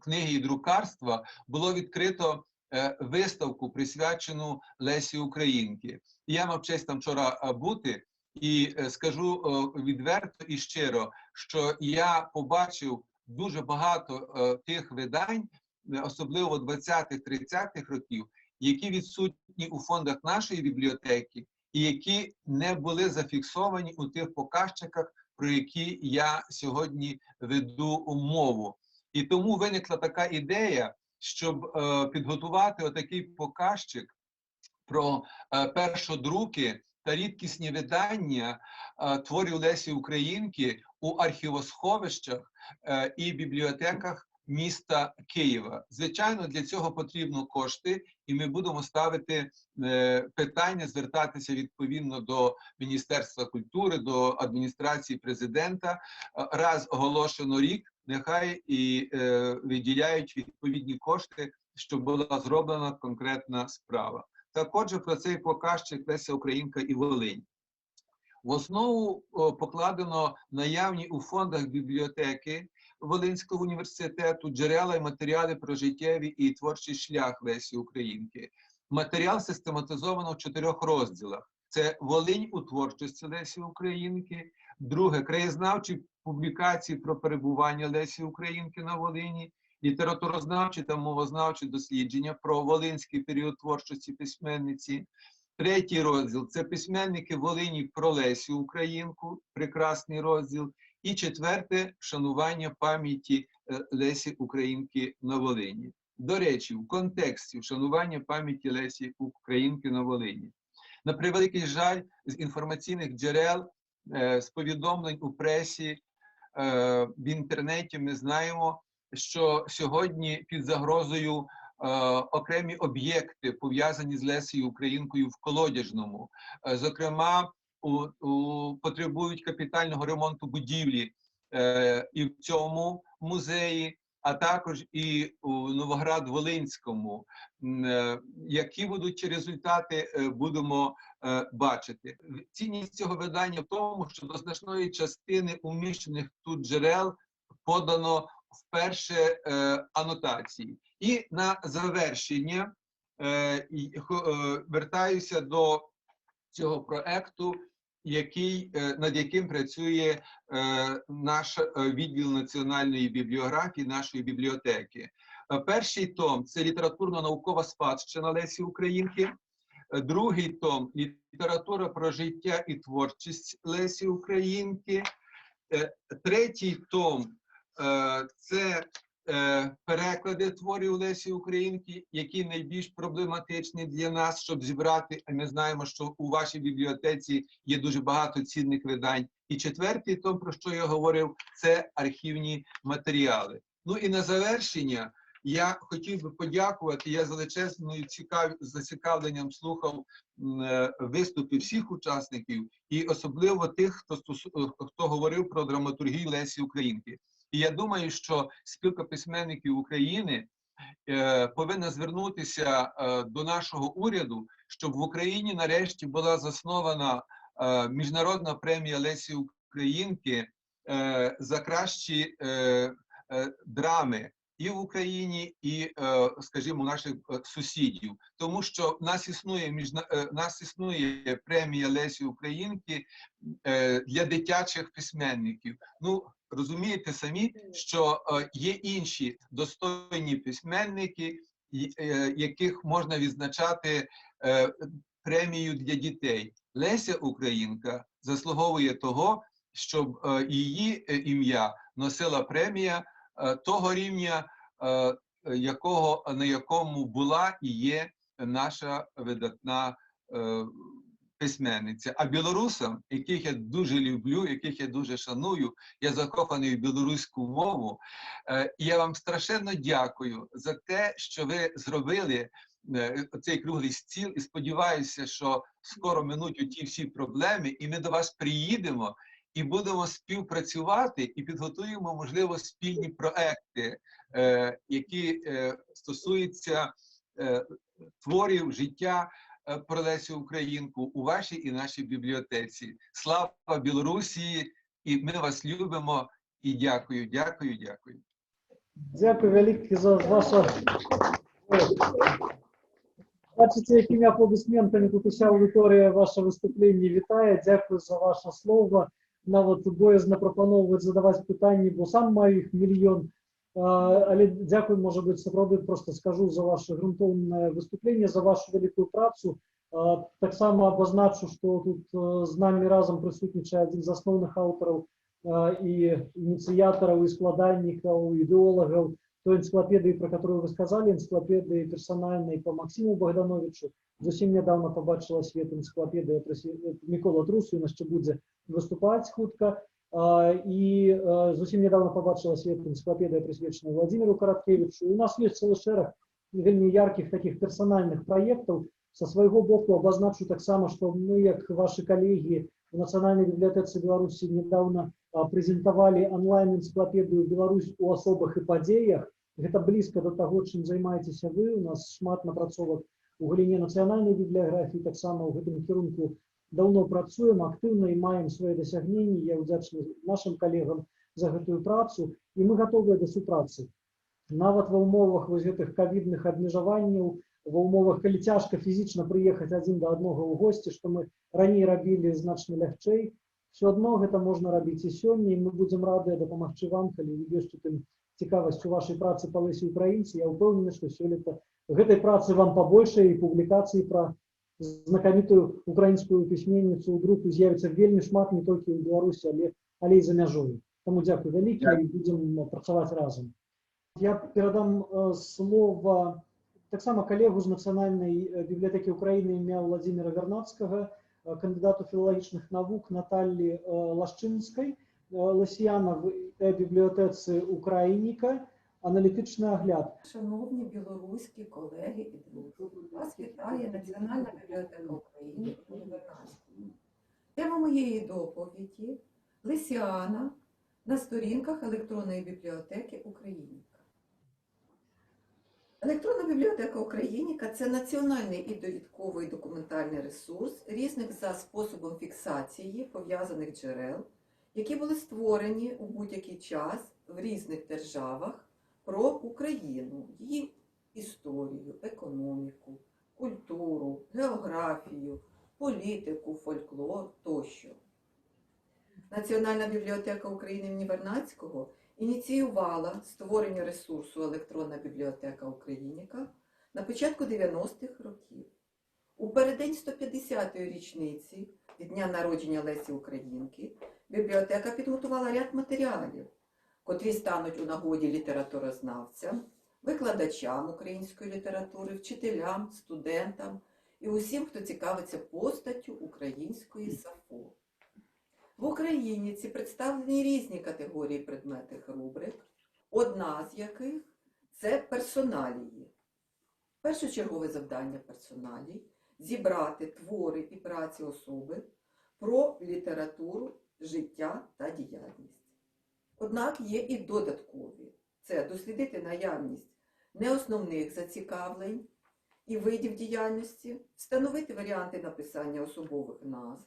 книги і друкарства було відкрито виставку, присвячену Лесі Українки. І я мав честь там вчора бути, і скажу відверто і щиро, що я побачив дуже багато тих видань, особливо 20-30-х років, які відсутні у фондах нашої бібліотеки, і які не були зафіксовані у тих показчиках, про які я сьогодні веду мову. І тому виникла така ідея, щоб підготувати отакий показчик про першодруки та рідкісні видання творів Лесі Українки у архівосховищах і бібліотеках міста Києва. Звичайно, для цього потрібно кошти, і ми будемо ставити питання, звертатися відповідно до Міністерства культури, до адміністрації президента. Раз оголошено рік, нехай і виділяють відповідні кошти, щоб була зроблена конкретна справа. Також про цей показчик Леся Українка і Волинь. В основу покладено наявні у фондах бібліотеки Волинського університету джерела і матеріали про життєвий і творчий шлях Лесі Українки. Матеріал систематизовано в 4 розділах. Це Волинь у творчості Лесі Українки, друге – краєзнавчі публікації про перебування Лесі Українки на Волині, літературознавчі та мовознавчі дослідження про волинський період творчості письменниці. Третій розділ – це письменники Волині про Лесю Українку, прекрасний розділ. І четверте – вшанування пам'яті Лесі Українки на Волині. До речі, в контексті вшанування пам'яті Лесі Українки на Волині. На превеликий жаль, з інформаційних джерел, з повідомлень у пресі, в інтернеті ми знаємо, що сьогодні під загрозою окремі об'єкти, пов'язані з Лесею Українкою в Колодяжному. Зокрема, потребують капітального ремонту будівлі і в цьому музеї, а також і у Новоград-Волинському. Які будуть результати, будемо бачити. Цінність цього видання в тому, що до значної частини уміщених тут джерел подано вперше анотації. І на завершення вертаюся до цього проекту, над яким працює наш відділ національної бібліографії, нашої бібліотеки. Перший том – це літературно-наукова спадщина Лесі Українки. Другий том – література про життя і творчість Лесі Українки. Третій том – це переклади творів Лесі Українки, які найбільш проблематичні для нас, щоб зібрати. Ми знаємо, що у вашій бібліотеці є дуже багато цінних видань. І четвертий том, про що я говорив, це архівні матеріали. Ну і на завершення я хотів би подякувати, я з величезною зацікавленням слухав виступи всіх учасників, і особливо тих, хто говорив про драматургію Лесі Українки. І я думаю, що Спілка письменників України повинна звернутися до нашого уряду, щоб в Україні нарешті була заснована міжнародна премія Лесі Українки за кращі драми і в Україні, і, скажімо, наших сусідів. Тому що в нас існує премія Лесі Українки для дитячих письменників. Ну, розумієте самі, що є інші достойні письменники, яких можна відзначати премію для дітей. Леся Українка заслуговує того, щоб її ім'я носила премія того рівня, на якому була і є наша видатна письменниця. А білорусам, яких я дуже люблю, яких я дуже шаную, я закоханий в білоруську мову, і я вам страшенно дякую за те, що ви зробили цей круглий стіл, і сподіваюся, що скоро минуть оті всі проблеми, і ми до вас приїдемо, і будемо співпрацювати, і підготуємо, можливо, спільні проекти, які стосуються творів, життя про Лесю Українку у вашій і нашій бібліотеці. Слава Білорусі! І ми вас любимо, і дякую, дякую, дякую. Дякую велике за ваше... Бачите, якими аплодисментами тут уся аудиторія ваше виступлення вітає. Дякую за ваше слово. Навіть боязно пропоновувати задавати питання, бо сам маю їх мільйон. Але дякую, може бути, справді просто скажу за ваше ґрунтовне виступлення, за вашу велику працю. Так само обозначу, що тут з нами разом присутнічає один з основних авторів і ініціаторів, і складальників, і ідеологів той энциклопедии, про которую вы сказали, энциклопедии персональной по Максиму Богдановичу. Зовсім недавно побачила світ енциклопедія Микола Трус, він ще буде виступати хутко. І зовсім недавно побачила світ енциклопедія, присвячена Владимиру Короткевичу. І у нас є цілий шерах вельми ярких таких персональних проєктів. Со свого боку обозначу так само, що ми, як ваші колеги в Національній бібліотеці Білорусі, недавно презентовали онлайн-энциклопедию «Беларусь у особых и падеях». Это близко до того, чим займаєтесь ви. У нас шмат напрацовок у галині національної бібліографії, так само в гэтым кірунку давно працюємо, активно і маємо свої досягнення. Я вдячний нашим колегам за гэтую працу, і ми готові до супрацы. Нават ва ўмовах вось гэтых ковідных абмежаванняў, ва ўмовах, калі цяжка фізічна прыехаць адзін да аднога ў госці, што мы раней рабілі значна лягчэй, все одно гэта можна рабіць і сёння, і мы будзем радыя дапамагчы вам, калі вы ёсць у тым цікавасць у вашай працы па Лесі Українцы. Я ўпэўнены, што сёлета гэтай працы вам пабольшае, і публікацыі пра знакамітую украінскую пісьменніцу ў друку з'явіцца вельмі шмат не толькі ў Беларусі, але і за мяжою. Таму дзякуй вялікі, і будзем працаваць разам. Я передам слово так само коллегу з Національної бібліотеки України ім'я Владимира Вернадского, кандидату філологічних наук Наталії Лащинської, лесіяна в бібліотеці Україніка, аналітичний огляд. Шановні білоруські колеги і друзі, вас вітає Національна бібліотека України у Вернадському. Тема моєї доповіді – Лесіана на сторінках електронної бібліотеки Україніка. Електронна бібліотека Україніка – це національний і довідковий документальний ресурс різних за способом фіксації пов'язаних джерел, які були створені у будь-який час в різних державах про Україну, її історію, економіку, культуру, географію, політику, фольклор тощо. Національна бібліотека України імені Вернадського ініціювала створення ресурсу «Електронна бібліотека Україніка» на початку 90-х років. У переддень 150-ї річниці від дня народження Лесі Українки бібліотека підготувала ряд матеріалів, котрі стануть у нагоді літературознавцям, викладачам української літератури, вчителям, студентам і усім, хто цікавиться постаттю української САФО. В Україніці представлені різні категорії предметних рубрик, одна з яких – це персоналії. Першочергове завдання персоналій – зібрати твори і праці особи про літературу, життя та діяльність. Однак є і додаткові – це дослідити наявність неосновних зацікавлень і видів діяльності, встановити варіанти написання особових назв,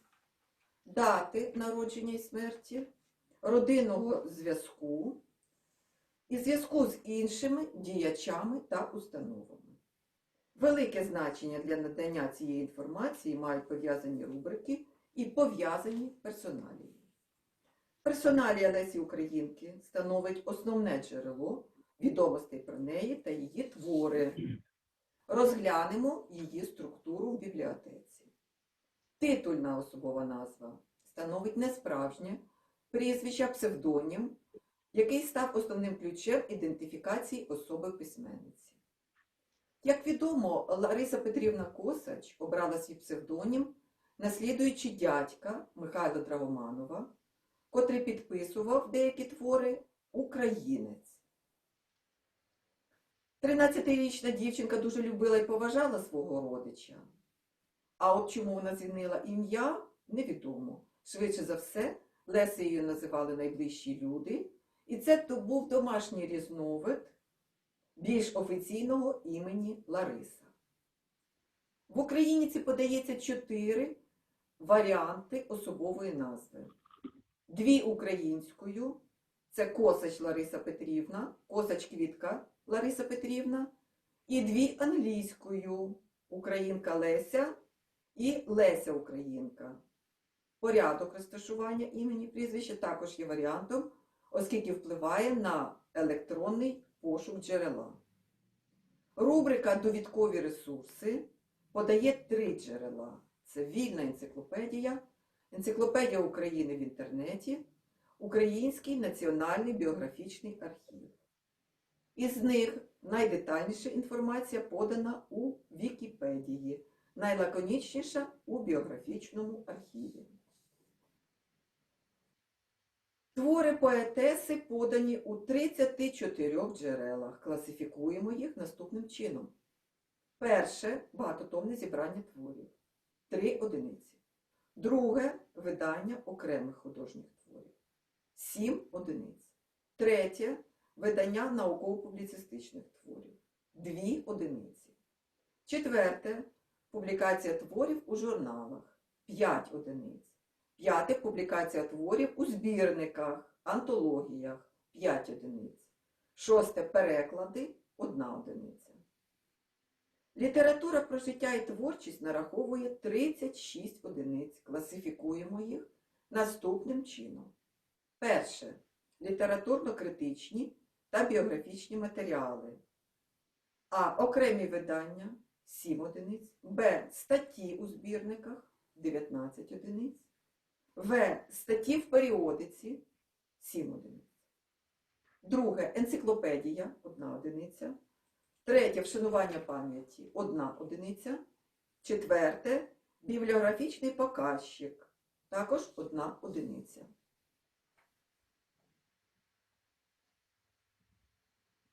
дати народження і смерті, родинного зв'язку і зв'язку з іншими діячами та установами. Велике значення для надання цієї інформації мають пов'язані рубрики і пов'язані персоналії. Персоналія Лесі Українки становить основне джерело відомостей про неї та її твори. Розглянемо її структуру в бібліотеці. Титульна особова назва становить не справжнє прізвище, а псевдонім, який став основним ключем ідентифікації особи письменниці. Як відомо, Лариса Петрівна Косач обрала свій псевдонім, наслідуючи дядька Михайла Драгоманова, котрий підписував деякі твори «Українець». 13-річна дівчинка дуже любила і поважала свого родича. А от чому вона змінила ім'я, невідомо. Швидше за все, Лесею називали найближчі люди, і це то був домашній різновид більш офіційного імені Лариса. В Україніці подається 4 варіанти особової назви. 2 українською – це Косач Лариса Петрівна, Косач Квітка Лариса Петрівна, і 2 англійською – Українка Леся і Леся Українка. Порядок розташування імені прізвища також є варіантом, оскільки впливає на електронний пошук джерела. Рубрика «Довідкові ресурси» подає 3 джерела. Це вільна енциклопедія, Енциклопедія України в інтернеті, Український національний біографічний архів. Із них найдетальніша інформація подана у Вікіпедії, найлаконічніша у біографічному архіві. Твори поетеси подані у 34 джерелах. Класифікуємо їх наступним чином. Перше – багатотомне зібрання творів. 3 одиниці. Друге – видання окремих художніх творів. 7 одиниць. Третє – видання науково-публіцистичних творів. 2 одиниці. Четверте – публікація творів у журналах. 5 одиниць. П'яте – публікація творів у збірниках, антологіях. 5 одиниць. Шосте – переклади. 1 одиниця. Література про життя і творчість нараховує 36 одиниць. Класифікуємо їх наступним чином. Перше – літературно-критичні та біографічні матеріали. А. Окремі видання – 7 одиниць. Б. Статті у збірниках – 19 одиниць. В. Статті в періодиці – 7 одиниць. Друге – енциклопедія – 1 одиниця. Третє – вшанування пам'яті – 1 одиниця. Четверте – бібліографічний показчик – також 1 одиниця.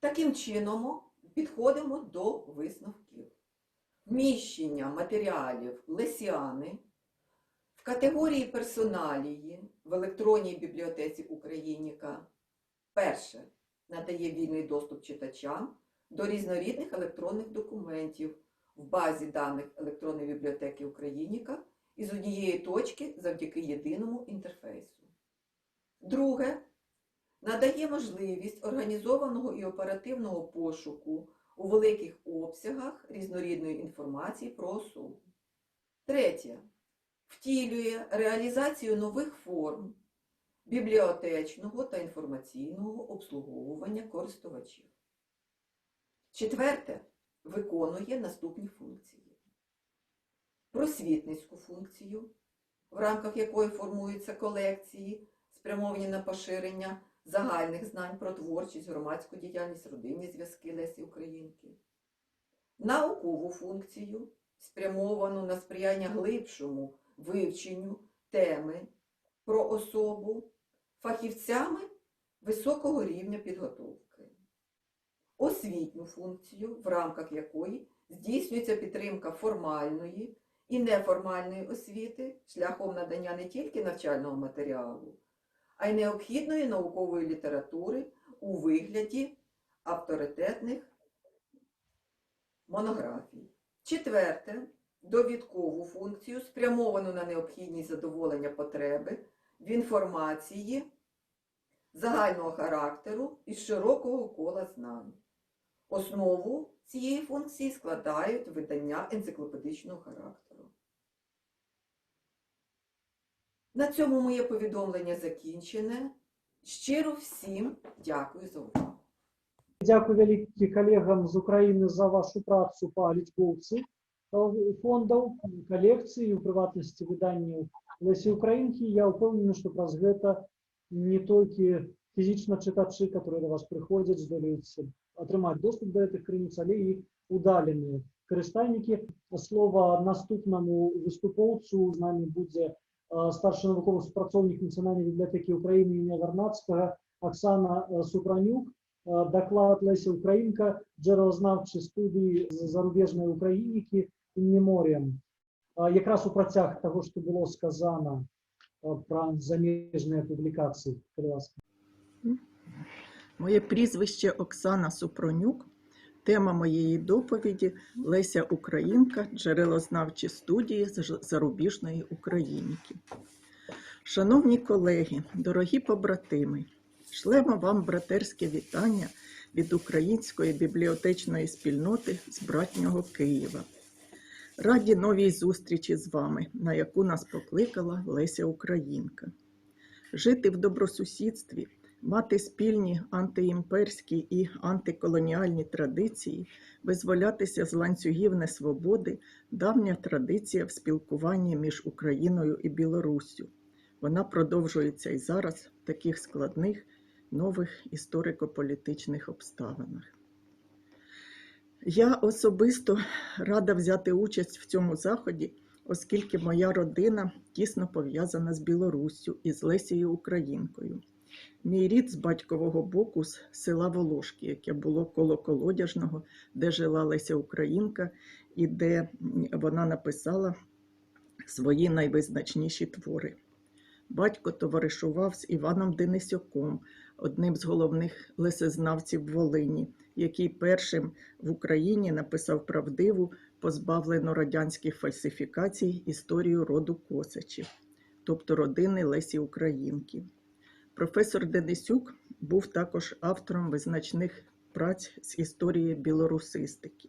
Таким чином підходимо до висновків. Вміщення матеріалів Лесіани в категорії персоналії в електронній бібліотеці Україніка перше надає вільний доступ читачам до різнорідних електронних документів в базі даних електронної бібліотеки Україніка із однієї точки завдяки єдиному інтерфейсу. Друге надає можливість організованого і оперативного пошуку у великих обсягах різнорідної інформації про особу. Третє. Втілює реалізацію нових форм бібліотечного та інформаційного обслуговування користувачів. Четверте. Виконує наступні функції. Просвітницьку функцію, в рамках якої формуються колекції, спрямовані на поширення загальних знань про творчість, громадську діяльність, родинні зв'язки Лесі Українки. Наукову функцію, спрямовану на сприяння глибшому вивченню теми про особу фахівцями високого рівня підготовки. Освітню функцію, в рамках якої здійснюється підтримка формальної і неформальної освіти шляхом надання не тільки навчального матеріалу, а й необхідної наукової літератури у вигляді авторитетних монографій. Четверте. Довідкову функцію, спрямовану на необхідність задоволення потреби в інформації загального характеру із широкого кола знань. Основу цієї функції складають видання енциклопедичного характеру. На цьому моє повідомлення закінчене. Щиро всім дякую за увагу. Дякую великі колегам з України за вашу працю по лічбовці фондаў, калекцыі, у прыватнасці выданняў Лесі Украінкі. Я ўпэўнены, што праз гэта не толькі фізічна чытачы, которые да вас прыходзяць, здолеюць атрымаць доступ да гэтых крыніц, але і удаленыя карыстальнікі. Слова наступнаму выступоўцу. З намі будзе старшы навуковы супрацоўнік Нацыянальнай бібліятэкі Украіны імя Варнадскага Аксана Супранюк. Даклад Леся Українка, джерелознавчі студії зарубіжної Україніки in memoriam. Якраз у працяг того, що було сказано про заміжні публікації. Моє прізвище Оксана Супронюк. Тема моєї доповіді – Леся Українка, джерелознавчі студії зарубіжної Україніки. Шановні колеги, дорогі побратими, шлемо вам братерське вітання від української бібліотечної спільноти з братнього Києва. Раді новій зустрічі з вами, на яку нас покликала Леся Українка. Жити в добросусідстві, мати спільні антиімперські і антиколоніальні традиції, визволятися з ланцюгів несвободи – давня традиція в спілкуванні між Україною і Білоруссю. Вона продовжується і зараз в таких складних, нових історико-політичних обставинах. Я особисто рада взяти участь в цьому заході, оскільки моя родина тісно пов'язана з Білоруссю і з Лесією Українкою. Мій рід з батькового боку з села Волошки, яке було коло Колодяжного, де жила Леся Українка і де вона написала свої найвизначніші твори. Батько товаришував з Іваном Денисюком, одним з головних лесезнавців Волині, який першим в Україні написав правдиву, позбавлену радянських фальсифікацій історію роду Косачів, тобто родини Лесі Українки. Професор Денисюк був також автором визначних праць з історії білорусистики.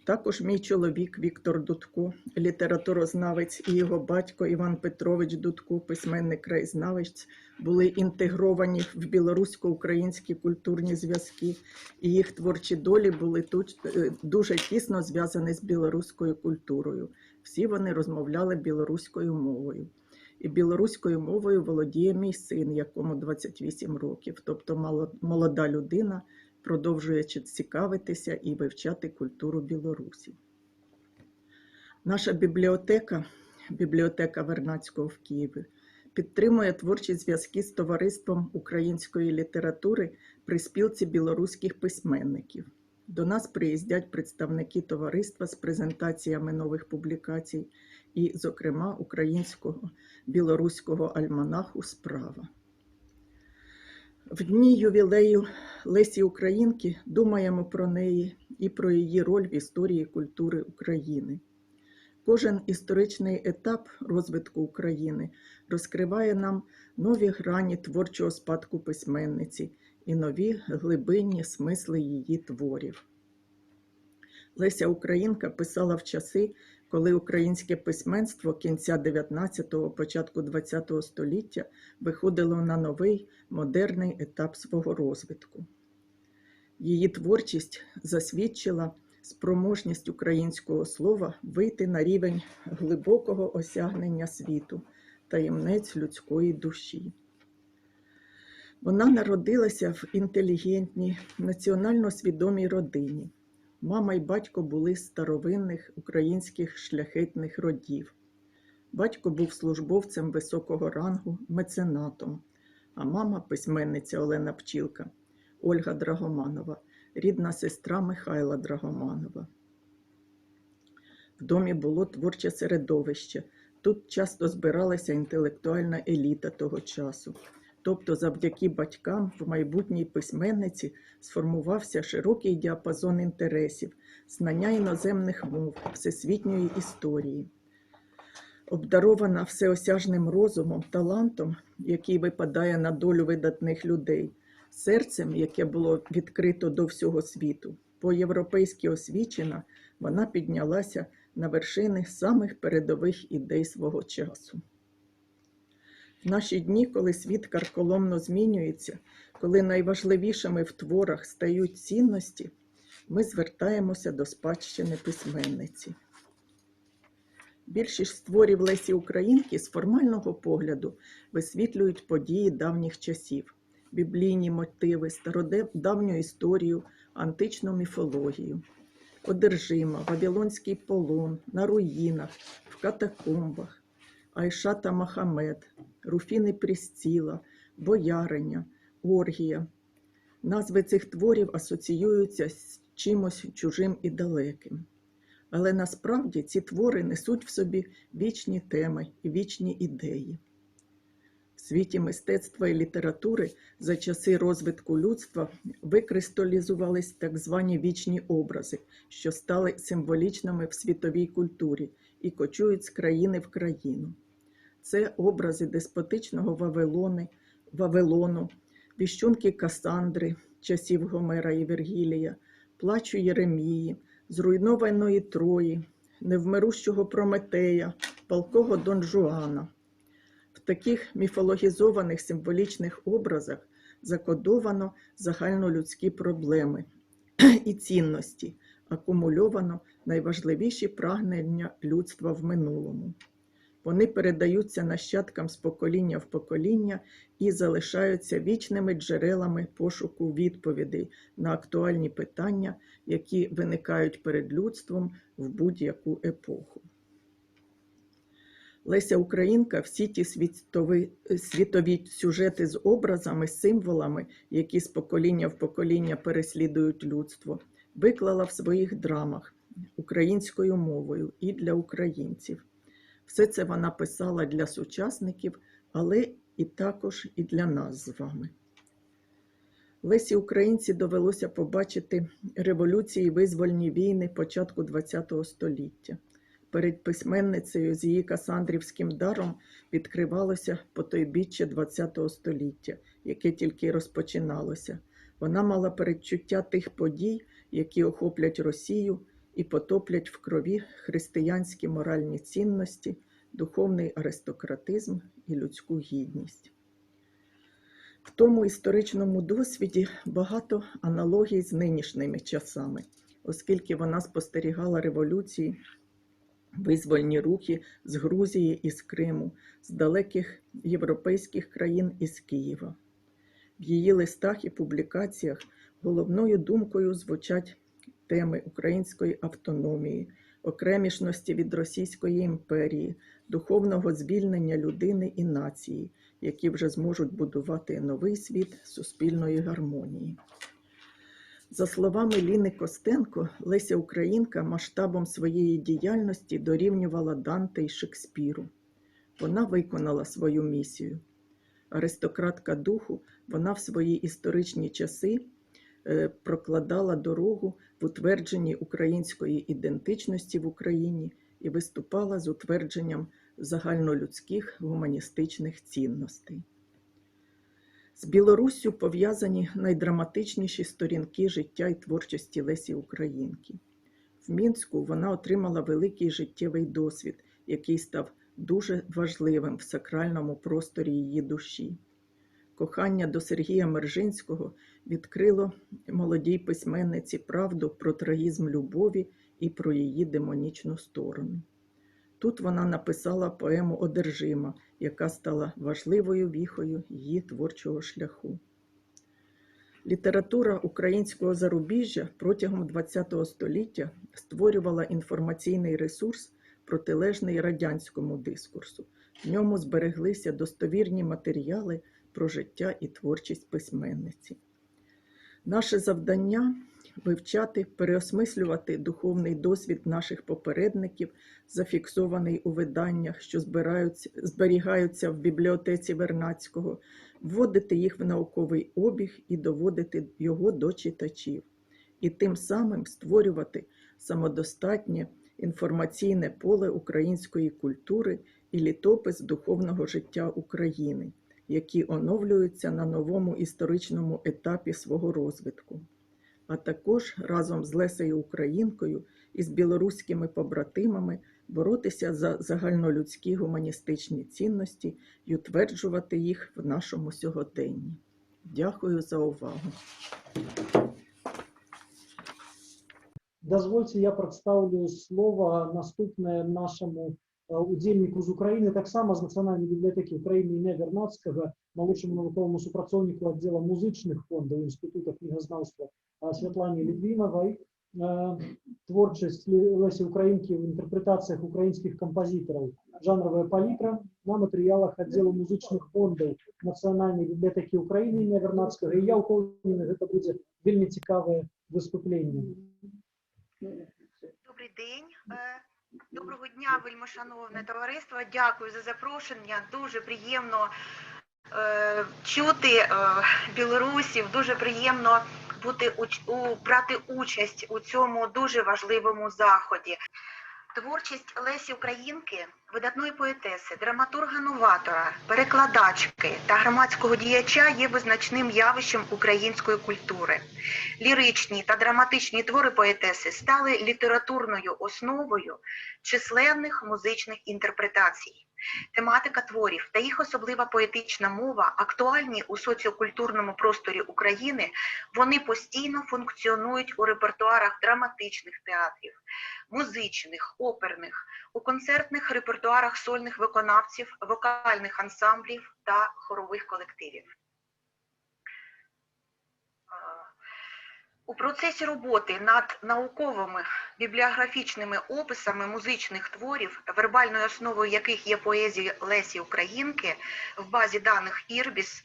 Також мій чоловік Віктор Дудко, літературознавець, і його батько Іван Петрович Дудко, письменник-краєзнавець, були інтегровані в білорусько-українські культурні зв'язки, і їх творчі долі були тут дуже тісно зв'язані з білоруською культурою. Всі вони розмовляли білоруською мовою. І білоруською мовою володіє мій син, якому 28 років. Тобто молода людина продовжує цікавитися і вивчати культуру Білорусі. Наша бібліотека Вернадського в Києві, підтримує творчі зв'язки з Товариством української літератури при спілці білоруських письменників. До нас приїздять представники товариства з презентаціями нових публікацій і, зокрема, українського білоруського альманаху «Справа». В дні ювілею Лесі Українки думаємо про неї і про її роль в історії культури України. Кожен історичний етап розвитку України розкриває нам нові грані творчого спадку письменниці і нові глибинні смисли її творів. Леся Українка писала в часи, коли українське письменство кінця 19-го, початку 20-го століття виходило на новий, модерний етап свого розвитку. Її творчість засвідчила спроможність українського слова вийти на рівень глибокого осягнення світу, таємниць людської душі. Вона народилася в інтелігентній, національно свідомій родині. Мама і батько були з старовинних українських шляхетних родів. Батько був службовцем високого рангу, меценатом, а мама – письменниця Олена Пчілка, Ольга Драгоманова, рідна сестра Михайла Драгоманова. В домі було творче середовище. Тут часто збиралася інтелектуальна еліта того часу. Тобто завдяки батькам в майбутній письменниці сформувався широкий діапазон інтересів, знання іноземних мов, всесвітньої історії. Обдарована всеосяжним розумом, талантом, який випадає на долю видатних людей, серцем, яке було відкрито до всього світу, по-європейськи освічена, вона піднялася на вершини самих передових ідей свого часу. В наші дні, коли світ карколомно змінюється, коли найважливішими в творах стають цінності, ми звертаємося до спадщини письменниці. Більшість творів Лесі Українки з формального погляду висвітлюють події давніх часів, біблійні мотиви, стародавню історію, античну міфологію. Одержима, Вавилонський полон, на руїнах, в катакомбах, Айша та Мохамед, Руфін і Прісціла, Бояриня, Оргія. Назви цих творів асоціюються з чимось чужим і далеким. Але насправді ці твори несуть в собі вічні теми і вічні ідеї. В світі мистецтва і літератури за часи розвитку людства викристалізувались так звані вічні образи, що стали символічними в світовій культурі і кочують з країни в країну. Це образи деспотичного Вавилону, віщунки Кассандри, часів Гомера і Вергілія, плачу Єремії, зруйнованої Трої, невмирущого Прометея, палкого Дон Жуана. В таких міфологізованих символічних образах закодовано загальнолюдські проблеми і цінності, акумульовано найважливіші прагнення людства в минулому. Вони передаються нащадкам з покоління в покоління і залишаються вічними джерелами пошуку відповідей на актуальні питання, які виникають перед людством в будь-яку епоху. Леся Українка всі ті світові сюжети з образами, символами, які з покоління в покоління переслідують людство, виклала в своїх драмах українською мовою і для українців. Все це вона писала для сучасників, але і також і для нас з вами. Лесі Українці довелося побачити революції і визвольні війни початку ХХ століття. Перед письменницею з її касандрівським даром відкривалося потойбіччя ХХ століття, яке тільки розпочиналося. Вона мала передчуття тих подій, які охоплять Росію і потоплять в крові християнські моральні цінності, духовний аристократизм і людську гідність. В тому історичному досвіді багато аналогій з нинішніми часами, оскільки вона спостерігала революції визвольні рухи з Грузії і з Криму, з далеких європейських країн і з Києва. В її листах і публікаціях головною думкою звучать теми української автономії, окремішності від Російської імперії, духовного звільнення людини і нації, які вже зможуть будувати новий світ суспільної гармонії. За словами Ліни Костенко, Леся Українка масштабом своєї діяльності дорівнювала Данте і Шекспіру. Вона виконала свою місію. Аристократка духу, вона в свої історичні часи прокладала дорогу в утвердженні української ідентичності в Україні і виступала з утвердженням загальнолюдських гуманістичних цінностей. З Білоруссю пов'язані найдраматичніші сторінки життя і творчості Лесі Українки. В Мінську вона отримала великий життєвий досвід, який став дуже важливим в сакральному просторі її душі. Кохання до Сергія Мержинського відкрило молодій письменниці правду про трагізм любові і про її демонічну сторону. Тут вона написала поему «Одержима», яка стала важливою віхою її творчого шляху. Література українського зарубіжжя протягом ХХ століття створювала інформаційний ресурс, протилежний радянському дискурсу. В ньому збереглися достовірні матеріали про життя і творчість письменниці. Наше завдання – вивчати, переосмислювати духовний досвід наших попередників, зафіксований у виданнях, що зберігаються в бібліотеці Вернадського, вводити їх в науковий обіг і доводити його до читачів. І тим самим створювати самодостатнє інформаційне поле української культури і літопис духовного життя України, які оновлюються на новому історичному етапі свого розвитку. А також разом з Лесею Українкою і з білоруськими побратимами боротися за загальнолюдські гуманістичні цінності і утверджувати їх в нашому сьогоденні. Дякую за увагу. Дозвольте, я представлю слово наступне нашому удзельніку з України, так само з Національної бібліотеки України ім'я Вернадського, молодшому науковому супрацоўніку аддзела музычных фондаў Інститута кнігазнаўства Святлане Літвінавай. Творчасць Лесі Українки в інтерпретаціях українських композиторів, жанрова палітра на матеріалах аддзела музычных фондаў Національної бібліотеки України ім'я Вернадського. І я впевнений, це буде вельми цікаве виступлення. Добрий день. Доброго дня, вельмишановне товариство. Дякую за запрошення. Дуже приємно чути білорусів, дуже приємно брати участь у цьому дуже важливому заході. Творчість Лесі Українки, видатної поетеси, драматурга-новатора, перекладачки та громадського діяча є визначним явищем української культури. Ліричні та драматичні твори поетеси стали літературною основою численних музичних інтерпретацій. Тематика творів та їх особлива поетична мова актуальні у соціокультурному просторі України, вони постійно функціонують у репертуарах драматичних театрів, музичних, оперних, у концертних репертуарах сольних виконавців, вокальних ансамблів та хорових колективів. У процесі роботи над науковими бібліографічними описами музичних творів, вербальною основою яких є поезія Лесі Українки, в базі даних Ірбіс,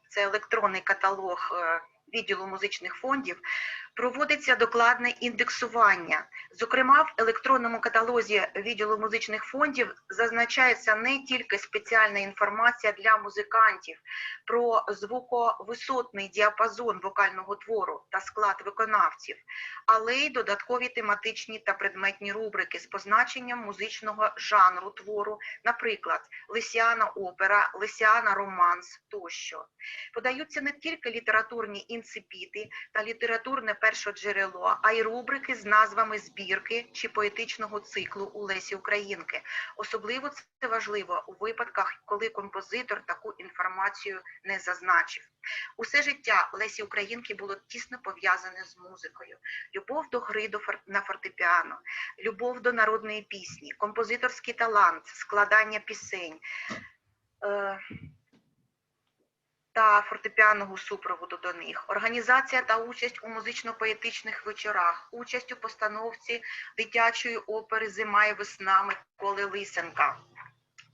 це електронний каталог відділу музичних фондів, проводиться докладне індексування. Зокрема, в електронному каталозі відділу музичних фондів зазначається не тільки спеціальна інформація для музикантів про звуковисотний діапазон вокального твору та склад виконавців, але й додаткові тематичні та предметні рубрики з позначенням музичного жанру твору, наприклад, лесіана опера, лесіана романс тощо. Подаються не тільки літературні інципіти та літературне першоджерело, а й рубрики з назвами збірки чи поетичного циклу у Лесі Українки. Особливо це важливо у випадках, коли композитор таку інформацію не зазначив. Усе життя Лесі Українки було тісно пов'язане з музикою. Любов до гри на фортепіано, любов до народної пісні, композиторський талант, складання пісень та фортепіаного супроводу до них, організація та участь у музично-поетичних вечорах, участь у постановці дитячої опери «Зима і весна» Миколи Лисенка.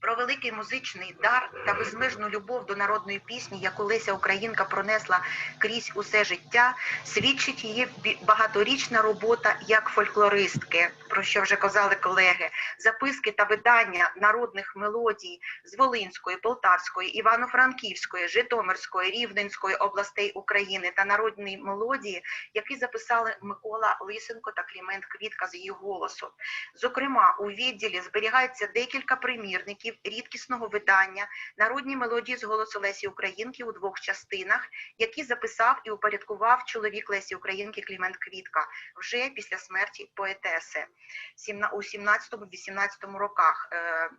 Про великий музичний дар та безмежну любов до народної пісні, яку Леся Українка пронесла крізь усе життя, свідчить її багаторічна робота як фольклористки, про що вже казали колеги, записки та видання народних мелодій з Волинської, Полтавської, Івано-Франківської, Житомирської, Рівненської областей України та народні мелодії, які записали Микола Лисенко та Клімент Квітка з її голосу. Зокрема, у відділі зберігається декілька примірників рідкісного видання «Народні мелодії з голосу Лесі Українки» у 2 частинах, які записав і упорядкував чоловік Лесі Українки Клімент Квітка вже після смерті поетеси у 17-18 роках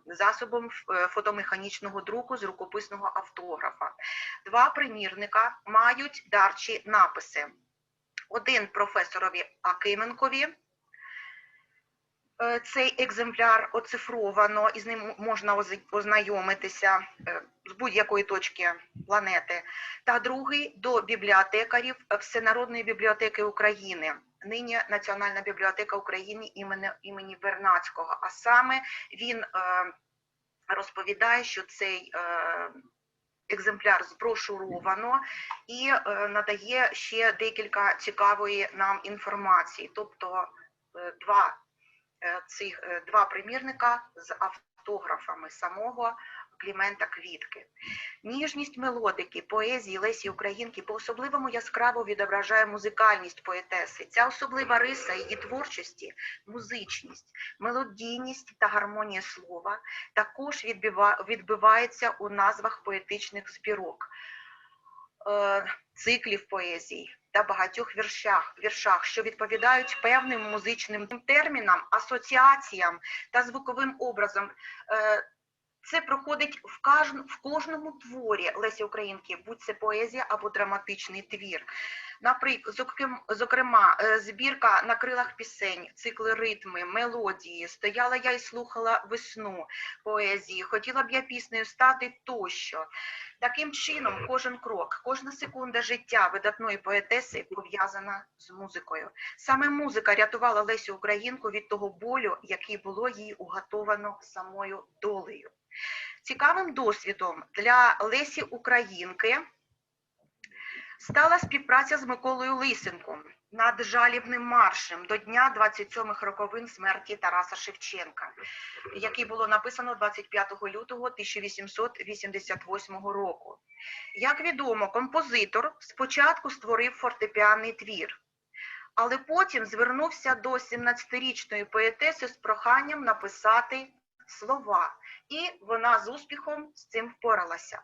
засобом фотомеханічного друку з рукописного автографа. 2 примірника мають дарчі написи. Один професорові Акименкові. Цей екземпляр оцифровано, і з ним можна ознайомитися з будь-якої точки планети. Та другий до бібліотекарів Всенародної бібліотеки України, нині Національна бібліотека України імені Вернадського. А саме він розповідає, що цей екземпляр зброшуровано і надає ще декілька цікавої нам інформації. Тобто цих 2 примірника з автографами самого Клімента Квітки. Ніжність мелодики, поезії Лесі Українки по-особливому яскраво відображає музикальність поетеси. Ця особлива риса її творчості, музичність, мелодійність та гармонія слова також відбивається у назвах поетичних збірок, циклів поезії та багатьох віршах, що відповідають певним музичним термінам, асоціаціям та звуковим образом. Це проходить в кожному творі Лесі Українки, будь це поезія або драматичний твір. Наприклад, зокрема, збірка «На крилах пісень», цикли ритми, мелодії, «Стояла я і слухала весну», поезії, «Хотіла б я піснею стати» тощо. Таким чином, кожен крок, кожна секунда життя видатної поетеси пов'язана з музикою. Саме музика рятувала Лесю Українку від того болю, який було їй уготовано самою долею. Цікавим досвідом для Лесі Українки стала співпраця з Миколою Лисенком над жалібним маршем до Дня 27-х роковин смерті Тараса Шевченка, який було написано 25 лютого 1888 року. Як відомо, композитор спочатку створив фортепіанний твір, але потім звернувся до 17-річної поетеси з проханням написати слова, і вона з успіхом з цим впоралася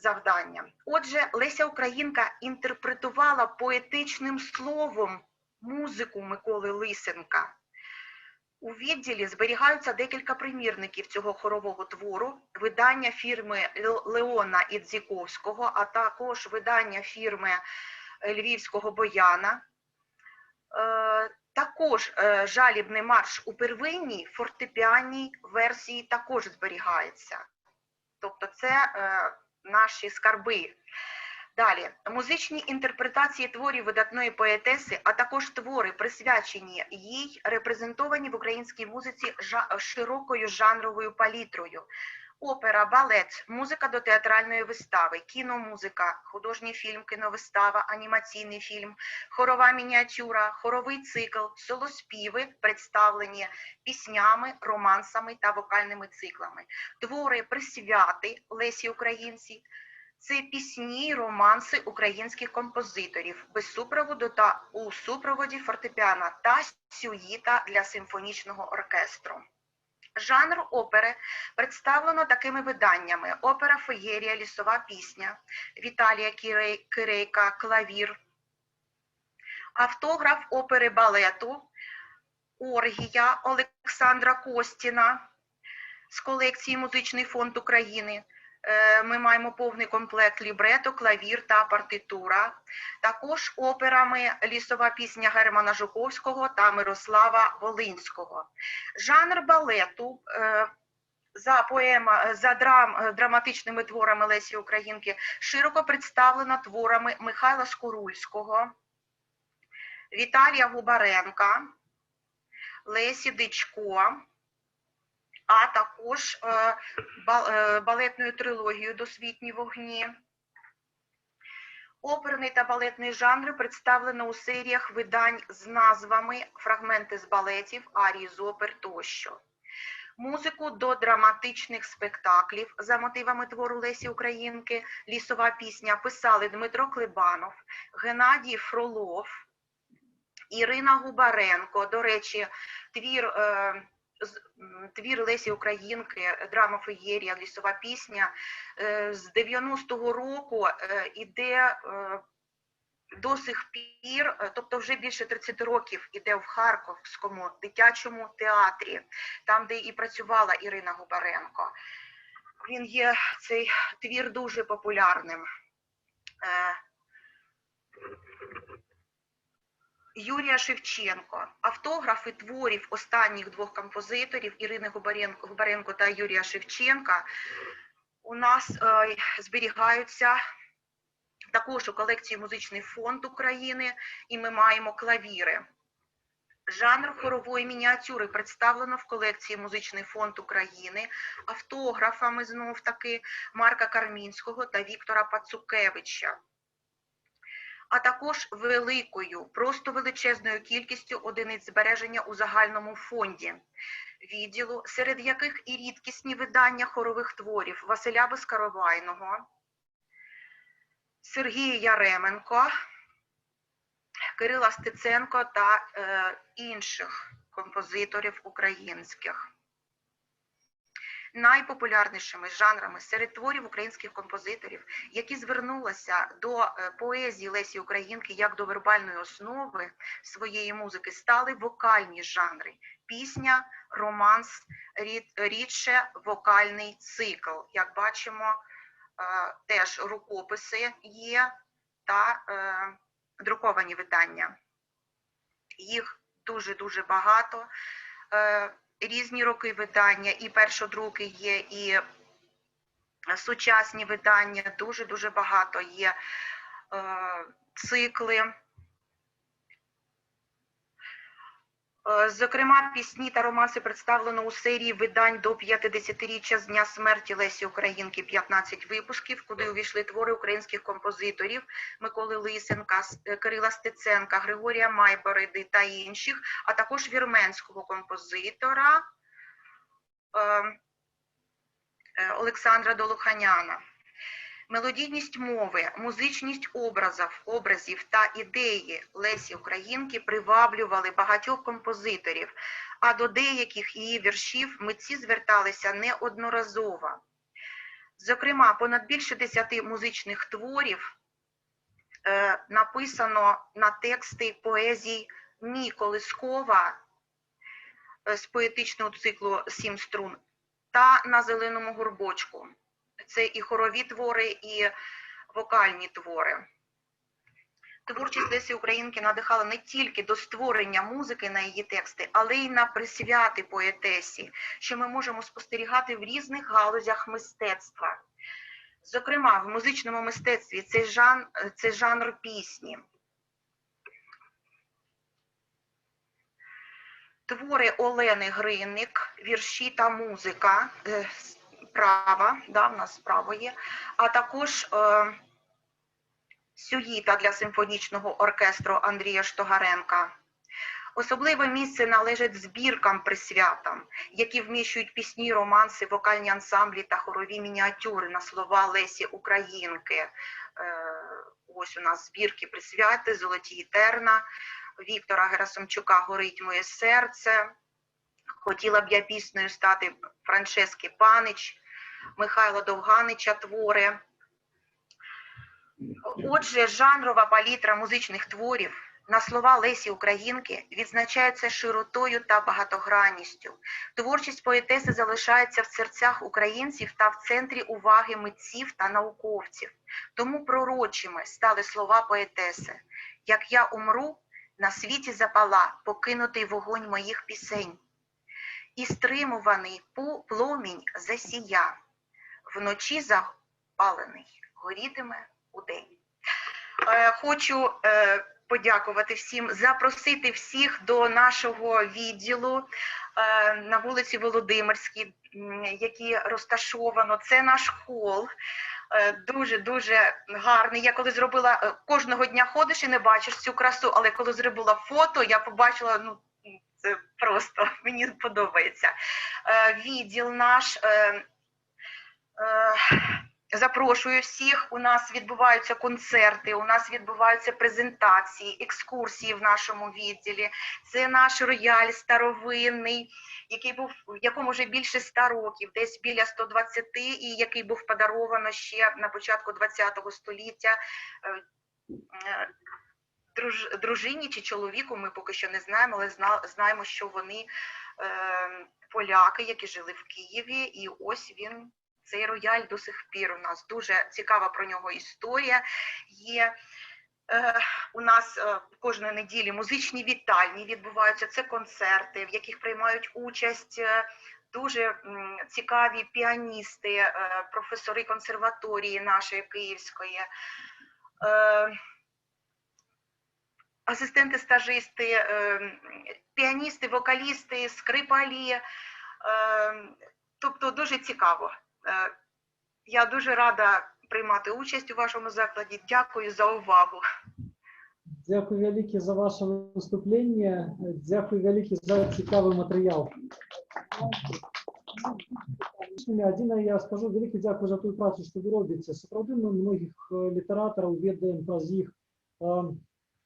завданням. Отже, Леся Українка інтерпретувала поетичним словом музику Миколи Лисенка. У відділі зберігаються декілька примірників цього хорового твору, видання фірми Леона Ідзіковського, а також видання фірми Львівського Бояна. Також жалібний марш у первинній фортепіанній версії також зберігається. Тобто це наші скарби. Далі. Музичні інтерпретації творів видатної поетеси, а також твори, присвячені їй, репрезентовані в українській музиці широкою жанровою палітрою. Опера, балет, музика до театральної вистави, кіномузика, художній фільм, кіновистава, анімаційний фільм, хорова мініатюра, хоровий цикл, солоспіви, представлені піснями, романсами та вокальними циклами. Твори, присвяти Лесі Українці – це пісні й романси українських композиторів без супроводу та у супроводі фортепіано та сюїта для симфонічного оркестру. Жанр опери представлено такими виданнями: опера «Феєрія. Лісова пісня», Віталія Кирейка «Клавір», Автограф опери балету «Оргія» Олександра Костіна з колекції «Музичний фонд України». Ми маємо повний комплект лібрето, клавір та партитура. Також операми «Лісова пісня» Германа Жуковського та Мирослава Волинського. Жанр балету за драматичними творами Лесі Українки широко представлено творами Михайла Скурульського, Віталія Губаренка, Лесі Дичко, а також балетною трилогією «Досвітні вогні». Оперний та балетний жанри представлено у серіях видань з назвами «Фрагменти з балетів», «Арії з опер» тощо. Музику до драматичних спектаклів за мотивами твору Лесі Українки «Лісова пісня» писали Дмитро Клебанов, Геннадій Фролов, Ірина Губаренко. До речі, твір Лесі Українки, драма феєрія, «Лісова пісня» з 90-го року іде до сих пір, тобто вже більше 30 років іде в Харківському дитячому театрі, там, де і працювала Ірина Губаренко. Він є, цей твір, дуже популярним. Юрія Шевченко. Автографи творів останніх двох композиторів Ірини Губаренко та Юрія Шевченка у нас зберігаються також у колекції «Музичний фонд України», і ми маємо клавіри. Жанр хорової мініатюри представлено в колекції «Музичний фонд України» автографами, знов-таки, Марка Кармінського та Віктора Пацукевича, а також великою, просто величезною кількістю одиниць збереження у загальному фонді відділу, серед яких і рідкісні видання хорових творів Василя Безкоровайного, Сергія Яременко, Кирила Стеценко та інших композиторів українських. Найпопулярнішими жанрами серед творів українських композиторів, які звернулися до поезії Лесі Українки як до вербальної основи своєї музики, стали вокальні жанри. Пісня, романс, рідше вокальний цикл. Як бачимо, теж рукописи є та друковані видання. Їх дуже-дуже багато. Різні роки видання, і першодруки є, і сучасні видання, дуже-дуже багато є цикли. Зокрема, пісні та романси представлено у серії видань до 50-річчя з дня смерті Лесі Українки, 15 випусків, куди увійшли твори українських композиторів Миколи Лисенка, Кирила Стеценка, Григорія Майбороди та інших, а також вірменського композитора Олександра Долуханяна. Мелодійність мови, музичність образів та ідеї Лесі Українки приваблювали багатьох композиторів, а до деяких її віршів митці зверталися неодноразово. Зокрема, понад більше 10 музичних творів написано на тексти поезій Мі Колискова з поетичного циклу «Сім струн» та «На зеленому горбочку». Це і хорові твори, і вокальні твори. Творчість Лесі Українки надихала не тільки до створення музики на її тексти, але й на присвяти поетесі, що ми можемо спостерігати в різних галузях мистецтва. Зокрема, в музичному мистецтві це жанр пісні. Твори Олени Гринник, вірші та музика, права, да, в нас право є, а також сюїта для симфонічного оркестру Андрія Штогаренка. Особливе місце належить збіркам-присвятам, які вміщують пісні, романси, вокальні ансамблі та хорові мініатюри на слова Лесі Українки. Ось у нас збірки-присвяти «Золоті і терна», Віктора Герасимчука «Горить моє серце», «Хотіла б я піснею стати» Франчески Панич, Михайла Довганича твори. Отже, жанрова палітра музичних творів на слова Лесі Українки відзначаються широтою та багатогранністю. Творчість поетеси залишається в серцях українців та в центрі уваги митців та науковців. Тому пророчими стали слова поетеси: «Як я умру, на світі запала покинутий вогонь моїх пісень, і стримуваний пломінь засія, вночі запалений горітиме удень». Хочу подякувати всім, запросити всіх до нашого відділу на вулиці Володимирській, який розташовано. Це наш хол, дуже-дуже гарний. Я коли зробила, кожного дня ходиш і не бачиш цю красу, але коли зробила фото, я побачила, ну, це просто, мені подобається. Відділ наш, запрошую всіх, у нас відбуваються концерти, у нас відбуваються презентації, екскурсії в нашому відділі. Це наш рояль старовинний, якому вже більше 100 років, десь біля 120, і який був подаровано ще на початку ХХ століття дружині чи чоловіку, ми поки що не знаємо, але знаємо, що вони поляки, які жили в Києві, і ось він, цей рояль до сих пір у нас. Дуже цікава про нього історія є. У нас кожної неділі музичні вітальні відбуваються, це концерти, в яких приймають участь дуже цікаві піаністи, професори консерваторії нашої київської, асистенти-стажисти, піаністи, вокалісти, скрипалі. Тобто дуже цікаво. Я дуже рада приймати участь у вашому закладі. Дякую за увагу. Дякую велике за ваше виступлення. Дякую велике за цікавий матеріал. Адзіна, я скажу велике дякую за ту працю, що ви робите. Сапраўды мы многих літаратараў ведаем праз іх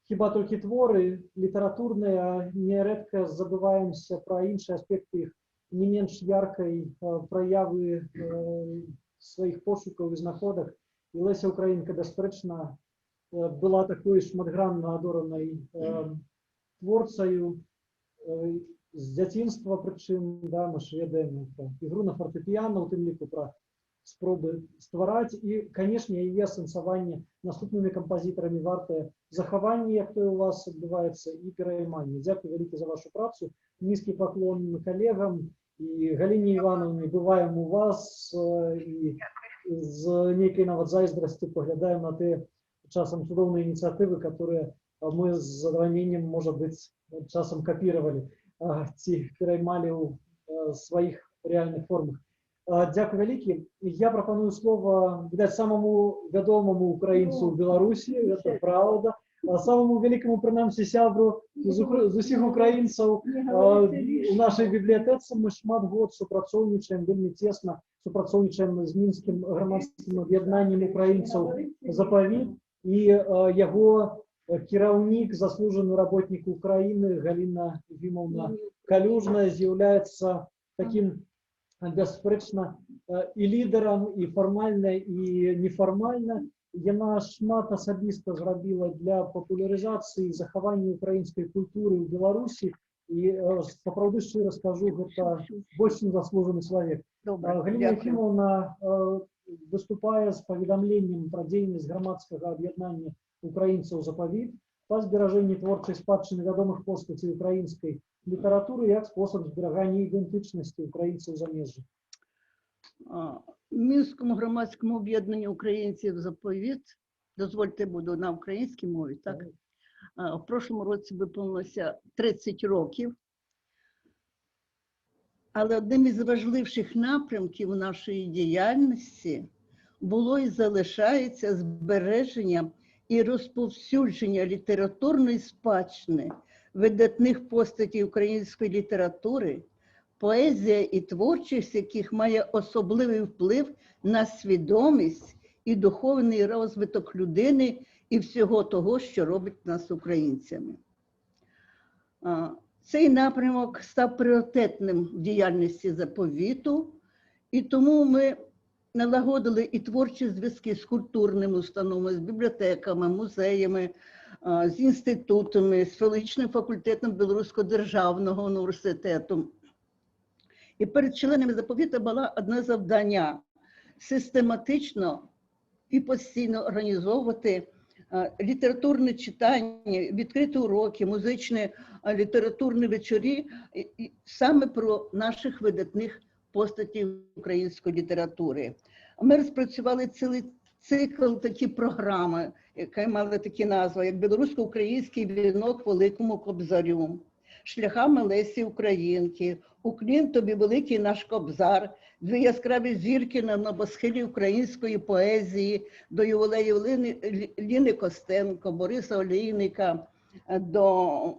хіба толькі творы літаратурныя, нярэдка забываемся пра іншыя аспекты іх не менш яркай праявы сваіх пошукаў і знаходак. І Леся Українка, бясспрэчна, была такой шматгранна адоранай творцаю з дзяцінства, прычым, да, мы ж ведаем пра ігру на фартэпіяна, у тым ліку пра спробы ствараць, і, канешне, яе асэнсаванне наступнымі кампазітарамі вартае захаванне, як то у вас адбываецца, і перайманне. Дзякую вялікі за вашу працу. Нізкі паклон калегам і Галіне Івановне, бываем у вас, і з нейкай нават зайздрасцю паглядаем на тыя часам цудоўныя ініцыятывы, которые мы з задавальненнем, можа быць, часам капіравалі ці пераймалі ў сваіх рэальных формах. Дякую вялікі. Я прапаную слово, відаць, самому вядомаму украінцу ў Беларусі, гэта праўда, самому великому, прынамсі, сябру з усіх украінцаў у нашай бібліятэцы. Мы шмат год супрацоўнічаем, вельмі цесна супрацоўнічаем з мінскім грамадскім аб'яднаннем украінцаў «Запавіт», і яго кіраўнік, заслужаны работнік Украіны Галіна Вімаўна Калюжная з'яўляецца такім, бясспрэчна, і лідарам, і фармальна, і нефармальна. Яна шмат асабіста зрабіла для папулярызацыі і захавання украінскай культуры ў Беларусі, і сапраўды шчыра скажу, гэта больш чым заслужаны чалавек. Галіна Ефімаўна выступае з паведамленнем пра дзейнасць грамадскага аб'яднання украінцаў «Запавіт» па зберажэнні творчай спадчыны вядомых постацей украінскай літаратуры як спосаб зберагання ідэнтычнасці украінцаў замежжа. Мінському громадському об'єднанню українців «Заповіт», дозвольте, буду на українській мові, так? В прошлому році виповнилося 30 років. Але одним із важливіших напрямків нашої діяльності було і залишається збереження і розповсюдження літературної спадщини видатних постатей української літератури, поезія і творчість яких має особливий вплив на свідомість і духовний розвиток людини і всього того, що робить нас українцями. Цей напрямок став пріоритетним в діяльності «Заповіту», і тому ми налагодили і творчі зв'язки з культурними установами, з бібліотеками, музеями, з інститутами, з філологічним факультетом Білоруського державного університету. І перед членами заповіту було одне завдання – систематично і постійно організовувати літературне читання, відкриті уроки, музичні літературні вечори саме про наших видатних постатей української літератури. Ми розпрацювали цілий цикл такі програми, яка мала такі назви, як «Білорусько-український вінок великому Кобзарю», «Шляхами Лесі Українки», «Уклін тобі великий наш Кобзар», дві яскраві зірки на небосхилі української поезії, до ювілеїв Ліни Костенко, Бориса Олійника, до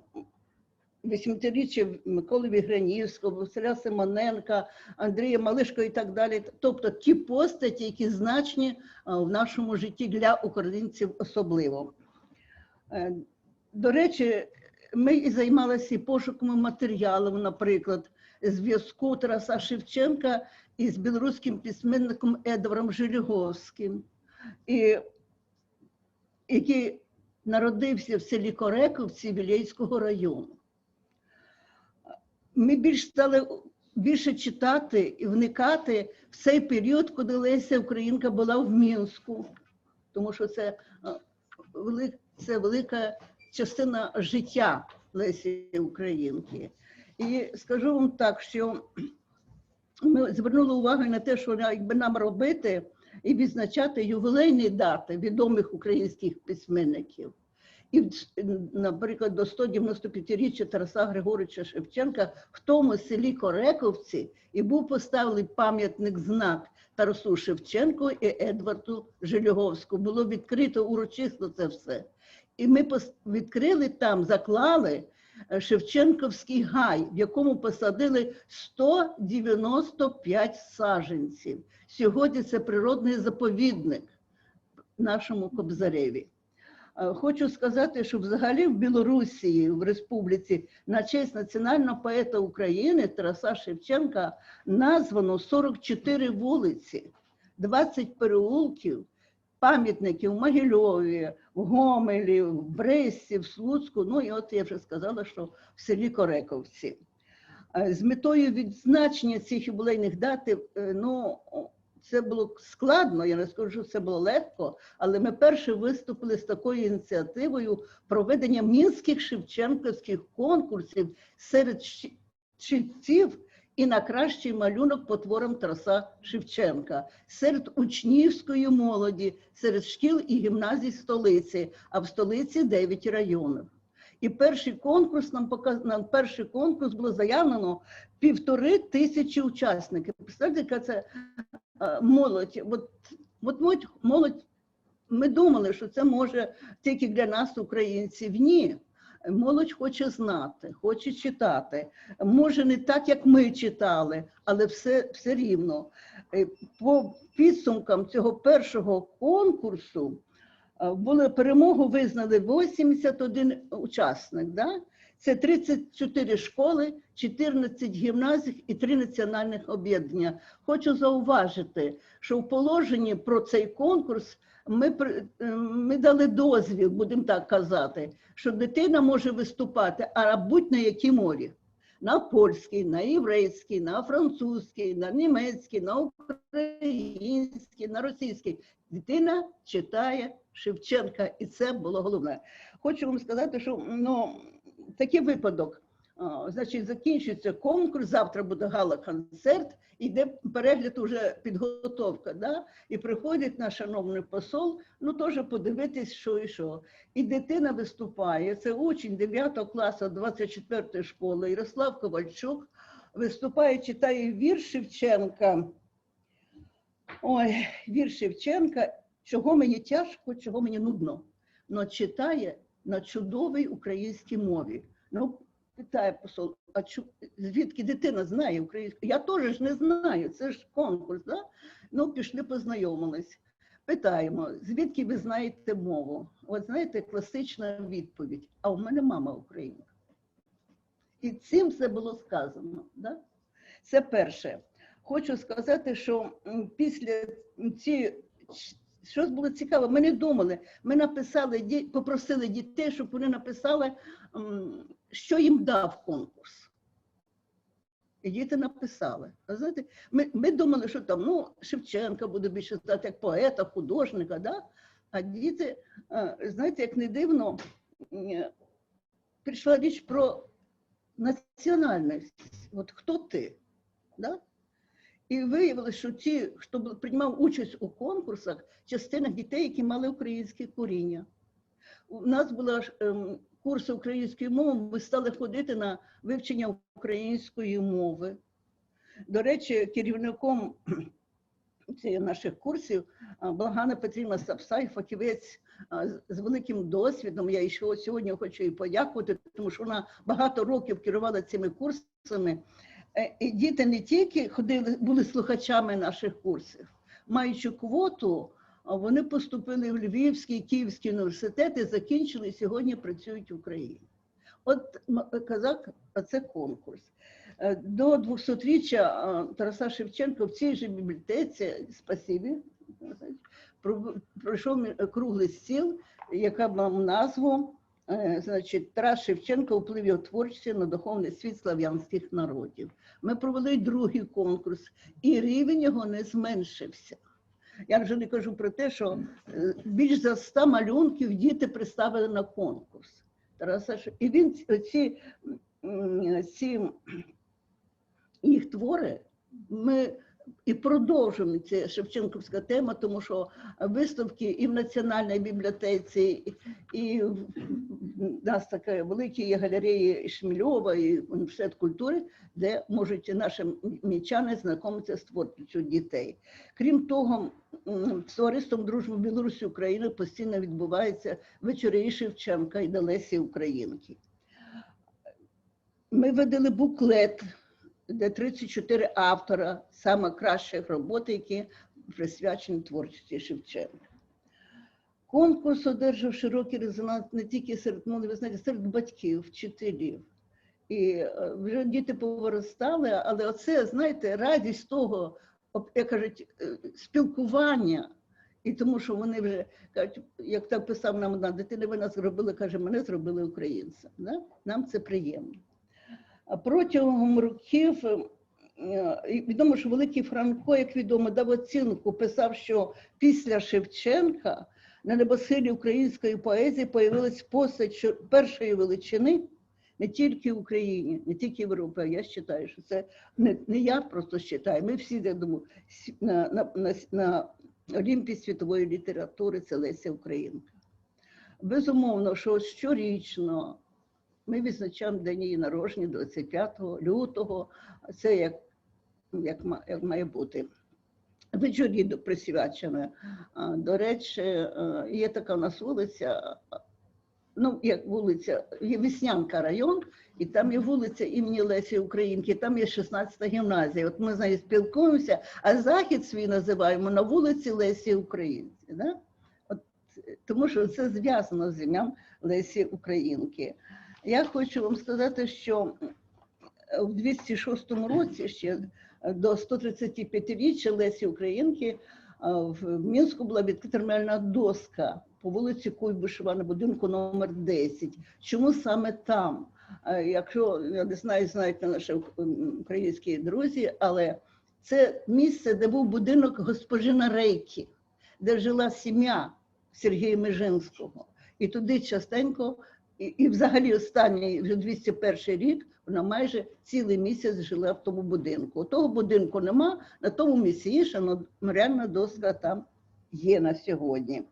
80-річчя Миколи Вігранівського, Василя Симоненка, Андрія Малишко і так далі. Тобто ті постаті, які значні в нашому житті для українців особливо. До речі, ми і займалися пошуками матеріалів, наприклад, зв'язку Тараса Шевченка із білоруським письменником Едвардом Желіговським, який народився в селі Корековці Вілейського району. Ми стали більше читати і вникати в цей період, коли Леся Українка була в Мінську, тому що це велика частина життя Лесі Українки. І скажу вам так, що ми звернули увагу на те, що якби нам робити і відзначати ювілейні дати відомих українських письменників. І, наприклад, до 195-річчя Тараса Григоровича Шевченка в тому селі Корековці і був поставлений пам'ятник знак Тарасу Шевченку і Едварду Желіговському. Було відкрито урочисто це все. І ми відкрили там, заклали Шевченківський гай, в якому посадили 195 саджанців. Сьогодні це природний заповідник нашому Кобзареві. Хочу сказати, що взагалі в Білорусі, в республіці, на честь національного поета України Тараса Шевченка названо 44 вулиці, 20 переулків, пам'ятників в Могильові, в Гомелі, в Бресті, в Слуцьку, ну і от я вже сказала, що в селі Корековці. З метою відзначення цих ювілейних дат, ну, це було складно, я не скажу, що це було легко, але ми перші виступили з такою ініціативою проведення мінських шевченківських конкурсів серед читців і на кращий малюнок по творам Тараса Шевченка, серед учнівської молоді, серед шкіл і гімназій столиці, а в столиці 9 районів. І перший конкурс, на перший конкурс було заявлено 1500 учасників. Представте, яка це молодь. От молодь, ми думали, що це може тільки для нас, українців. Ні. Молодь хоче знати, хоче читати. Може не так, як ми читали, але все рівно. По підсумкам цього першого конкурсу перемогу визнали 81 учасник. Да? Це 34 школи, 14 гімназій і 3 національних об'єднання. Хочу зауважити, що в положенні про цей конкурс ми дали дозвіл, будемо так казати, що дитина може виступати, а будь-на якій мові. На польській, на єврейській, на французькій, на німецькій, на українській, на російській. Дитина читає Шевченка, і це було головне. Хочу вам сказати, що такий випадок. Значить, закінчується конкурс, завтра буде гала-концерт, іде перегляд, уже підготовка, да? І приходить наш шановний посол, теж подивитись, що і що. І дитина виступає, це учень 9 класу 24-ї школи, Ярослав Ковальчук, виступає, читає вірш Шевченка. Ой, вірш Шевченка, чого мені тяжко, чого мені нудно, но читає на чудовій українській мові. Питає посол, а звідки дитина знає українську? Я теж не знаю, це ж конкурс, да? Пішли, познайомились. Питаємо, звідки ви знаєте мову? От знаєте, класична відповідь, а у мене мама українка. І цим все було сказано, да? Це перше. Хочу сказати, що після Щось було цікаво, ми не думали. Ми написали, попросили дітей, щоб вони написали, що їм дав конкурс. І діти написали. А знаєте, ми думали, що там, ну, Шевченка буде більше знати, як поета, художника, да? А діти, знаєте, як не дивно, прийшла річ про національність. От хто ти? Да? І виявилося, що ті, хто приймав участь у конкурсах, частина дітей, які мали українське коріння. У нас були курси української мови, ми стали ходити на вивчення української мови. До речі, керівником наших курсів Благана Петрівна Сапсай, фахівець з великим досвідом. Я ще сьогодні хочу їй подякувати, тому що вона багато років керувала цими курсами. І діти не тільки були слухачами наших курсів, маючи квоту, вони поступили в Львівський, Київський університет і закінчили, і сьогодні працюють в Україні. От казак, це конкурс. До 200-річчя Тараса Шевченка в цій же бібліотеці, спасибі, пройшов круглий стіл, яка мав назву, значить, Тарас Шевченко вплив його творчості на духовний світ слав'янських народів. Ми провели другий конкурс, і рівень його не зменшився. Я вже не кажу про те, що більш за 100 малюнків діти представили на конкурс. І він ці їх твори, ми і продовжуємо ця Шевченківська тема, тому що виставки і в Національній бібліотеці, і в нас такі великі є галереї Шмельова, і університет культури, де можуть наші мічани знайомитися з творчістю дітей. Крім того, з товариством дружби Білорусі України постійно відбуваються вечори Шевченка і Лесі Українки. Ми видали буклет, де 34 автора найкращих робот, які присвячені творчості Шевченка. Конкурс одержав широкий резонанс не тільки серед молоді, ви знаєте, серед батьків, вчителів. І вже діти повиростали, але оце, знаєте, радість того, як кажуть, спілкування. І тому що вони вже, кажуть, як так писав нам одна дитина, ви нас зробили, каже, мене зробили українцем. Да? Нам це приємно. Протягом років, відомо, що Великий Франко, як відомо, дав оцінку, писав, що після Шевченка на небосхилі української поезії появилась постать першої величини не тільки в Україні, не тільки в Європі. Я вважаю, що це не я просто вважаю, ми всі, я думаю, на Олімпі світової літератури це Леся Українка. Безумовно, що щорічно ми відзначаємо день її народження 25 лютого, це як має бути. Вечорі присвячено. До речі, є така у нас вулиця, ну, як вулиця, є Веснянка район, і там є вулиця імені Лесі Українки, там є 16-та гімназія. От ми з нею спілкуємося, а захід свій називаємо на вулиці Лесі Українки. Да? От, тому що це зв'язано з ім'ям Лесі Українки. Я хочу вам сказати, що в 206 році, ще до 135-річчя Лесі Українки, в Мінську була відкрита меморіальна доска по вулиці Куйбишева на будинку номер 10. Чому саме там? Якщо, я не знаю, знаєте наші українські друзі, але це місце, де був будинок госпожина Рейки, де жила сім'я Сергія Межинського. І туди частенько, і взагалі останній, вже 201 рік, вона майже цілий місяць жила в тому будинку. Того будинку нема, на тому місці є, що меморіальна доска там є на сьогодні.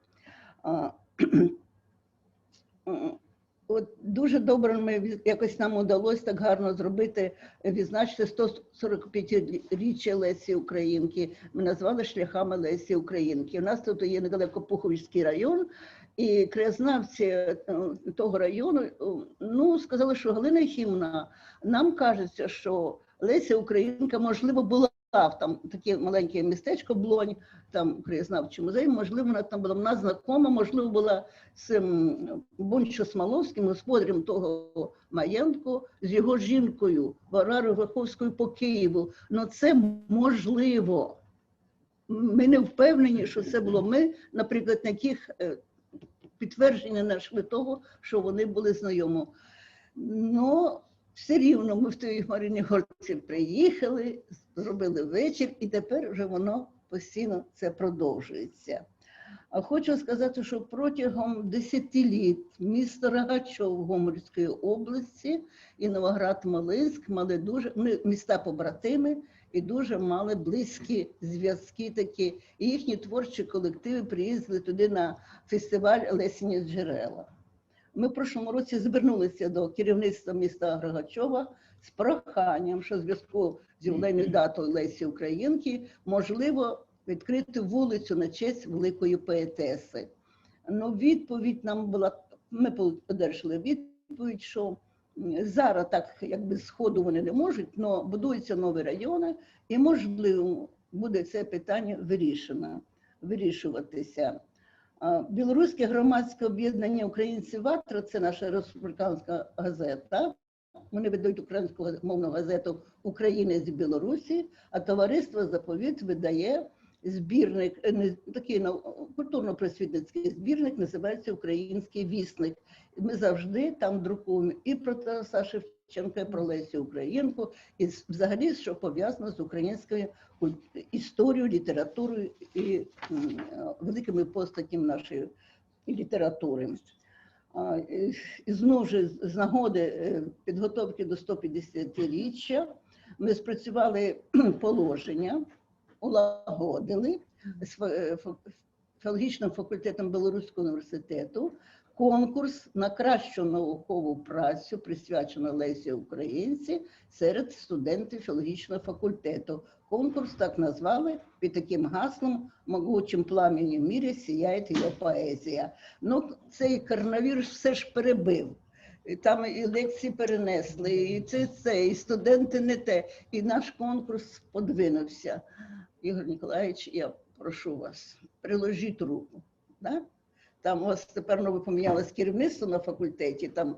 От дуже добре якось нам вдалося так гарно зробити, відзначити 145-річчя Лесі Українки. Ми назвали шляхами Лесі Українки. У нас тут є недалеко Пуховський район, і краєзнавці того району, ну, сказали, що Галина Єхімівна, нам кажеться, що Леся Українка, можливо, була там таке маленьке містечко Блонь, там краєзнавчий музей, можливо, вона там була в нас знакома, можливо, була з Бончо Смоловським, господарем того маєтку, з його жінкою, Варварою Верховською по Києву. Ну, це можливо. ми не впевнені, що це було ми, наприклад, на яких підтвердження знайшли того, що вони були знайомі. Ну, все рівно ми в той Маріні Горці приїхали, зробили вечір, і тепер вже воно постійно це продовжується. А хочу сказати, що протягом десятиліть місто Рогачов Гомельської області і Новоград-Волинськ мали дуже міста побратими і дуже мали близькі зв'язки такі. І їхні творчі колективи приїздили туди на фестиваль «Лесіні джерела». Ми в прошлому році звернулися до керівництва міста Рогачова з проханням, що в зв'язку з ювілейною датою Лесі Українки можливо відкрити вулицю на честь великої поетеси. Ну, відповідь нам була, ми одержали відповідь, що зараз так якби сходу вони не можуть, але будуються нові райони і можливо буде це питання вирішуватися. Білоруське громадське об'єднання «Українці Ватра» – це наша республіканська газета. Вони видають українську мовну газету «Українець Білорусі», а товариство «Заповіт» видає збірник, такий культурно-просвітницький збірник, називається «Український вісник». Ми завжди там друкуємо і про Тараса Шевченка, і про Лесю Українку, і взагалі, що пов'язано з українською історією, літературою і великими постатями нашої літератури. І знову ж з нагоди підготовки до 150-річчя ми спрацювали положення, улагодили з філологічним факультетом Білоруського університету конкурс на кращу наукову працю, присвячену Лесі Українці, серед студентів філологічного факультету. Конкурс так назвали під таким гаслом «Могучим пламенем мірі сіяє її поезія». Ну, цей коронавірус все ж перебив. І там і лекції перенесли, і це, і студенти не те. І наш конкурс подвинувся. Ігор Ніколаєвич, я прошу вас, приложіть руку. Да? Там у вас тепер нове помінялось керівництво на факультеті, там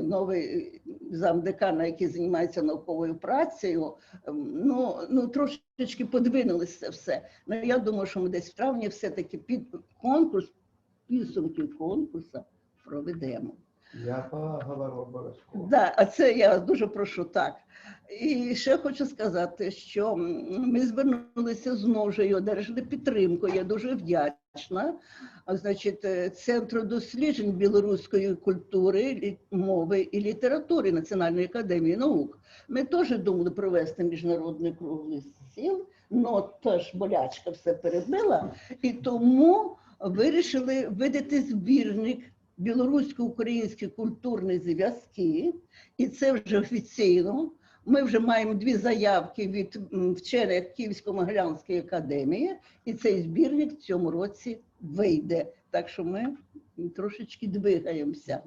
новий замдекана, який займається науковою працею, ну трошечки подвинулося все. Ну, я думаю, що ми десь в травні все-таки конкурс, підсумки конкурсу проведемо. Я поговорю обов'язково. Да, а це я дуже прошу, так. І ще хочу сказати, що ми звернулися знову ж і одержали підтримку. Я дуже вдячна. Значить, Центру досліджень білоруської культури, мови і літератури Національної академії наук. Ми теж думали провести міжнародний круглий стіл, але теж болячка все перебила, і тому вирішили видати збірник білорусько-українські культурні зв'язки, і це вже офіційно. Ми вже маємо 2 заявки від вчених Київсько-Могилянської академії, і цей збірник в цьому році вийде. Так що ми трошечки двигаємося.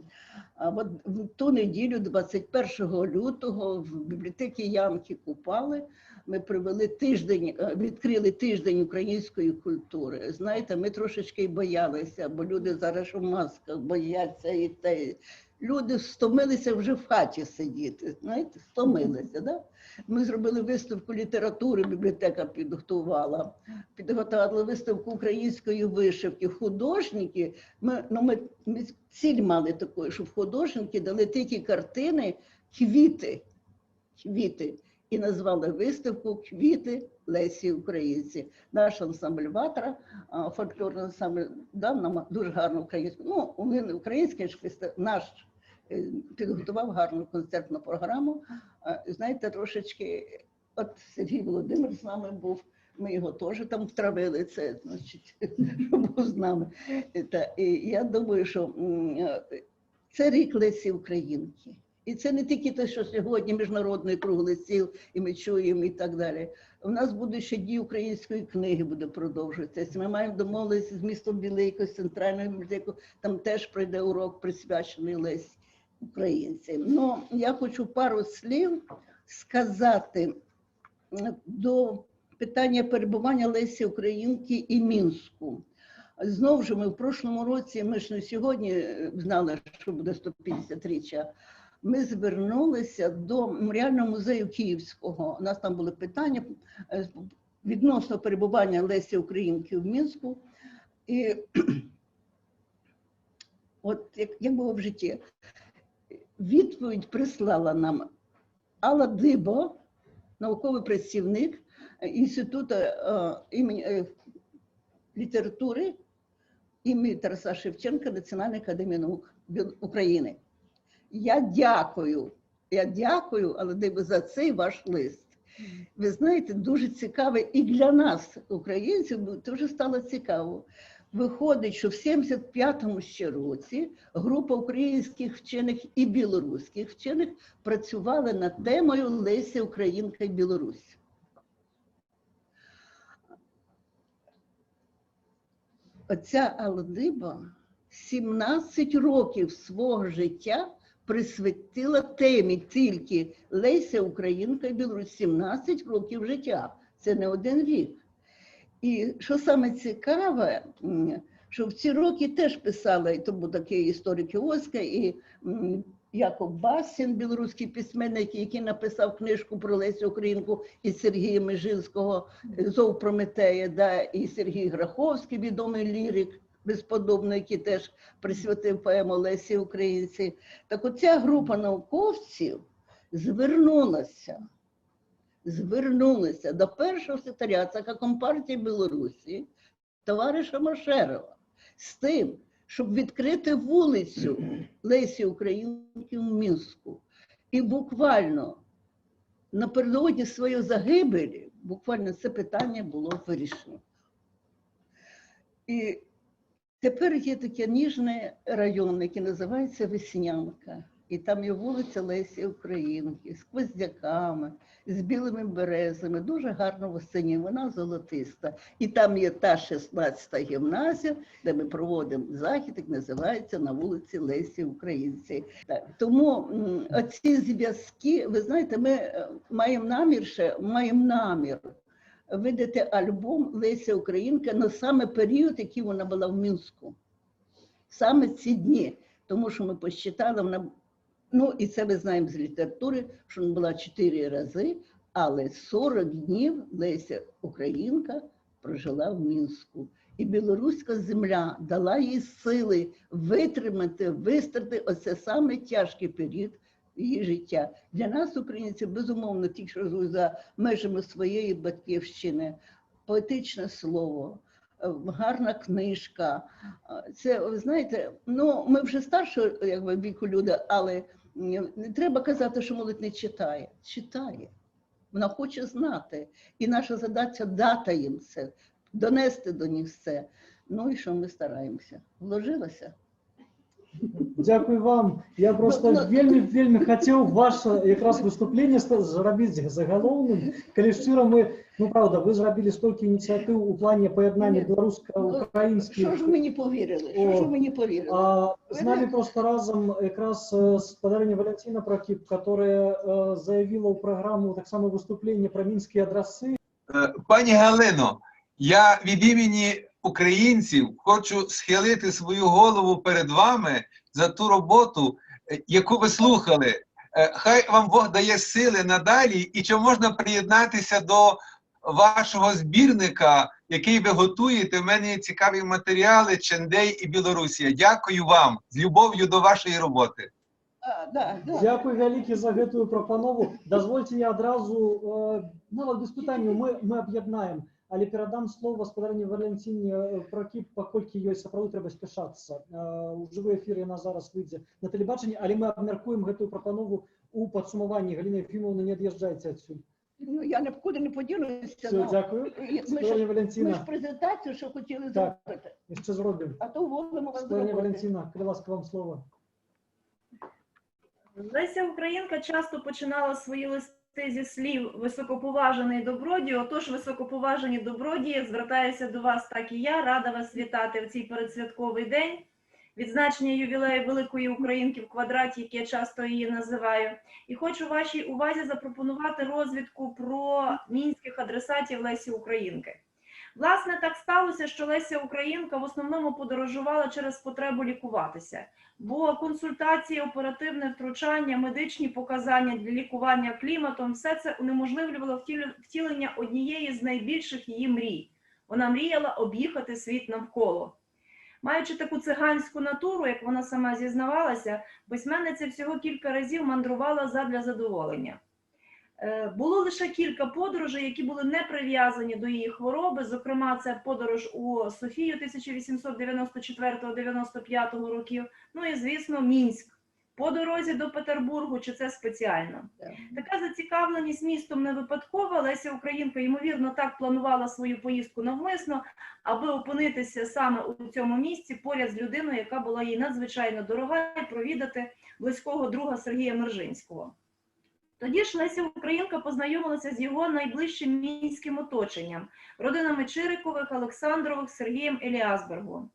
А от в ту неділю, 21 лютого, в бібліотеці Янки Купали ми провели тиждень, відкрили тиждень української культури. Знаєте, ми трошечки й боялися, бо люди зараз у масках бояться і те. Люди стомилися вже в хаті сидіти, знаєте, стомилися, да? Ми зробили виставку літератури, бібліотека підготувала виставку української вишивки. Художники, ми ціль мали таку, щоб художники дали такі картини квіти, і назвали виставку «Квіти Лесі Українці». Наш ансамбль «Ватра», фольклорний ансамбль, дав нам дуже гарну українську, український наш підготував гарну концертну програму. Знаєте, трошечки, от Сергій Володимир з нами був, ми його теж там втравили, це, значить, був з нами. І я думаю, що це рік Лесі Українки. І це не тільки те, що сьогодні міжнародний круглий стіл, і ми чуємо і так далі. У нас буде ще дій української книги, буде продовжуватися. Ми маємо домовитися з містом Білейко, з центральною бібліотекою, там теж пройде урок, присвячений Лесі Українці. Ну, я хочу пару слів сказати до питання перебування Лесі Українки і Мінську. Знову ж ми в прошлому році, ми ж не сьогодні знали, що буде 150-річчя, ми звернулися до Меморіального музею Київського. У нас там були питання відносно перебування Лесі Українки в Мінську. І от як було в житті, відповідь прислала нам Алла Дибо, науковий працівник Інституту літератури імені Тараса Шевченка Національної академії наук України. Я дякую, Алла Дибо, за цей ваш лист. Ви знаєте, дуже цікавий і для нас, українців, дуже стало цікаво. Виходить, що в 75-му ще році група українських вчених і білоруських вчених працювали над темою Леся Українка і Білорусь. Оця Алла Дибо 17 років свого життя присвятила темі тільки Леся Українка і Білорусь. 17 років життя. Це не один рік. І що саме цікаве, що в ці роки теж писали, і то був такий історик Іоська, і Яков Басін, білоруський письменник, який написав книжку про Лесю Українку, і Сергія Межинського «Зов Прометея», да, і Сергій Граховський, відомий лірик, безподобний, який теж присвятив поему Лесі Українці. Так оця група науковців звернулися до першого секретаря ЦК Компартії Білорусі, товариша Машерова, з тим, щоб відкрити вулицю Лесі Українки в Мінську. І буквально напередодні своєї загибелі, буквально це питання було вирішено. І тепер є такий ніжний район, який називається Веснянка. І там є вулиця Лесі Українки з гвоздяками, з білими березами. Дуже гарно восені, вона золотиста. І там є та 16-та гімназія, де ми проводимо захід, який називається «На вулиці Лесі Українці». Тому оці зв'язки, ви знаєте, ми маємо намір видати альбом Леся Українка на саме період, який вона була в Мінську. Саме ці дні. Тому що ми посчитали, вона, ну і це ми знаємо з літератури, що вона була 4 рази, але 40 днів Леся Українка прожила в Мінську. І білоруська земля дала їй сили витримати, вистояти оце саме тяжкий період її життя. Для нас, українців, безумовно, ті, що живуть за межами своєї батьківщини, поетичне слово, гарна книжка. Це, ви знаєте, ну, ми вже старшого віку люди, але не треба казати, що молодь не читає. Читає. Вона хоче знати. І наша задача дати їм це, донести до них це. Ну і що ми стараємося? Вложилося? Дякую вам. Я просто вельмі хотів ваше якраз виступлення зробити заголовним. Коли щиро ми, ну правда, ви зробили стільки ініціатив у плані поєднання білорусько-українських. Що ж ви мені повірили? З нами просто разом якраз спадарня Валентина Прокіп, яка заявила у програму так само виступлення про мінські адреси. Пані Галино, я від імені українців хочу схилити свою голову перед вами за ту роботу, яку ви слухали. Хай вам Бог дає сили надалі, і чи можна приєднатися до вашого збірника, який ви готуєте. В мене є цікаві матеріали «Чендей і Білорусія». Дякую вам, з любов'ю до вашої роботи. Дякую велике за гэтую пропанову. Дозвольте я одразу, нават без питання, ми об'єднаємо. Але передам слово спадарні Валентині Прокіп, паколькі ёй сапраўды трэба спяшацца. У жывы эфір яна зараз выйдзе на тэлебачанні, але мы абмяркуем гэтую прапанову у падсумаванні. Галіна Ефімовна, не ад'язджайце адсюль. Ну, я нікуди не поділюся. Все, дякую. Спадарня Валентина. Ми ж презентацію, що хотіли так, зробити. Ще зробимо. А то уволимо вас до Спадарня роботи. Валентина, будь ласка, вам слово. Леся Українка часто починала свої листи зі слів «високоповажений добродію». Отож, високоповажені добродії, звертаюся до вас, так і я. Рада вас вітати в цей передсвятковий день. Відзначення ювілею Великої Українки в квадраті, як я часто її називаю. І хочу вашій увазі запропонувати розвідку про мінських адресатів Лесі Українки. Власне, так сталося, що Леся Українка в основному подорожувала через потребу лікуватися, бо консультації, оперативне втручання, медичні показання для лікування кліматом – все це унеможливлювало втілення однієї з найбільших її мрій. Вона мріяла об'їхати світ навколо. Маючи таку циганську натуру, як вона сама зізнавалася, письменниця всього кілька разів мандрувала задля задоволення. Було лише кілька подорожей, які були не прив'язані до її хвороби, зокрема, це подорож у Софію 1894-95 років, ну і, звісно, Мінськ по дорозі до Петербургу, чи це спеціально. Така зацікавленість містом не випадкова. Леся Українка, ймовірно, так планувала свою поїздку навмисно, аби опинитися саме у цьому місці поряд з людиною, яка була їй надзвичайно дорога, і провідати близького друга Сергія Мержинського. Тоді ж Леся Українка познайомилася з його найближчим мінським оточенням – родинами Чирикових, Олександрових, Сергієм Еліасбергом.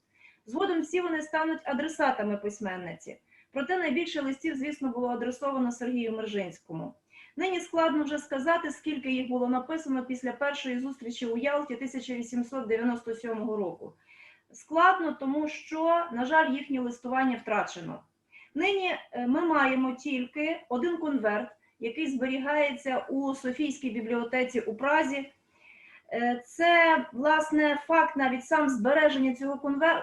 Згодом всі вони стануть адресатами письменниці. Проте найбільше листів, звісно, було адресовано Сергію Мержинському. Нині складно вже сказати, скільки їх було написано після першої зустрічі у Ялті 1897 року. Складно, тому що, на жаль, їхнє листування втрачено. Нині ми маємо тільки один конверт, який зберігається у Софійській бібліотеці у Празі. Це, власне, факт, навіть сам збереження цього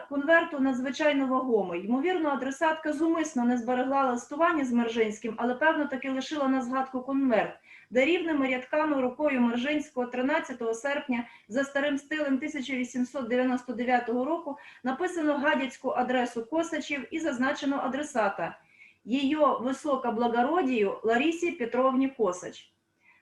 конверту надзвичайно вагомий. Ймовірно, адресатка зумисно не зберегла листування з Мержинським, але, певно, таки лишила на згадку конверт, де рівними рядками рукою Мержинського 13 серпня за старим стилем 1899 року написано гадяцьку адресу Косачів і зазначено адресата – її високоблагородію Ларисі Петровні Косач.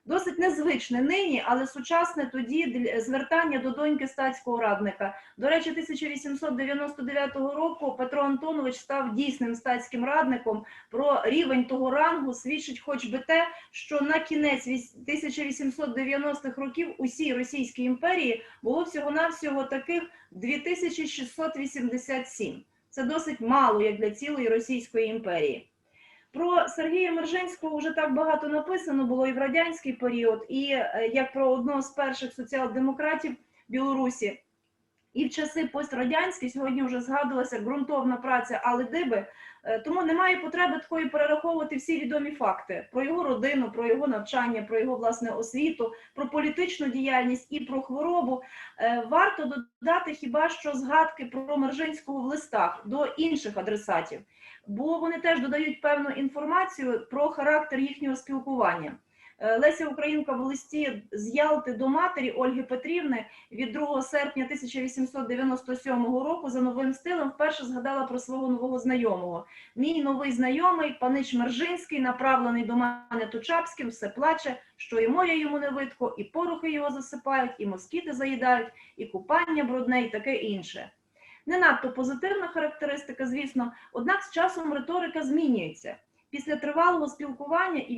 Досить незвичне нині, але сучасне тоді звертання до доньки статського радника. До речі, 1899 року Петро Антонович став дійсним статським радником. Про рівень того рангу свідчить хоч би те, що на кінець 1890-х років усій Російській імперії було всього-навсього таких 2687. Це досить мало, як для цілої Російської імперії. Про Сергія Мержинського вже так багато написано було і в радянський період, і як про одного з перших соціал-демократів Білорусі. І в часи пострадянські, сьогодні вже згадувалася ґрунтовна праця Алли Диби, тому немає потреби такої перераховувати всі відомі факти про його родину, про його навчання, про його, власне, освіту, про політичну діяльність і про хворобу. Варто додати хіба що згадки про Мержинського в листах до інших адресатів, бо вони теж додають певну інформацію про характер їхнього спілкування. Леся Українка в листі з Ялти до матері Ольги Петрівни від 2 серпня 1897 року за новим стилем вперше згадала про свого нового знайомого. Мій новий знайомий, панич Мержинський, направлений до мене Тучапським, все плаче, що і моря йому не видко, і порохи його засипають, і москіти заїдають, і купання брудне, і таке інше. Не надто позитивна характеристика, звісно, однак з часом риторика змінюється. Після тривалого спілкування і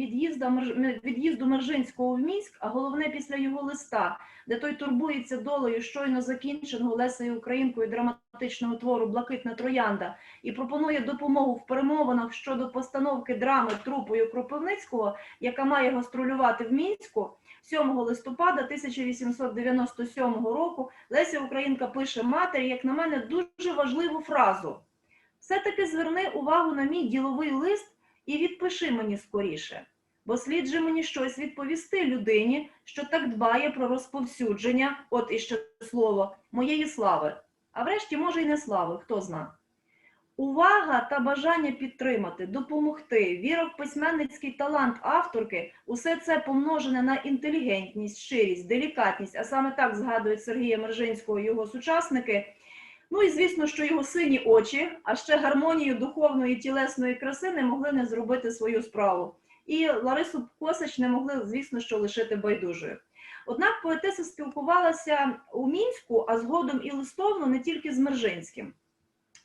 від'їзду Мержинського в Мінськ, а головне після його листа, де той турбується долею щойно закінченого Лесею Українкою драматичного твору «Блакитна троянда» і пропонує допомогу в перемовинах щодо постановки драми трупою Кропивницького, яка має гастролювати в Мінську, 7 листопада 1897 року Леся Українка пише матері, як на мене, дуже важливу фразу. «Все-таки зверни увагу на мій діловий лист і відпиши мені скоріше, бо слід же мені щось відповісти людині, що так дбає про розповсюдження, от іще слово, моєї слави. А врешті, може, й не слави, хто зна. Увага та бажання підтримати, допомогти, віра в письменницький талант авторки – усе це помножене на інтелігентність, щирість, делікатність, а саме так згадують Сергія Мержинського і його сучасники. Ну і звісно, що його сині очі, а ще гармонію духовної і тілесної краси не могли не зробити свою справу. І Ларису Косач не могли, звісно, що лишити байдужою. Однак поетеса спілкувалася у Мінську, а згодом і листовно не тільки з Мержинським.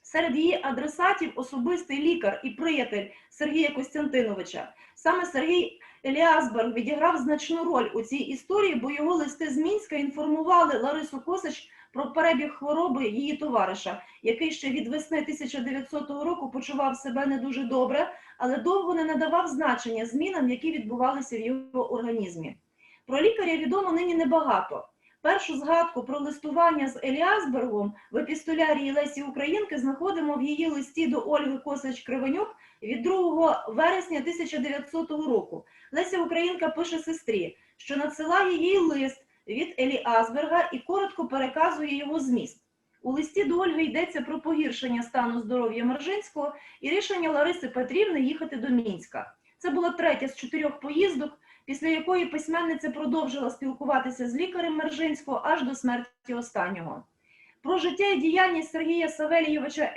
Серед її адресатів особистий лікар і приятель Сергія Костянтиновича. Саме Сергій Еліасберг відіграв значну роль у цій історії, бо його листи з Мінська інформували Ларису Косач про перебіг хвороби її товариша, який ще від весни 1900 року почував себе не дуже добре, але довго не надавав значення змінам, які відбувалися в його організмі. Про лікаря відомо нині небагато. Першу згадку про листування з Еліасбергом в епістолярії Лесі Українки знаходимо в її листі до Ольги Косач-Кривенюк від 2 вересня 1900 року. Леся Українка пише сестрі, що надсилає їй лист від Еліасберга і коротко переказує його зміст. У листі до Ольги йдеться про погіршення стану здоров'я Мержинського і рішення Лариси Петрівни їхати до Мінська. Це була третя з 4 поїздок, після якої письменниця продовжила спілкуватися з лікарем Мержинського аж до смерті останнього. Про життя і діяльність Сергія Савельйовича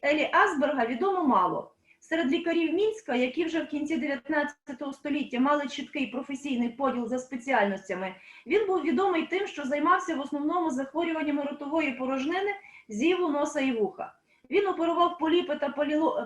Еліасберга відомо мало. Серед лікарів Мінська, які вже в кінці 19 століття мали чіткий професійний поділ за спеціальностями, він був відомий тим, що займався в основному захворюваннями ротової порожнини, зіву, носа і вуха. Він оперував поліпи та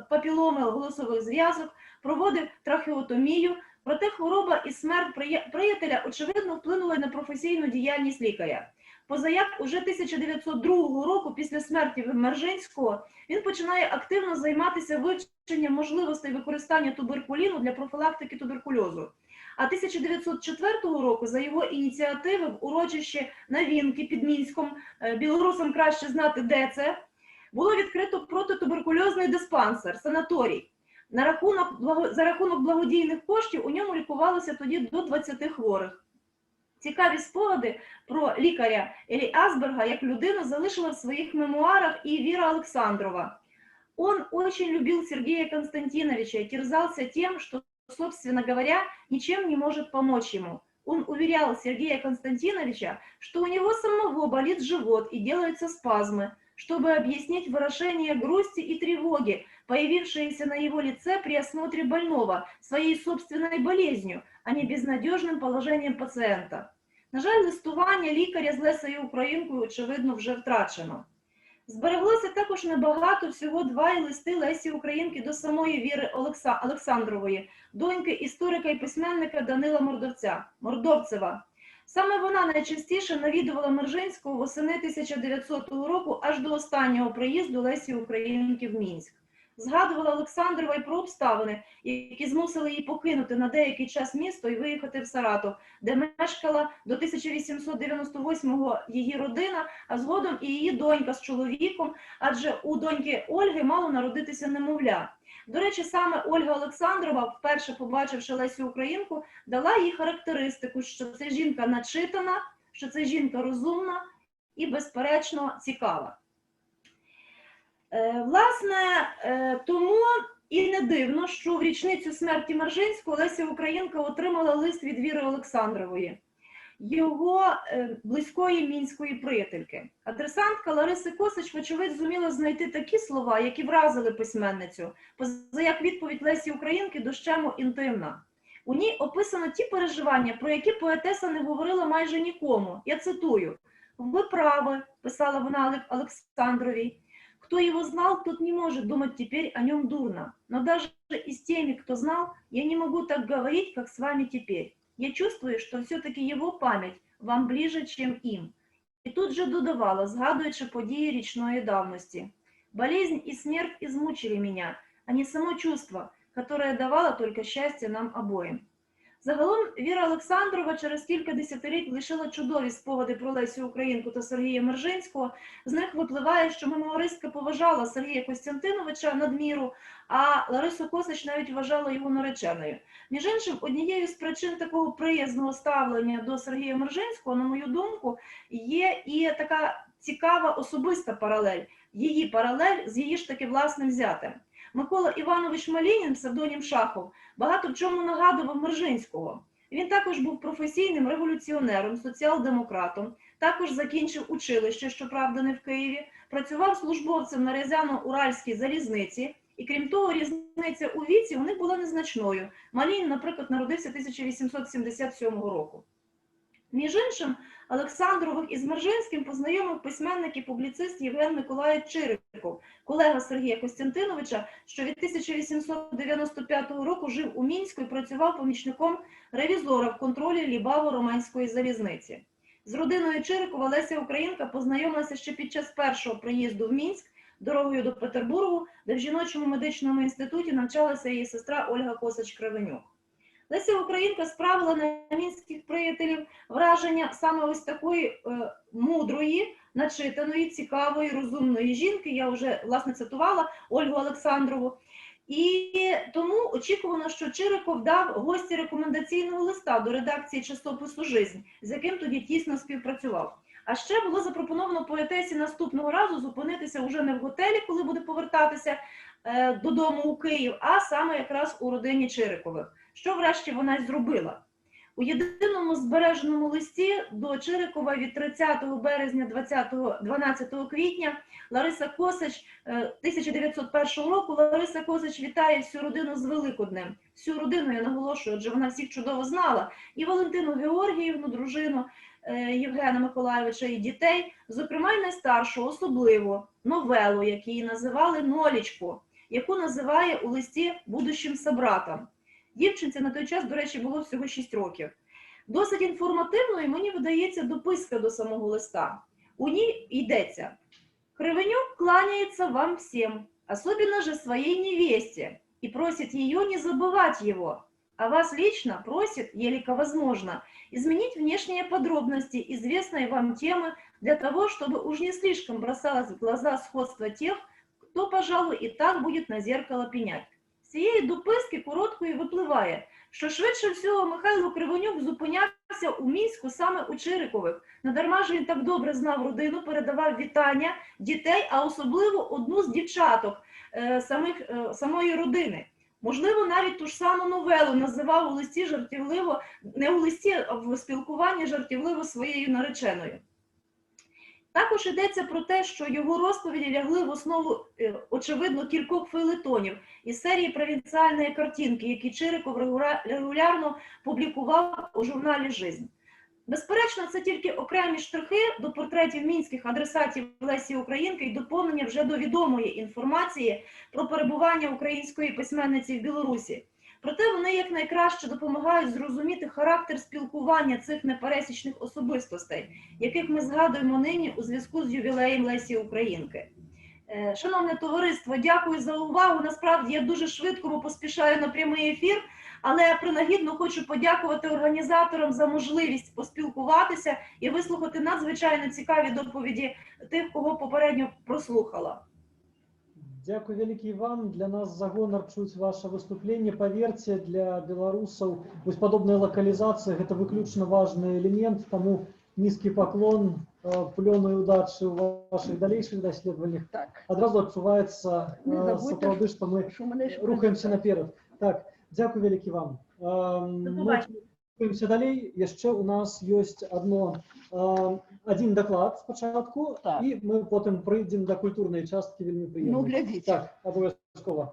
папіломи голосових зв'язок, проводив трахеотомію, проте хвороба і смерть приятеля, очевидно, вплинули на професійну діяльність лікаря. Позаяк уже 1902 року, після смерті Мержинського, він починає активно займатися вивченням можливостей використання туберкуліну для профілактики туберкульозу. А 1904 року за його ініціативи в урочищі Новинки під Мінськом, білорусам краще знати, де це, було відкрито протитуберкульозний диспансер, санаторій. За рахунок благодійних коштів у ньому лікувалося тоді до 20 хворих. Цікаві спогади про лікаря Еліасберга як людину залишила в своих мемуарах и Вера Александрова. Он очень любил Сергея Константиновича и терзался тем, что, собственно говоря, ничем не может помочь ему. Он уверял Сергея Константиновича, что у него самого болит живот и делаются спазмы, чтобы объяснить выражение грусти и тревоги, появившиеся на его лице при осмотре больного своей собственной болезнью, а не безнадежным положением пацієнта. На жаль, листування лікаря з Лесею Українкою, очевидно, вже втрачено. Збереглося також небагато, всього 2 листи Лесі Українки до самої Віри Олександрової, доньки історика і письменника Данила Мордовцева. Саме вона найчастіше навідувала Мержинського восени 1900 року аж до останнього приїзду Лесі Українки в Мінськ. Згадувала Олександрова й про обставини, які змусили її покинути на деякий час місто і виїхати в Саратов, де мешкала до 1898-го її родина, а згодом і її донька з чоловіком, адже у доньки Ольги мало народитися немовля. До речі, саме Ольга Олександрова, вперше побачивши Лесю Українку, дала їй характеристику, що це жінка начитана, що це жінка розумна і, безперечно, цікава. Власне, тому і не дивно, що в річницю смерті Мержинського Леся Українка отримала лист від Віри Олександрової, його близької мінської приятельки. Адресантка Лариси Косач, вочевидь, зуміла знайти такі слова, які вразили письменницю, позаяк відповідь Лесі Українки дощему інтимна. У ній описано ті переживання, про які поетеса не говорила майже нікому. Я цитую: «Ви правы», писала вона Олександровій, «кто его знал, тот не может думать теперь о нем дурно. Но даже и с теми, кто знал, я не могу так говорить, как с вами теперь. Я чувствую, что все-таки его память вам ближе, чем им». І тут же додавала, згадуючи події річної давності: «Болезнь и смерть измучили меня, а не само чувство, которое давало только счастье нам обоим». Загалом Віра Олександрова через кілька десятиліть лишила чудові спогади про Лесю Українку та Сергія Мержинського. З них випливає, що мемуаристка поважала Сергія Костянтиновича надміру, а Ларису Косач навіть вважала його нареченою. Між іншим, однією з причин такого приязного ставлення до Сергія Мержинського, на мою думку, є і така цікава особиста паралель. Її паралель з її ж таки власним зятем. Микола Іванович Малінін, псевдонім Шахов, багато в чому нагадував Мержинського. Він також був професійним революціонером, соціал-демократом, також закінчив училище, щоправда не в Києві, працював службовцем на Рязано-Уральській залізниці, і крім того, різниця у віці у них була незначною. Малінін, наприклад, народився 1877 року. Між іншим, Олександрових із Мержинським познайомив письменник і публіцист Євген Миколаївич Чириков, колега Сергія Костянтиновича, що від 1895 року жив у Мінську і працював помічником ревізора в контролі Лібаво-Романської залізниці. З родиною Чирикова Леся Українка познайомилася ще під час першого приїзду в Мінськ дорогою до Петербургу, де в жіночому медичному інституті навчалася її сестра Ольга Косач-Кривенюк. Леся Українка справила на мінських приятелів враження саме ось такої мудрої, начитаної, цікавої, розумної жінки. Я вже, власне, цитувала Ольгу Олександрову. І тому очікувано, що Чириков дав гості рекомендаційного листа до редакції часопису «Жизнь», з яким тоді тісно співпрацював. А ще було запропоновано поетесі наступного разу зупинитися уже не в готелі, коли буде повертатися додому у Київ, а саме якраз у родині Чирикових, що врешті вона й зробила. У єдиному збереженому листі до Чирикова від 30 березня 12 квітня Лариса Косач 1901 року Лариса Косач вітає всю родину з Великоднем. Всю родину, я наголошую, адже вона всіх чудово знала. І Валентину Георгіївну, дружину Євгена Миколайовича, і дітей, зокрема й найстаршу, особливо новелу, яку її називали «Нолічко», яку називає у листі будущим собратам. Дівчинці на той час, до речі, було всього 6 років. Досить інформативною, мені видається, дописка до самого листа. У ній йдеться: «Кривенюк кланяется вам всем, особенно же своей невесте, и просит ее не забывать его, а вас лично просит, елико возможно, изменить внешние подробности известной вам темы для того, чтобы уж не слишком бросалось в глаза сходство тех, кто, пожалуй, и так будет на зеркало пенять». З цієї дописки короткої випливає, що швидше всього Михайло Кривенюк зупинявся у Мінську саме у Чирикових. Надарма ж він так добре знав родину, передавав вітання дітей, а особливо одну з дівчаток самої родини. Можливо, навіть ту ж саму новелу називав у листі жартівливо, не у листі, а в спілкуванні жартівливо своєю нареченою. Також йдеться про те, що його розповіді лягли в основу, очевидно, кількох фейлетонів із серії «Провінціальні картинки», які Чириков регулярно публікував у журналі «Жизнь». Безперечно, це тільки окремі штрихи до портретів мінських адресатів Лесі Українки і доповнення вже до відомої інформації про перебування української письменниці в Білорусі. Проте вони якнайкраще допомагають зрозуміти характер спілкування цих непересічних особистостей, яких ми згадуємо нині у зв'язку з ювілеєм Лесі Українки. Шановне товариство, дякую за увагу. Насправді я дуже швидко, бо поспішаю на прямий ефір, але принагідно хочу подякувати організаторам за можливість поспілкуватися і вислухати надзвичайно цікаві доповіді тих, кого попередньо прослухала. Дякую великий вам. Для нас за гонор чуть ваше выступление. Поверьте, для белорусов вось подобная локализация – это выключно важный элемент. Тому низкий поклон, плёну и удачи в ваших дальнейших доследованиях. Одразу отчувається сапраўды, что мы рухаемся наперед. Так, дякую великий вам. Рухаемся далей. Яшчэ у нас есть один доклад спочатку, і ми потім прийдемо до культурної частки, вельми приємно. Ну, глядите. Так, обов'язково.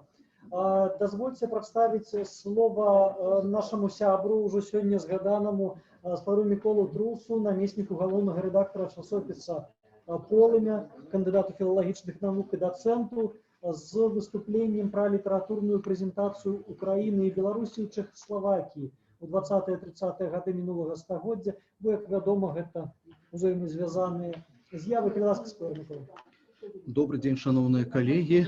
Дозвольте представити слово нашому сябру, уже сьогодні згаданому спору Миколу Трусу, наміснику головного редактора часописа «Полымя», кандидату філологічних наук і доценту, з виступленням про літературну презентацію України і Білорусі у Чехословакії у 20-30-х годы минулого стагоддзя, бо, як вядома, гэта узаемазвязаныя з'явы. Калі ласка, спор, Микола. Добрый день, шановные коллеги.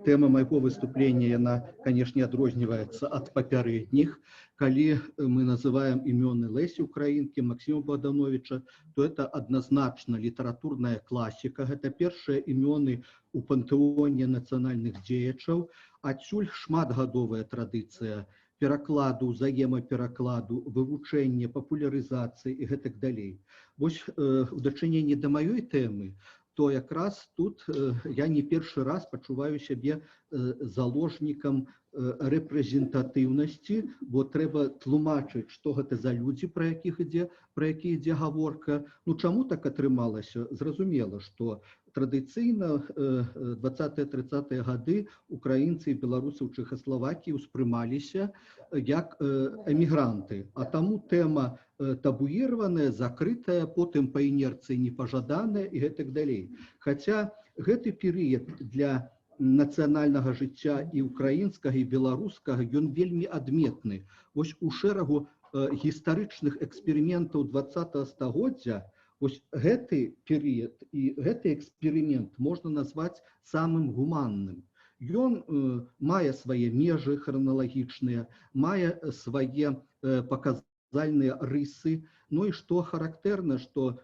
Тема моего выступления, она, конечно, адрозніваецца от папярэдніх. Калі мы называем імёны Лесі Украінкі, Максима Богдановича, то это однозначно литературная классика. Это першыя імёны у пантэоне нацыянальных дзеячаў. Адсюль шматгадовая традыцыя перакладу, взаемаперакладу, вывучэння, папулярызацыі і гэтак далей. Вось у дачыненні да маёй тэмы, то якраз тут я не першы раз пачуваю сябе заложнікам рэпрэзентатыўнасці, бо трэба тлумачыць, што гэта за людзі, пра якія ідзе гаворка. Ну, чаму так атрымалася? Зразумела, што традыцыйна 20-30-е гады украінцы і беларусы ў Чэхаславакіі ўспрымаліся як эмігранты, а таму тэма табуіраваная, закрытая, потым па інерцыі непажаданая і гэтак далей. Хаця гэты перыяд для нацыянальнага жыцця і украінскага, і беларускага, ён вельмі адметны. Вось у шэрагу гістарычных эксперыментаў 20-го стагоддзя вось гэты перыяд і гэты эксперымент можна назваць самым гуманным. ён мае свае межы храналагічныя, мае свае паказальныя рысы. Ну і што характэрна, што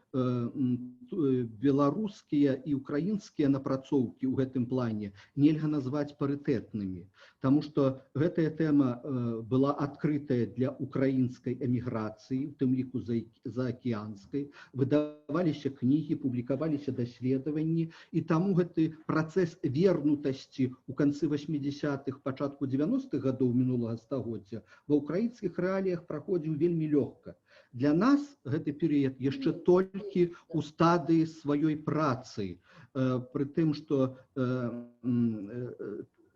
беларускія і украінскія напрацоўкі ў гэтым плане нельга назваць парытэтнымі, таму што гэтая тэма была адкрытая для украінскай эміграцыі, у тым ліку заакіянскай, выдаваліся кнігі, публікаваліся даследаванні, і таму гэты працэс вернутасці ў канцы 80-х, пачатку 90-х гадоў мінулага стагоддзя ва ўкраінскіх рэаліях праходзіў вельмі лёгка. Для нас гэты перыяд яшчэ толькі ў стадыі сваёй працы, пры тым, што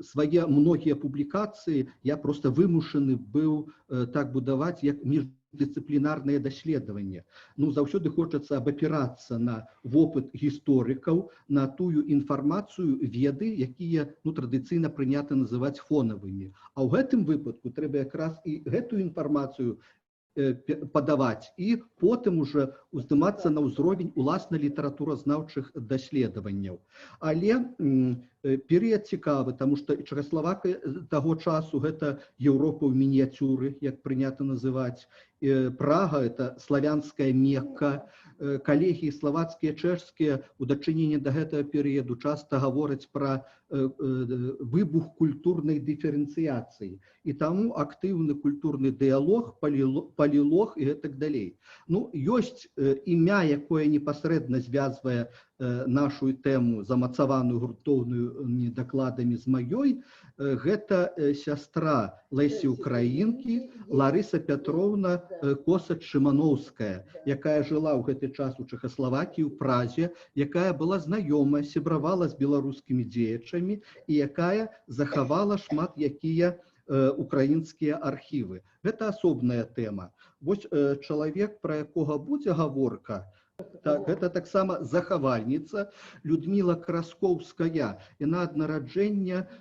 свае многія публікацыі я проста вымушаны быў так будаваць, як міждысцыплінарнае даследаванне. Ну, заўсёды хочацца абапірацца на вопыт гісторыкаў, на тую інфармацыю, веды, якія традыцыйна прынята называць фонавымі. А ў гэтым выпадку трэба якраз і гэтую інфармацыю падаваць і потым уже уздымацца на ўзровень уласна літаратуразнаўчых даследаванняў. Але перыяд цікавы, таму што Чэхаславакія таго часу гэта Еўропа ў мініяцюры, як прынята называць. Прага — это славянская Мекка. Калегі славацкія, чэшскія у дачыненні да гэтага перыяду часта гавораць пра выбух культурнай дыферэнцыяцыі. І таму актыўны культурны дыялог, палілог і гэтак далей. Ну, ёсць імя, якое непасрэдна звязвае нашу тэму, замацаваную грунтоўнымі дакладамі з маёй, гэта сястра Лесі Украінкі Ларыса Пятроўна Косач-Шымановская, якая жыла ў гэты час у Чэхаславакіі, у Празе, якая была знаёмая, сябравала з беларускімі дзеячамі і якая захавала шмат якія украінскія архівы. Гэта асобная тэма. Вось чалавек, пра якога будзе гаворка, гэта таксама захавальніца Людміла Краскоўская. Яна ад нараджэння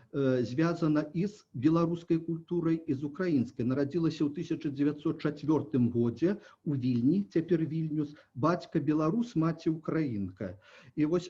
звязана і з беларускай культурай, і з украінскай. Нарадзілася ў 1904 годзе у Вільні, цяпер Вільнюс, бацька беларус, маці украінка. І вось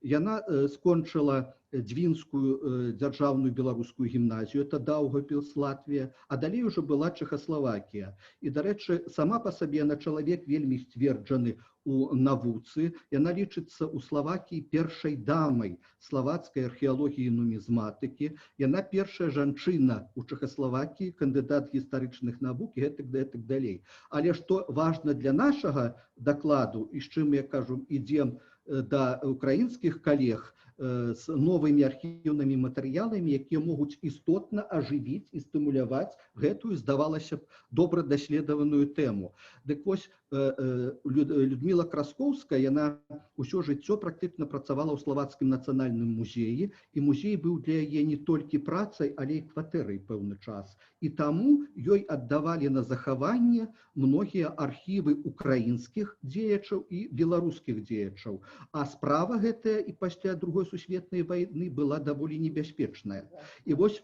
яна скончыла Дзвінскую дзяржаўную беларускую гімназію, это Даўгапілс, Латвія, а далей ужо была Чэхаславакія. І, дарэчы, сама па сабе яна чалавек вельмі сцверджаны у навуцы. Яна лічыцца ў Славакіі першай дамай славацкай археалогіі і нумізматыкі. Яна першая жанчына ў Чэхаславакіі, кандыдат гістарычных навук і гэтак далей. Але што важна для нашага дакладу, і з чым, я кажу, ідзем да украінскіх калег, з новымі архіўнымі матэрыяламі, якія могуць істотна ажывіць і стымуляваць гэтую, здавалася б, добра даследаваную тэму. Дык вось Людміла Краскоўская, яна ўсё жыццё практычна працавала ў славацкім нацыянальным музеі, і музей быў для яе не толькі працай, але і кватэрай пэўны час. І таму ёй аддавалі на захаванне многія архівы украінскіх дзеячаў і беларускіх дзеячаў. А справа гэтая і пасля Другой сусветнай вайны была даволі небяспечная. І вось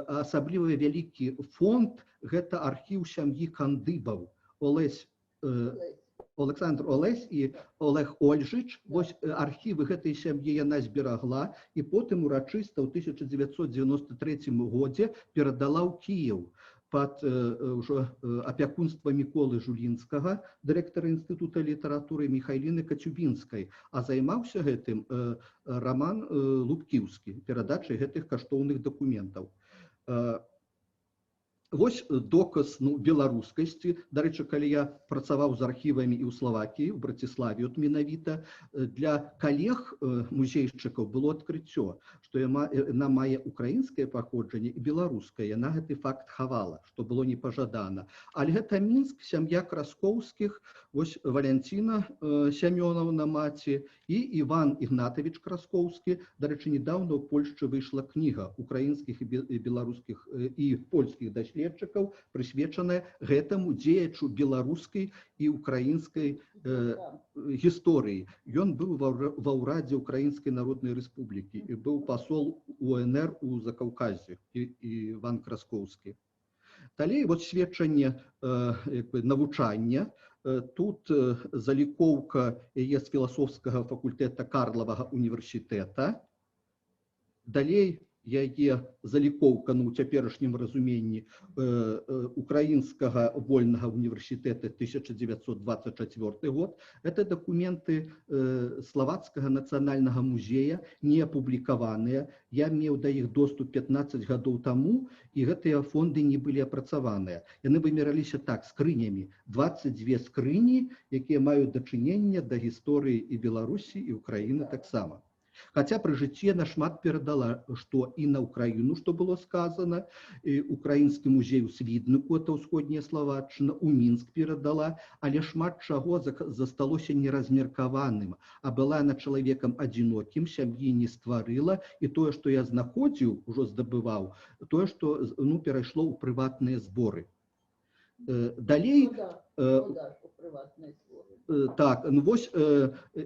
асабліва вялікі фонд — гэта архіў сям'і Кандыбаў. Олександр Олесь і Олег Ольжыч. Вось архівы гэтай сям'і яна зберагла і потым урачыста ў 1993 годзе перадала ў Кіеў пад апякунства Міколы Жулінскага, дырэктара Інстытута літаратуры, Міхайліны Кацюбінскай, а займаўся гэтым Раман Лубкіўскі, перадачай гэтых каштоўных дакументаў. Вось доказ беларускасці. Дарэчы, калі я працаваў з архівамі і ў Славакіі, у Браціславе, от менавіта, для калег музейшчыкаў было адкрыццё, што яна мае украінскае паходжанне і беларускае. Яна гэты факт хавала, што было непажадана. Але гэта Мінск, сям'я Краскоўскіх, вось Валянціна Сямёнаўна, маці, і Іван Ігнатавіч Краскоўскі. Дарэчы, недаўна ў Польшчы выйшла кніга украінскіх і беларускіх і польскіх даследчыкаў, прысвечаная гэтаму дзеячу беларускай і украінскай гісторыі. Ён быў ва ўрадзе Украінскай Народнай Рэспублікі і быў пасол УНР у Закаўказі, Іван Краскоўскі. Далей, вот сведчанне навучання. Тут залікоўка яе з філасофскага факультэта Карлавага універсітэта. Далей яе залікоўка, ну, у цяперашнім разуменні Украінскага вольнага універсітэта 1924 год. Это документы Словацкага нацыянальнага музея, не апублікаваныя. Я меў да іх доступ 15 гадоў таму, і гэтыя фонды не былі апрацаваныя. Яны вымераліся так, скрынямі. 22 скрыні, якія маюць дачыненне да гісторыі і Беларусі, і Украіны таксама. Хаця пры жыцці яна шмат перадала, што і на Украіну, што было сказана, Украінскі музей у Свідніку, это ўсходняя Словаччына, у Мінск перадала, але шмат чаго засталося неразмеркаваным, а была яна чалавекам адзінокім, сям'і не стварыла, і тое, што я знаходзіў, ужо здабываў, тое, што перайшло ў прыватныя зборы. Далей... Так, ну вось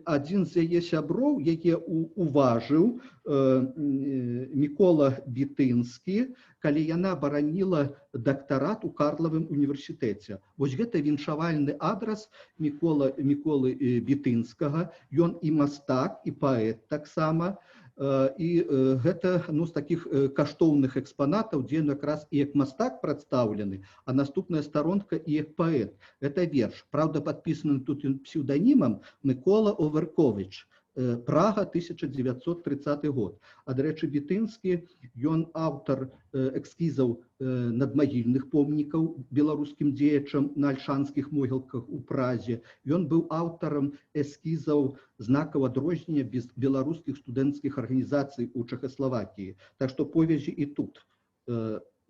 адзін з яе сяброў, які уважыў, Мікола Бітынскі, калі яна бараніла дактарат у Карлавым універсітэце. Вось гэта віншавальны адрас Міколы Бітынскага. Ён і мастак, і паэт таксама. І гэта з такіх каштоўных экспанатаў, дзе ён якраз і як мастак прадстаўлены, а наступная старонка і як паэт. Гэта верш, праўда, падпісаны тут псеўданімам Микола Оверкович, Прага, 1930 год. А, дарэчы, Бітынскі, ён аўтар экскізаў надмагільных помнікаў беларускім дзеячам на альшанскіх могілках у Празе. Ён быў аўтарам эскізаў знакаў адрознення беларускіх студэнцкіх арганізацый у Чэхаславакіі. Так што повязі і тут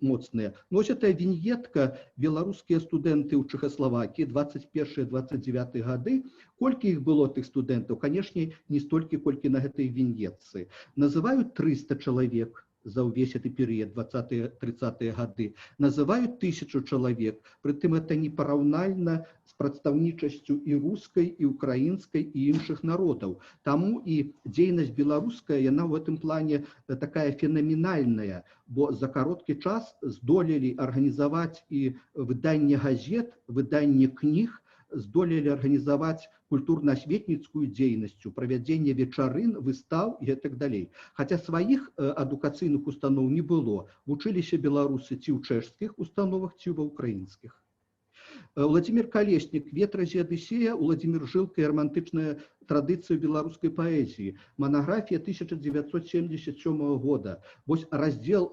моцныя. Вось гэтая віньетка беларускія студэнты ў Чэхаславакіі 21-29 гады. Колькі іх было тых студэнтаў? Канешне, не столькі, колькі на гэтай віньетцы. Называюць 300 чалавек за ўвесь гэты перыяд, 20-30 гады. Называюць 1000 чалавек. Прытым это непараўнальна з прадстаўнічасцю і рускай, і украінскай, і іншых народаў. Таму і дзейнасць беларуская, яна ў гэтым плане такая фенаменальная, бо за кароткі час здолелі арганізаваць і выданне газет, выданне кніг, здолелі арганізаваць культурна-асветніцкую дзейнасцю, правядзенне вечарын, выстаў і гэтак далей. Хаця сваіх адукацыйных устаноў не было. Вучыліся беларусы ці ў чэшскіх установах, ці ва ўкраінскіх. Владимир Колеснік, «Ветразі Адысея», Владимир Жылка і романтычная традыцыя беларускай паэзіі. Манаграфія 1977 года. Вось раздзел,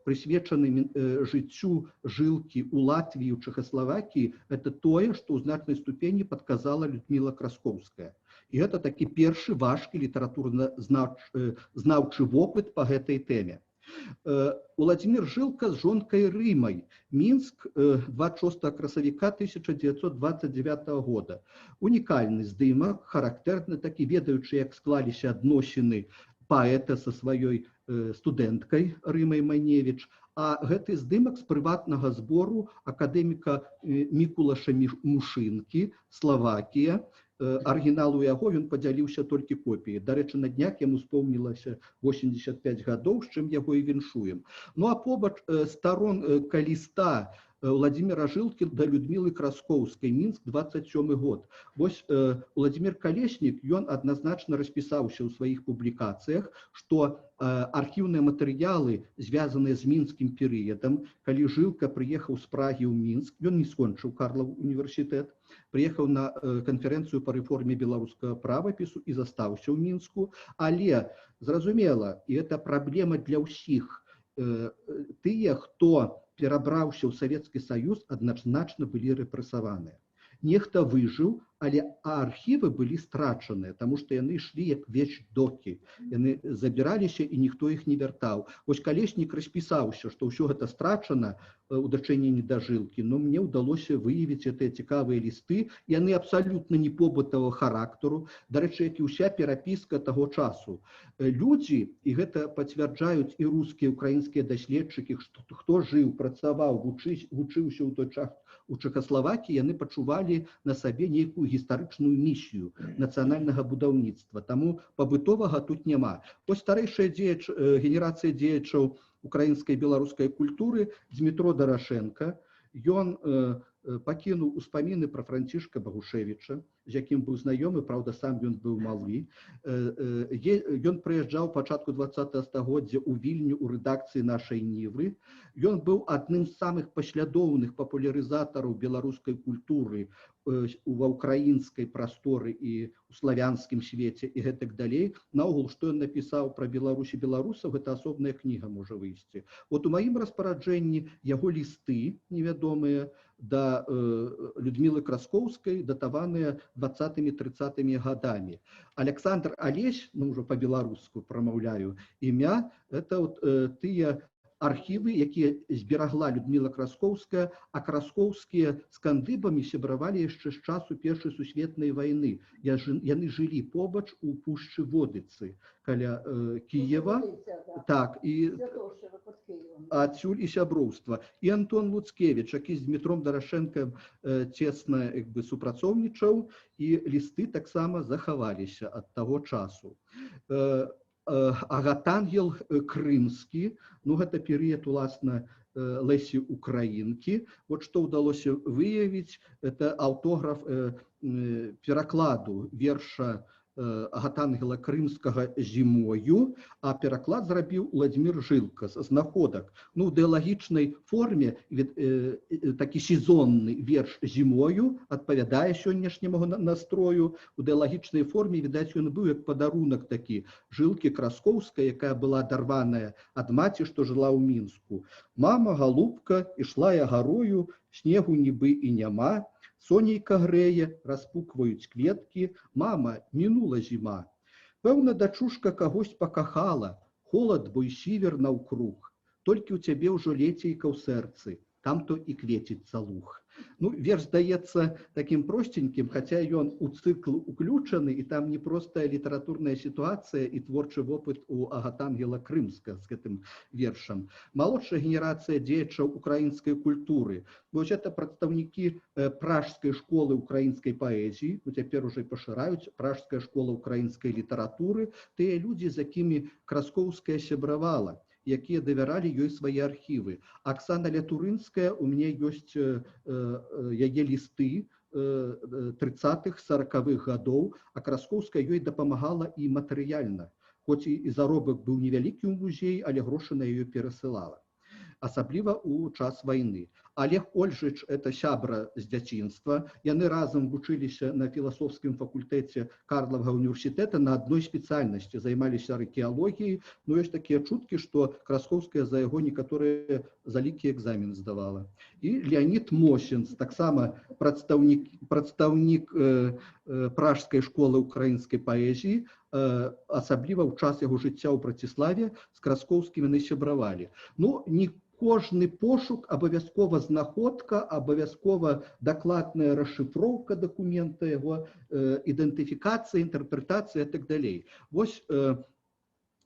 прысвечаны жыццю Жылкі ў Латвіі, у Чэхаславакіі, это тое, што ў значнай ступені падказала Людміла Краскоўская. І гэта такі першы важкі літаратурна-знаўчы вопыт па гэтай тэме. Владимир Жылка з жонкай Рымай. Мінск, 26 красавіка 1929 года. Унікальны здымак, характэрны такі, ведаючы, як склаліся адносіны паэта са сваёй студэнткай Рымай Маневіч. А гэты здымак з прыватнага збору акадэміка Мікулаша Мушынкі, Словакія. Арыгінал у яго, ён падзяліўся толькі копіяй. Дарэчы, на днях яму спомнілася 85 гадоў, з чым яго і віншуем. Ну а побач старонка ліста Владимира Жылкі да Людмілы Краскоўскай, Мінск, 27 год. Вось Владимир Колеснік, ён адназначна распісаўся ў сваіх публікацыях, што архіўныя матэрыялы, звязаныя з мінскім перыядам, калі Жылка прыехаў з Прагі ў Мінск, ён не скончыў Карлаў універсітэт, прыехаў на канферэнцыю па рэформе беларускага правапісу і застаўся ў Мінску, але, зразумела, і гэта праблема для ўсіх, тыя, хто перабраўся ў Савецкі Саюз, адназначна былі рэпрэсаваныя. Нехта выжыў, але архівы былі страчаныя, таму што яны ішлі як вещдокі. Яны забіраліся, і ніхто іх не вяртаў. Вось Колеснік распісаўся, што ўсё гэта страчана ў дачыненні да Жылкі, но мне ўдалося выявіць гэтыя цікавыя лісты. Яны абсалютна не побытавага характару, дарэчы, як і ўся перапіска таго часу. Людзі, і гэта пацвярджаюць і рускія, украінскія даследчыкі, хто жыў, працаваў, вучыўся ў той час у Чэхаславакіі, яны пачувалі на сабе нейкую гістарычную місію нацыянальнага будаўніцтва. Таму пабытовага тут няма. Вось старэйшая генерацыя дзеячаў украінскай і беларускай культуры Дзмітро Дарашенка. Ён пакінуў успаміны пра Францішка Багушевіча, з якім быў знаёмы, праўда, сам ён быў малы. Ён прыязджаў пачатку 20-го стагоддзя ў Вільню ў рэдакцыі нашай Нівы. Ён быў адным з самых паслядоўных папулярызатараў беларускай культуры ва ўкраінскай прасторы і ў славянскім свеце і гэтак далей. Наогул, што ён напісаў пра Беларусь і беларусаў, гэта асобная кніга можа выйсці. Вот у маім распараджэнні яго лісты невядомыя да Людмілы Краскоўскай, датаваныя 20-30-ми гадамі. Александр Алесь, ну ўжо па-беларуску прамаўляю імя, это вот тыя архівы, якія зберагла Людміла Краскоўская, а краскоўскія з кандыбамі сябравалі яшчэ з часу Першай сусветнай вайны. Яны жылі побач у пушчы Водыцы, каля Кіева. Так, і адсюль і сяброўства. І Антон Луцкевіч, які з Дмітром Дарашэнкам цесна супрацоўнічаў, і лісты таксама захаваліся ад таго часу. Агатангел Крымскі, ну гэта перыяд, уласна, Лесі Украінкі. Вот што ўдалося выявіць, это аўтограф перакладу верша Агатангела Крымскага «Зімою», а пераклад зрабіў Владзімір Жылка з знаходак. Ну, у ідэалагічнай форме такі сезонны верш «Зімою» адпавядае сённяшняму настрою. У ідэалагічнай форме, відаць, ён быў як падарунак такі Жылкі Краскоўскай, якая была адарваная ад маці, што жыла ў Мінску. «Мама, галубка, ішла я гарою, снегу нібы і няма. Сонейка грэе, распукваюць кветкі, мама, мінула зіма. Пэўна, дачушка кагось пакахала, холад, бо і сівер наўкруг. Толькі ў цябе ўжо лецейка ў сэрцы, там то і кветіцца луг». Ну, верш здаецца такім простенькім, хаця ён у цыкл уключаны, і там не простая літаратурная сітуацыя і творчы вопыт у Агатангела Крымска з гэтым вершам. Малодшая генерацыя дзеячаў украінскай культуры. Вось это прадстаўнікі пражскай школы украінскай паэзіі, ну, цяпер ужо пашыраюць, пражская школа украінскай літаратуры, тыя людзі, з якімі Краскоўская сябравала, якія давяралі ёй свае архівы. Аксана Лятурынская, у мяне ёсць яе лісты 30-х, 40-х гадоў, а Краскоўская ёй дапамагала і матэрыяльна. Хоць і заробак быў невялікі ў музеі, але грошы на яе перасылала. Асабліва ў час вайны. Олег Ольжыч – это сябра з дзяцінства. Яны разам вучыліся на філасофскім факультэце Карлавага універсітэта на адной спецыяльнасці, займаліся археалогіяй. Ну, ёсць такія чуткі, што Краскоўская за яго некаторыя залікі экзамен здавала. І Леонід Мосінц, таксама прадстаўнік пражскай школы украінскай паэзіі, асабліва ў час яго жыцця ў Браціславе, з Краскоўскім яны сябравалі. Ну, кожны пошук, абавязкова знаходка, абавязкова дакладная расшыфроўка дакумента яго, ідэнтыфікацыя, інтэрпрэтацыя і так далей. Вось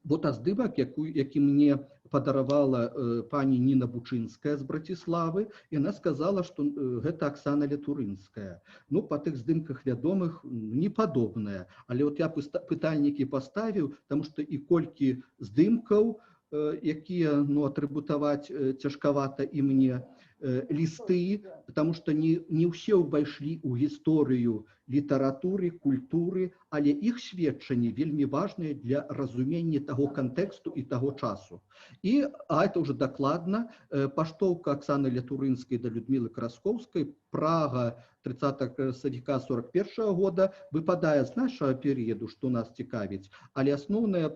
здымак, які мне падаравала пані Ніна Бучынская з Браціславы, яна сказала, што гэта Аксана Лятурынская. Ну, па тых здымках вядомых не падобная, але от я пытальнікі паставіў, таму што і колькі здымкаў, якія атрыбутаваць цяжкавата і мне, лісты, потому што не ўсе ўвайшлі ў гісторыю літаратуры, культуры, але іх сведчанні вельмі важныя для разумення таго кантэксту і таго часу. А это уже дакладна, паштоўка Аксаны Лятурынскай да Людмілы Краскоўскай, Прага 30 сакавіка 41 года, выпадае з нашага перыяду, што нас цікавіць, але асноўная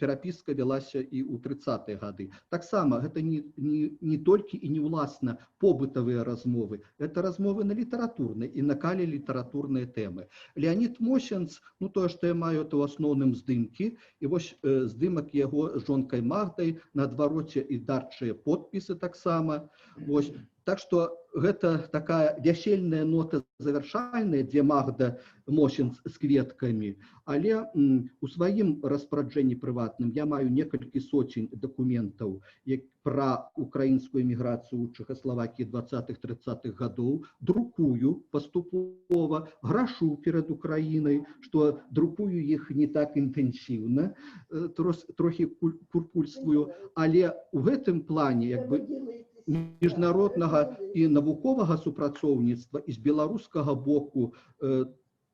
перапіска вялася і ў 30-е гады. Таксама гэта не толькі і не ўласна побытавыя размовы, это размовы на літаратурнай і на калі літаратурныя тэмы. Леонід Мосінц, ну тое, што я маю, это ў асноўным здымкі, і вось здымак яго з жонкай Магдай, на адвароце і дарчыя подпісы таксама. Вось. Так што гэта такая вясельная нота завяршальная, дзе Магда Мосінц з кветкамі, але у сваім распараджэнні прыватным я маю некалькі соцень дакументаў пра украінскую эміграцыю ў Чэхаславакіі 20-30-х гадоў, друкую паступова, грашу перад Украінай, што друкую іх не так інтэнсіўна, трохі куркульствую, але ў гэтым плане міжнароднага і навуковага супрацоўніцтва, і з беларускага боку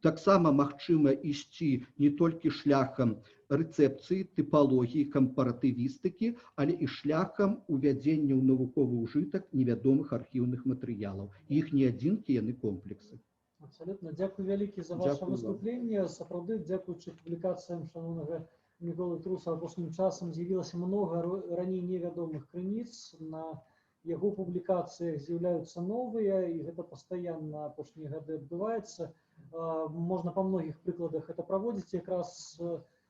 таксама магчыма ісці не толькі шляхам рэцэпцыі, тыпалогіі, кампаратывістыкі, але і шляхам увядзення ў навуковы ўжытак невядомых архіўных матэрыялаў. Іх не адзінкі, яны комплексы. Абсолютно. Дякую вялікі за ваше Дякую вам. выступленне. Сапраўды, дзякуючы публікацыям шановнага Міколы Труса, апошнім часам з'явілася многа раней невядомых крыніц. На яго публікацыях з'яўляюцца новыя, і гэта пастаянна апошнія гады адбываецца. Можна па многіх прыкладах это праводзіць. Якраз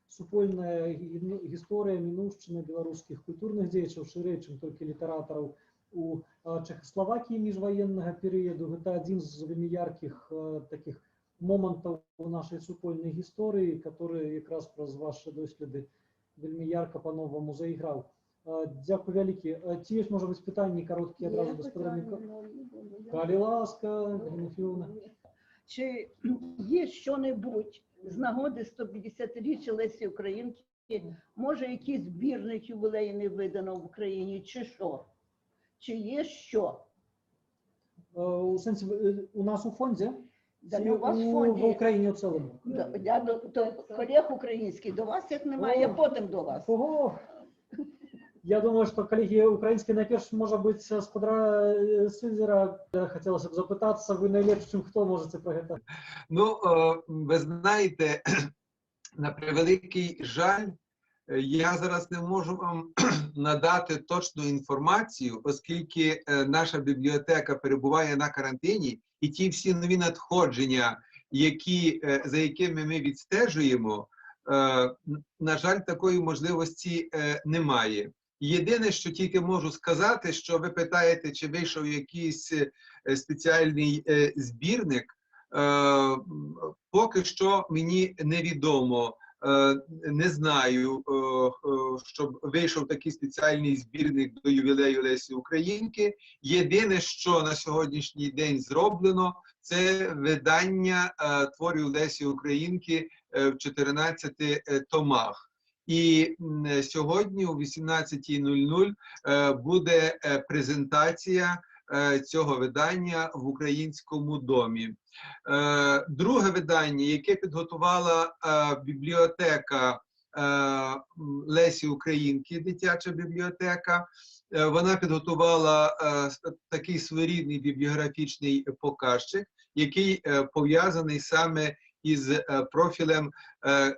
супольная гісторыя мінуўшчыны беларускіх культурных дзеячаў, шырэй, чым толькі літаратараў у Чэхаславакіі міжваеннага перыяду. Гэта адзін з вельмі яркіх такіх момантаў у нашай супольнай гісторыі, который якраз праз ваши доследы вельмі ярка па-новаму заіграў. Дзякую вялікі. Ці ёсць, можа быць, пытанні кароткія адразу да спадарніка? Калі ласка, Галина Філівна. Чи є що-небудь з нагоди 150-річчя Лесі Українки? Може, якийсь збірник ювілейний видано в Україні, чи що? Чи є що? У сенсі, у нас у фонді? Да, у вас в фонді. В Україні в цілому. Я до колег українських, до вас їх немає, я потім до вас. Ого! Я думаю, что коллеги украинские найперш, может быть, с подра Сильвера хотелось бы запытаться, вы найлепшим, хто можете про это? Ну, ви знаєте, на превеликий жаль, я зараз не можу вам надати точну інформацію, оскільки наша бібліотека перебуває на карантині, і ті всі нові надходження, за якими ми відстежуємо, на жаль, такої можливості немає. Єдине, що тільки можу сказати, що ви питаєте, чи вийшов якийсь спеціальний збірник, поки що мені невідомо. Не знаю, щоб вийшов такий спеціальний збірник до ювілею Лесі Українки. Єдине, що на сьогоднішній день зроблено, це видання творів Лесі Українки в 14 томах. І сьогодні о 18:00 буде презентація цього видання в Українському домі. Друге видання, яке підготувала бібліотека Лесі Українки, дитяча бібліотека, вона підготувала такий своєрідний бібліографічний показчик, який пов'язаний саме із профілем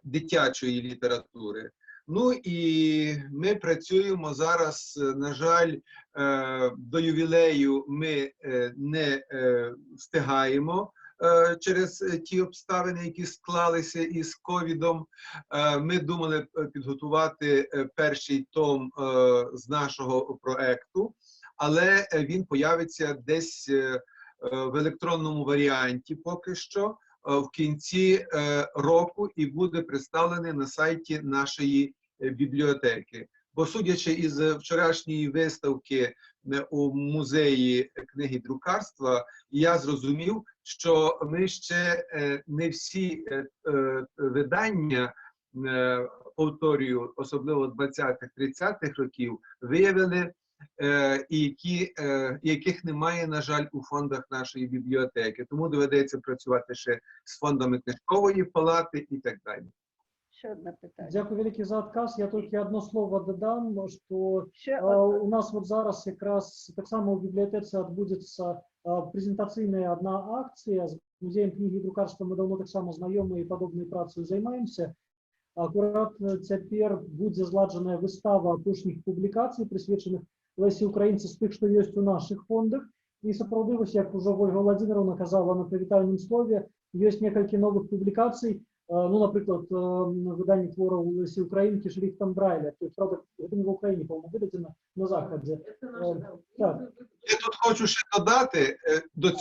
дитячої літератури. Ну і ми працюємо зараз, на жаль, до ювілею ми не встигаємо через ті обставини, які склалися із ковідом. Ми думали підготувати перший том з нашого проекту, але він появиться десь в електронному варіанті поки що, в кінці року, і буде представлений на сайті нашої бібліотеки. Бо судячи із вчорашньої виставки у музеї книги і друкарства, я зрозумів, що ми ще не всі видання, повторюю, особливо 20-30-х років, виявили, яких немає, на жаль, у фондах нашої бібліотеки. Тому доведеться працювати ще з фондами книжкової палати і так далі. Ще одне питання. Дякую велике за отказ. Я тільки одно слово додам, що у нас вот зараз якраз так само у бібліотеці відбудеться презентаційна одна акція з музеєм книги і друкарства. Ми давно так само знайомі і подобною працею займаємося. Акурат цяпер будзе зладжаная выстава апошніх публікацый, прысвечаных Лесі Українцы з тых, што ёсць у наших фондах. І сапраўды, вось як ужо Ольга Владимировна казала на прывітальным слове, ёсць некалькі новых публікацый. Ну, наприклад, видання творів Лесі Українки шрифтом Брайля. Тобто, правда, це не в Україні, по-моєму, видадено на Заході. Так. Я тут хочу ще додати до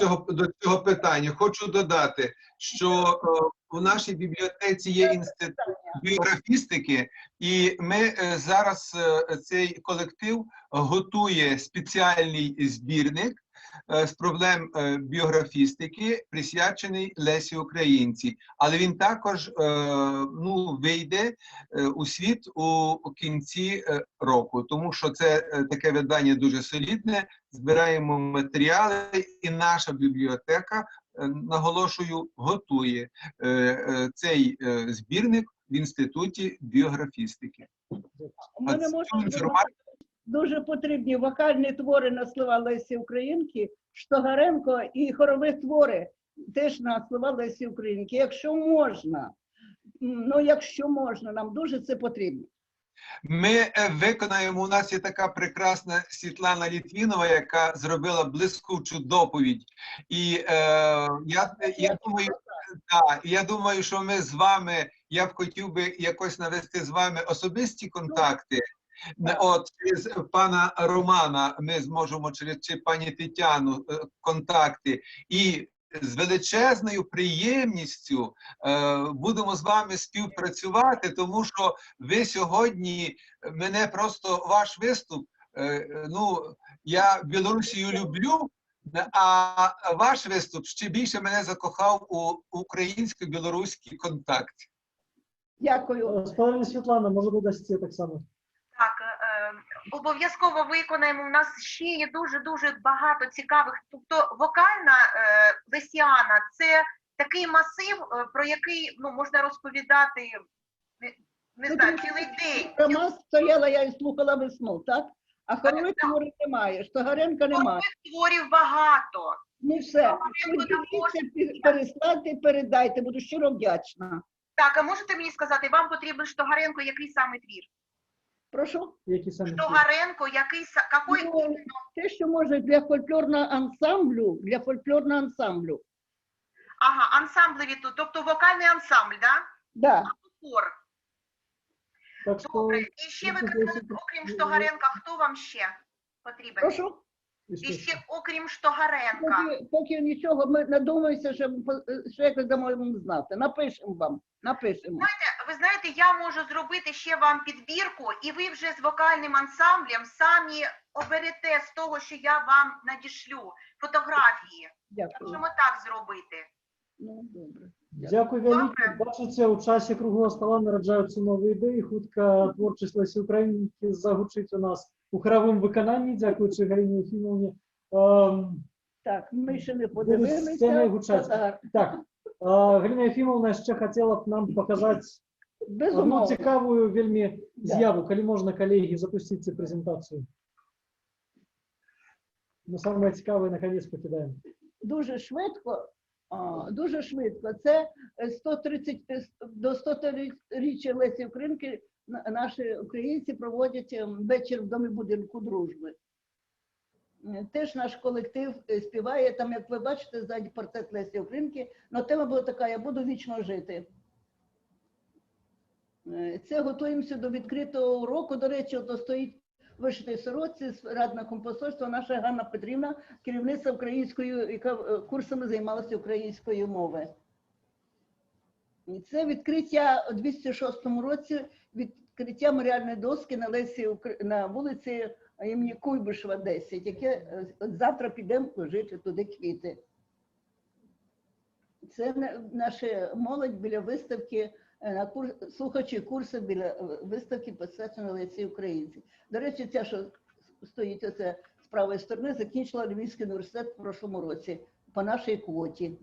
цього питання, хочу додати, що у нашій бібліотеці є інститут біографістики, і ми зараз, цей колектив готує спеціальний збірник з проблем біографістики, присвячений Лесі Українці. Але він також вийде у світ у кінці року, тому що це таке видання дуже солідне, збираємо матеріали, і наша бібліотека, наголошую, готує цей збірник в Інституті біографістики. У мене дуже потрібні вокальні твори на слова Лесі Українки, Штогаренко і хорові твори теж на слова Лесі Українки. Якщо можна, нам дуже це потрібно. Ми виконаємо, у нас є така прекрасна Світлана Літвінова, яка зробила блискучу доповідь. І я думаю, що ми з вами, я б хотів би якось навести з вами особисті контакти. От через пана Романа ми зможемо, чи пані Тетяну, контакти. І з величезною приємністю будемо з вами співпрацювати, тому що ви сьогодні, мене просто ваш виступ, я Білорусію люблю, а ваш виступ ще більше мене закохав у українсько-білоруський контакт. Дякую. Пані Світлана, може додасться так само? Так, обов'язково виконаємо. У нас ще є дуже-дуже багато цікавих. Тобто вокальна лесіана – це такий масив, про який можна розповідати, не знаю, цілий день. Сама стояла, я і слухала весну, так? А хорових творів немає, Штогаренка немає. Хорових творів багато. Не все. Переслати, передайте, буду щиро вдячна. Так, а можете мені сказати, вам потрібен Штогаренко, який саме твір? Прошу? Штогаренко, який те, що може для фольклорного ансамблю. Ага, ансамблеві тут, тобто вокальний ансамбль, так? Да. Хор. Добре. І ще ви, окрім Штогаренка, хто вам ще потрібен? Прошу? І ще окрім Штогаренка. Поки нічого, ми надумаємося, що якось дамо знати. Напишемо вам. Ви знаєте, я можу зробити ще вам підбірку, і ви вже з вокальним ансамблем самі оберете з того, що я вам надішлю, фотографії. Дякую. Можемо так зробити. Добре. Дякую велике. Бачите, у часі круглого стола народжаються нові ідеї. Хутка творчість Лесі Українки загучить у нас у хоровому виконанні, дякуючи Галині Єфімовні. Так, ми ще не подивилися. Так, Галина Єфімовна ще хотіла б нам показати одну цікаву вельми з'яву. Коли можна, колеги, запустити цю презентацію. Ми саме цікаве наконець покидаємо. Дуже швидко. Це до 130-річчя Лесі Українки наші українці проводять вечір в Домі будинку дружби. Теж наш колектив співає, там, як ви бачите, ззаді портрет Лесі Українки, але тема була така: я буду вічно жити. Це готуємося до відкритого уроку. До речі, ото стоїть в вишитій сорочці радником посольства наша Ганна Петрівна, керівниця українською, яка курсами займалася української мови. Це відкриття у 206 році, відкриття меморіальної доски на вулиці імені Куйбишева, 10, яке завтра підемо жити туди квіти. Це наша молодь біля виставки, слухачі курсу біля виставки посвяченої Лесі Українці. До речі, ця, що стоїть оце з правої сторони, закінчила Львівський університет в прошлому році по нашій квоті.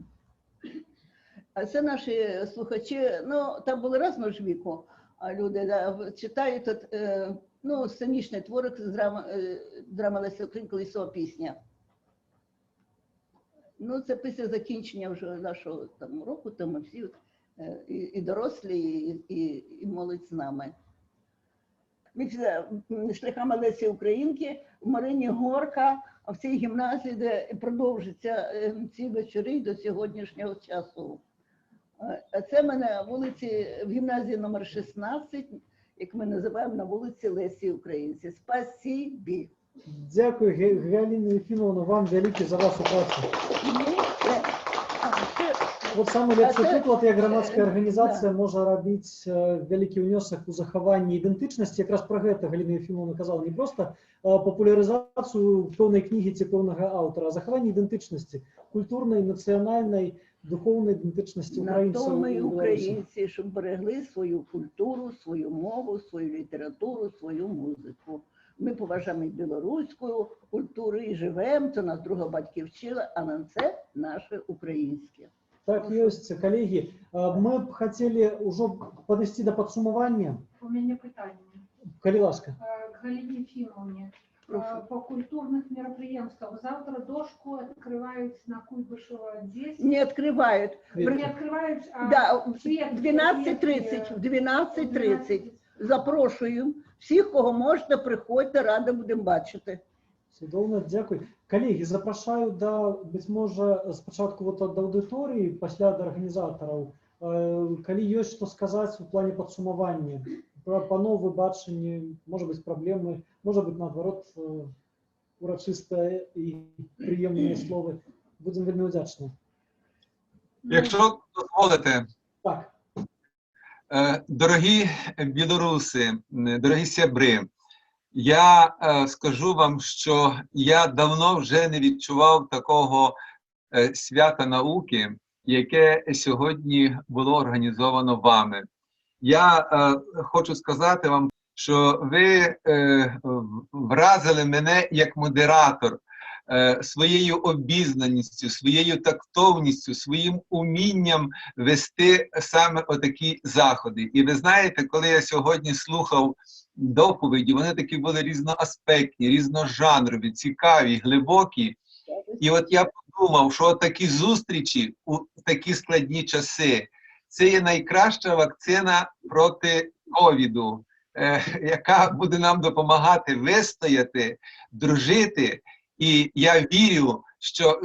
А це наші слухачі, там були різного ж віку люди, читають тут, сценічний творик з драми Лесі Українки «Лісова пісня». Це після закінчення вже нашого року, там всі і дорослі, і молодь з нами. Ми шляхами Лесі Українки в Марині Горка, в цій гімназії, де продовжуються ці вечори до сьогоднішнього часу. А це в мене в гімназії номер 16, як ми називаємо, на вулиці Лесі Українці. Спасибі. Дякую, Галина Єфімовна, вам велике за вашу працю. Вот самый лепший Це- приклад, як громадська Да. організація може робити великий внесок у заховання ідентичності. Якраз про це Галина Єфімовна казала, не просто популяризацію певної книги чи певного автора, а заховання ідентичності, культурної, національної, духовної ідентичності На українців то ми і у Білорусі. українці, щоб берегли свою культуру, свою мову, свою літературу, свою музику. Ми поважаємо і білоруську культуру і живемо, це нас друга батьківщина, а на це наше українське. Так есть, коллеги. Мы б хотели уже подвести до подсумования. У меня питание. Коли ласка. К Галине Ефимовне. По культурных мероприятиям. Завтра дошку открывают на Куйбышева 10. Не открывают. Не открывают, а Да, в свет 12:30, в 12:30. Запрошуємо всіх, кого можете, приходьте, рада будемо бачити. Судовно, дякую. Колеги, запрошую до, быть може, спочатку вот до аудиторії, після до організаторів. Коли є що сказати в плані підсумування, панове бачення, може бути проблеми, може бути, наоборот, урочисте і приємні слова. Будемо вельми вдячні. Якщо дозволите, Так. Дорогі білоруси, дорогі сябри, я скажу вам, що я давно вже не відчував такого свята науки, яке сьогодні було організовано вами. Я хочу сказати вам, що ви вразили мене як модератор своєю обізнаністю, своєю тактовністю, своїм умінням вести саме отакі заходи. І ви знаєте, коли я сьогодні слухав доповіді, вони такі були різноаспектні, різножанрові, цікаві, глибокі. І от я подумав, що такі зустрічі у такі складні часи – це є найкраща вакцина проти ковіду, яка буде нам допомагати вистояти, дружити. І я вірю, що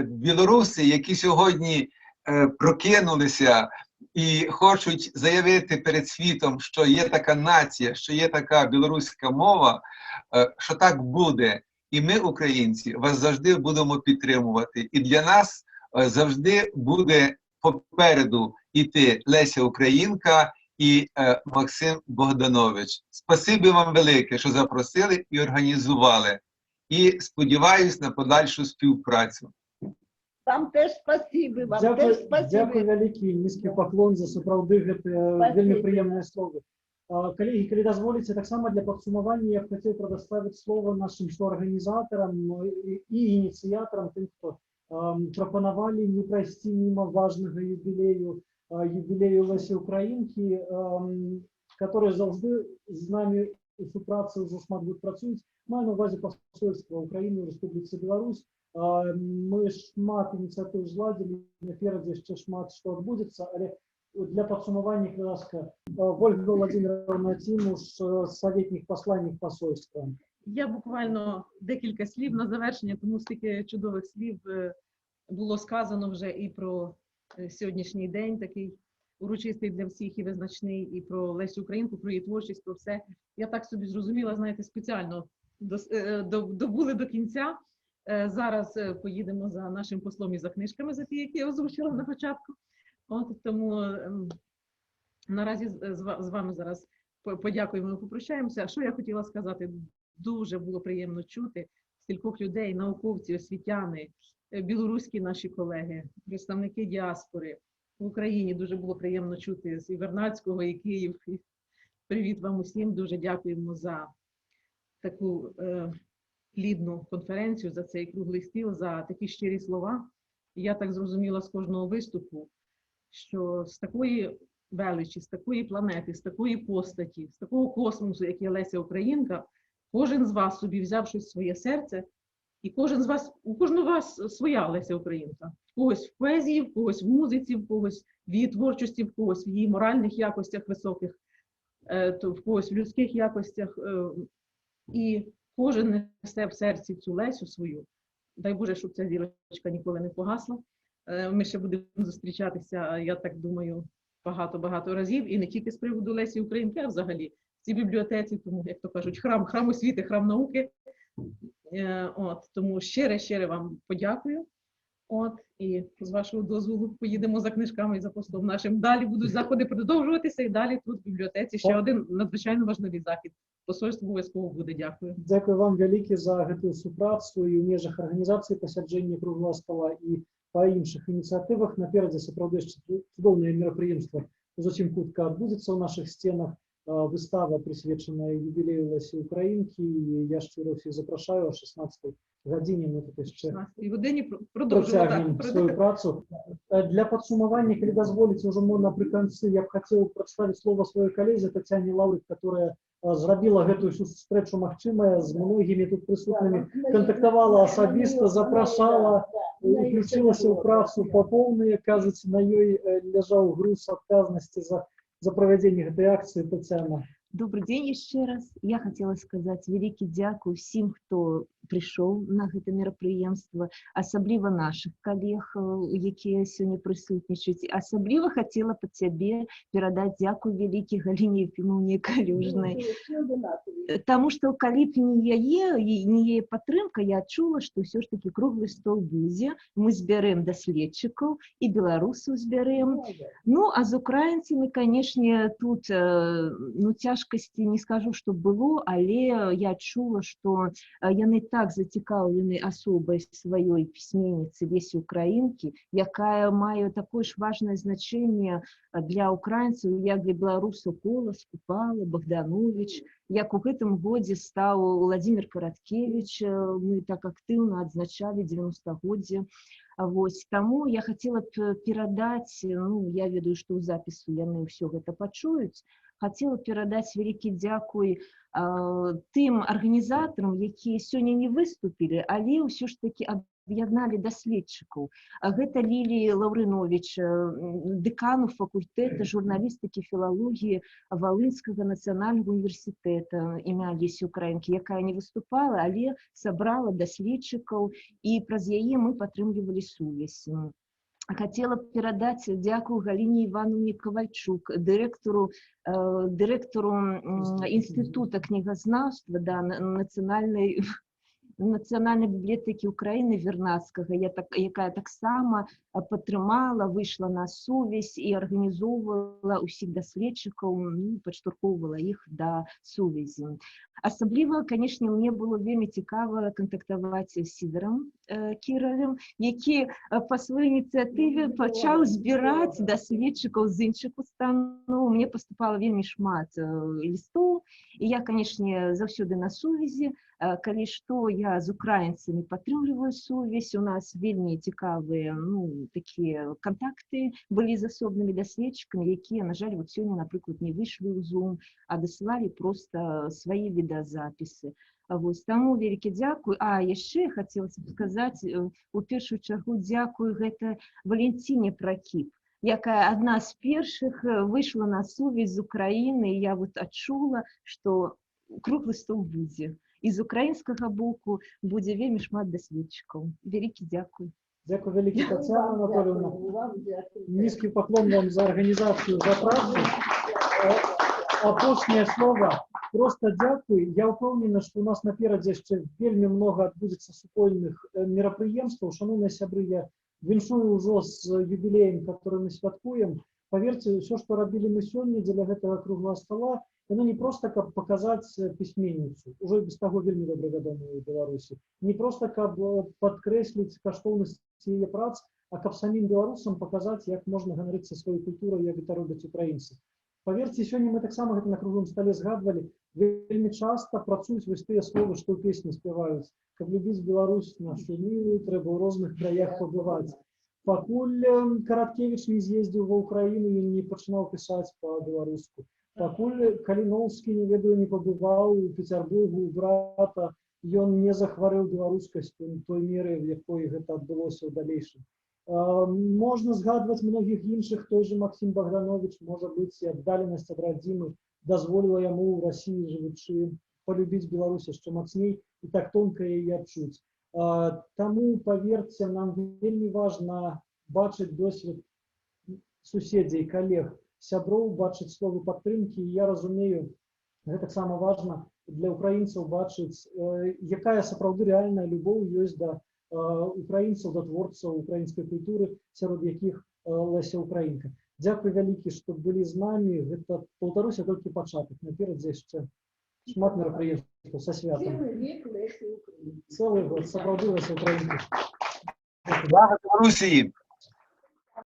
білоруси, які сьогодні прокинулися і хочуть заявити перед світом, що є така нація, що є така білоруська мова, що так буде. І ми, українці, вас завжди будемо підтримувати. І для нас завжди буде попереду йти Леся Українка і Максим Богданович. Спасибі вам велике, що запросили і організували. І сподіваюсь на подальшу співпрацю. Вам теж спасибі, вам Дякую, теж спасибі. дякую великий, низький поклон за справді гэта вельми приємне слово. Колеги, коли дозволите, так само для підсумування я б хотів предоставити слово нашим соорганізаторам і ініціаторам, тим, хто пропонували не пройти мимо важного юбілею Лесі Українки, які завжди з нами у співпраці вже шмат год працюють. Маю на увазі посольство України в Республіці Білорусь. Ми шмат ініціатив зладили, напереді ще шмат що відбудеться, але для підсумування, будь ласка, Ольга Володимировна Тимуш, советник посланник посольства. Я буквально декілька слів на завершення, тому стільки чудових слів було сказано вже і про сьогоднішній день, такий урочистий для всіх і визначний, і про Лесю Українку, про її творчість, про все. Я так собі зрозуміла, знаєте, спеціально добули до кінця. Зараз поїдемо за нашим послом і за книжками, за ті, які я озвучила на початку. От, тому наразі з вами зараз подякуємо і попрощаємося. Що я хотіла сказати? Дуже було приємно чути стількох людей, науковці, освітяни, білоруські наші колеги, представники діаспори в Україні. Дуже було приємно чути з і Вернадського, і Київ. Привіт вам усім, дуже дякуємо за таку плідну конференцію, за цей круглий стіл, за такі щирі слова. Я так зрозуміла з кожного виступу, що з такої величі, з такої планети, з такої постаті, з такого космосу, як є Леся Українка, кожен з вас собі взяв щось в своє серце, і кожен з вас, у кожного вас своя Леся Українка. В когось в поезії, в когось в музиці, в когось в її творчості, в когось в її моральних якостях високих, в когось в людських якостях. І кожен несе в серці цю Лесю свою. Дай Боже, щоб ця зірочка ніколи не погасла. Ми ще будемо зустрічатися, я так думаю, багато-багато разів. І не тільки з приводу Лесі Українки, а взагалі в цій бібліотеці, тому, як то кажуть, храм освіти, храм науки. Тому щире вам подякую. От, і з вашого дозволу поїдемо за книжками і за постом нашим. Далі будуть заходи продовжуватися, і далі тут в бібліотеці ще один надзвичайно важливий захід. Посольство обов'язково буде. Дякую. Дякую вам вялікі за гэтую супрацу і ў межах арганізацыі пасяджэння круглага стола і па іншых ініцыятывах. Наперадзе сапраўды цудоўнае мерапрыемства зусім хутка адбудзецца ў нашых сценах. Выстава, прысвечаная юбілею Лесі Українки. І я щиро всіх запрошую о 16 годині. Ми тут ще протягнемо свою працю. Для підсумування, коли дозволите, вже наприкінці, я б хотів представити слово своїй колезі Тетяні Лаврик, яка зробила гэтую сустрэчу магчымая, з многімі тут присутнімі контактувала асабіста, запрашала, включилася ў працу па поўнай, кажуць, на ёй ляжаў груз адказнасці за проведение этой акции, Татьяна. Добрый день еще раз. Я хотела сказать великий дякую всем, кто пришел на это мерапрыемство, асабліва наших коллег, якія сегодня присутнічаюць. Асабліва хотела по тебе передать дякую великий Галине Ефимовне Калюжной. Потому что калі б не яе падтрымка, я адчула, что все ж таки круглый стол будзе, мы збярэм даследчыкаў і беларусаў збярэм. Ну, а з украінцамі, конечно, тут цяжкасці не скажу, что было, але я адчула, что яны так зацікаўлены асобай сваёй пісьменніцы Лесі Українкі, якая мае такое ж важное значение для украінцаў, як для беларусаў Колас, Купала, Богданович, як у гэтым годзе стаў Владимир Караткевич, мы так актыўна адзначалі 90-годдзе. Вось, таму я хотела перадаць, ну, я ведаю, што ў запісу яны ўсё гэта пачуюць, хотела перадаць вялікі дзякуй тым арганізатарам, якія сёння не выступілі, але ўсё ж такі аб'ядналі даследчыкаў. Гэта Лілія Лаўрыновіч, дэкану факультэта журналістыкі, філалогіі Волынскага нацыянальнага універсітэта імя Лесі Українкі, якая не выступала, але сабрала даследчыкаў, і праз яе мы падтрымлівалі сувязь. Хотела передать дякую Галине Ивановне Ковальчук, директору Института книгознавства, да, Національної бібліотеки України Вернадського, яка так само підтримала, вийшла на сувязь і організовувала усіх дослідчиків, ну, підштовхувала їх до сувязі. Особливо, звісно, мені було вельми цікаво контактувати з Сидором Кіралем, який по своїй ініціативі почав збирати дослідчиків з інших установ. Мені поступало вельми шмат листів, і я, звісно, завжди на сувязі. Калі што, я з украінцамі падтрымліваю сувязь, у нас вельмі цікавыя, ну, такія кантакты былі з асобнымі даследчыкамі, якія, на жаль, вот сёння, напрыклад, не выйшлі ў Zoom, а дасылалі проста свае відэазапісы. Вось, таму вялікі дзякуй. А яшчэ хацелася б сказаць, у першую чаргу дзякую гэта Валентине Пракіп, якая адна з першых выйшла на сувязь з Украіны, і я вот адчула, што круглы стол будзе. І з українського боку буде вельми шмат дослідчиків. Великий дякую. Дякую велике, Тетяна Анатоліївна. Низький поклон вам за організацію, за працю. Апошнє слово. Просто дякую. Я впевнена, що у нас напереді ще вельми много відбудеться супольних мероприємств. Шановні сябри, я віншую вже з юбілеєм, який ми святкуємо. Поверьте, все, что робили мы сегодня для этого круглого стола, это не просто как показать письменницу, уже без того вельми добре вядомую в Беларуси, не просто как подкреслить каштоўнасць яе прац, а как самим белорусам показать, как можно ганарыцца сваёй культурой, як это робяць украинцы. Поверьте, сегодня мы так само гэта на круглом столе згадвали, вельми часто працуюць вось тыя словы, што ў песні спяваюць. Каб любіць Беларусь нашу милую, трэба ў розных краях пабываць. Пакуль Караткевич не з'ездзіў ва Украіну і не пачынаў пісаць па-беларуску. Пакуль Каліноўскі, не ведаю, не пабываў у Петербургу у брата, ён не захварэў беларускасцю той меры, в якой гэта адбылося ў далейшым. Можна згадваць многіх іншых, той же Максим Богданович, можа быць, і аддаленасць ад радзімы дазволіла яму ў Расіі жывучы полюбіць Беларусь яшчэ мацней і так тонка яе адчуць. Таму, поверьте, нам вельмі важна бачыць досвед суседзей, калег, сяброў, бачыць словы падтрымкі. І я разумею, гэта таксама важна для украінцаў бачыць, якая сапраўды рэальная любоў ёсць да українців, до творців української культури, серед яких Леся Українка. Дякую вялікі, што былі з намі. Гэта, паўтаруся, толькі пачатак. Наперадзе яшчэ шмат мерапрыемстваў са святам. Цілий вік Лесі Українки. Цэлы год, сапраўды Леся Українка. Слава Білорусі!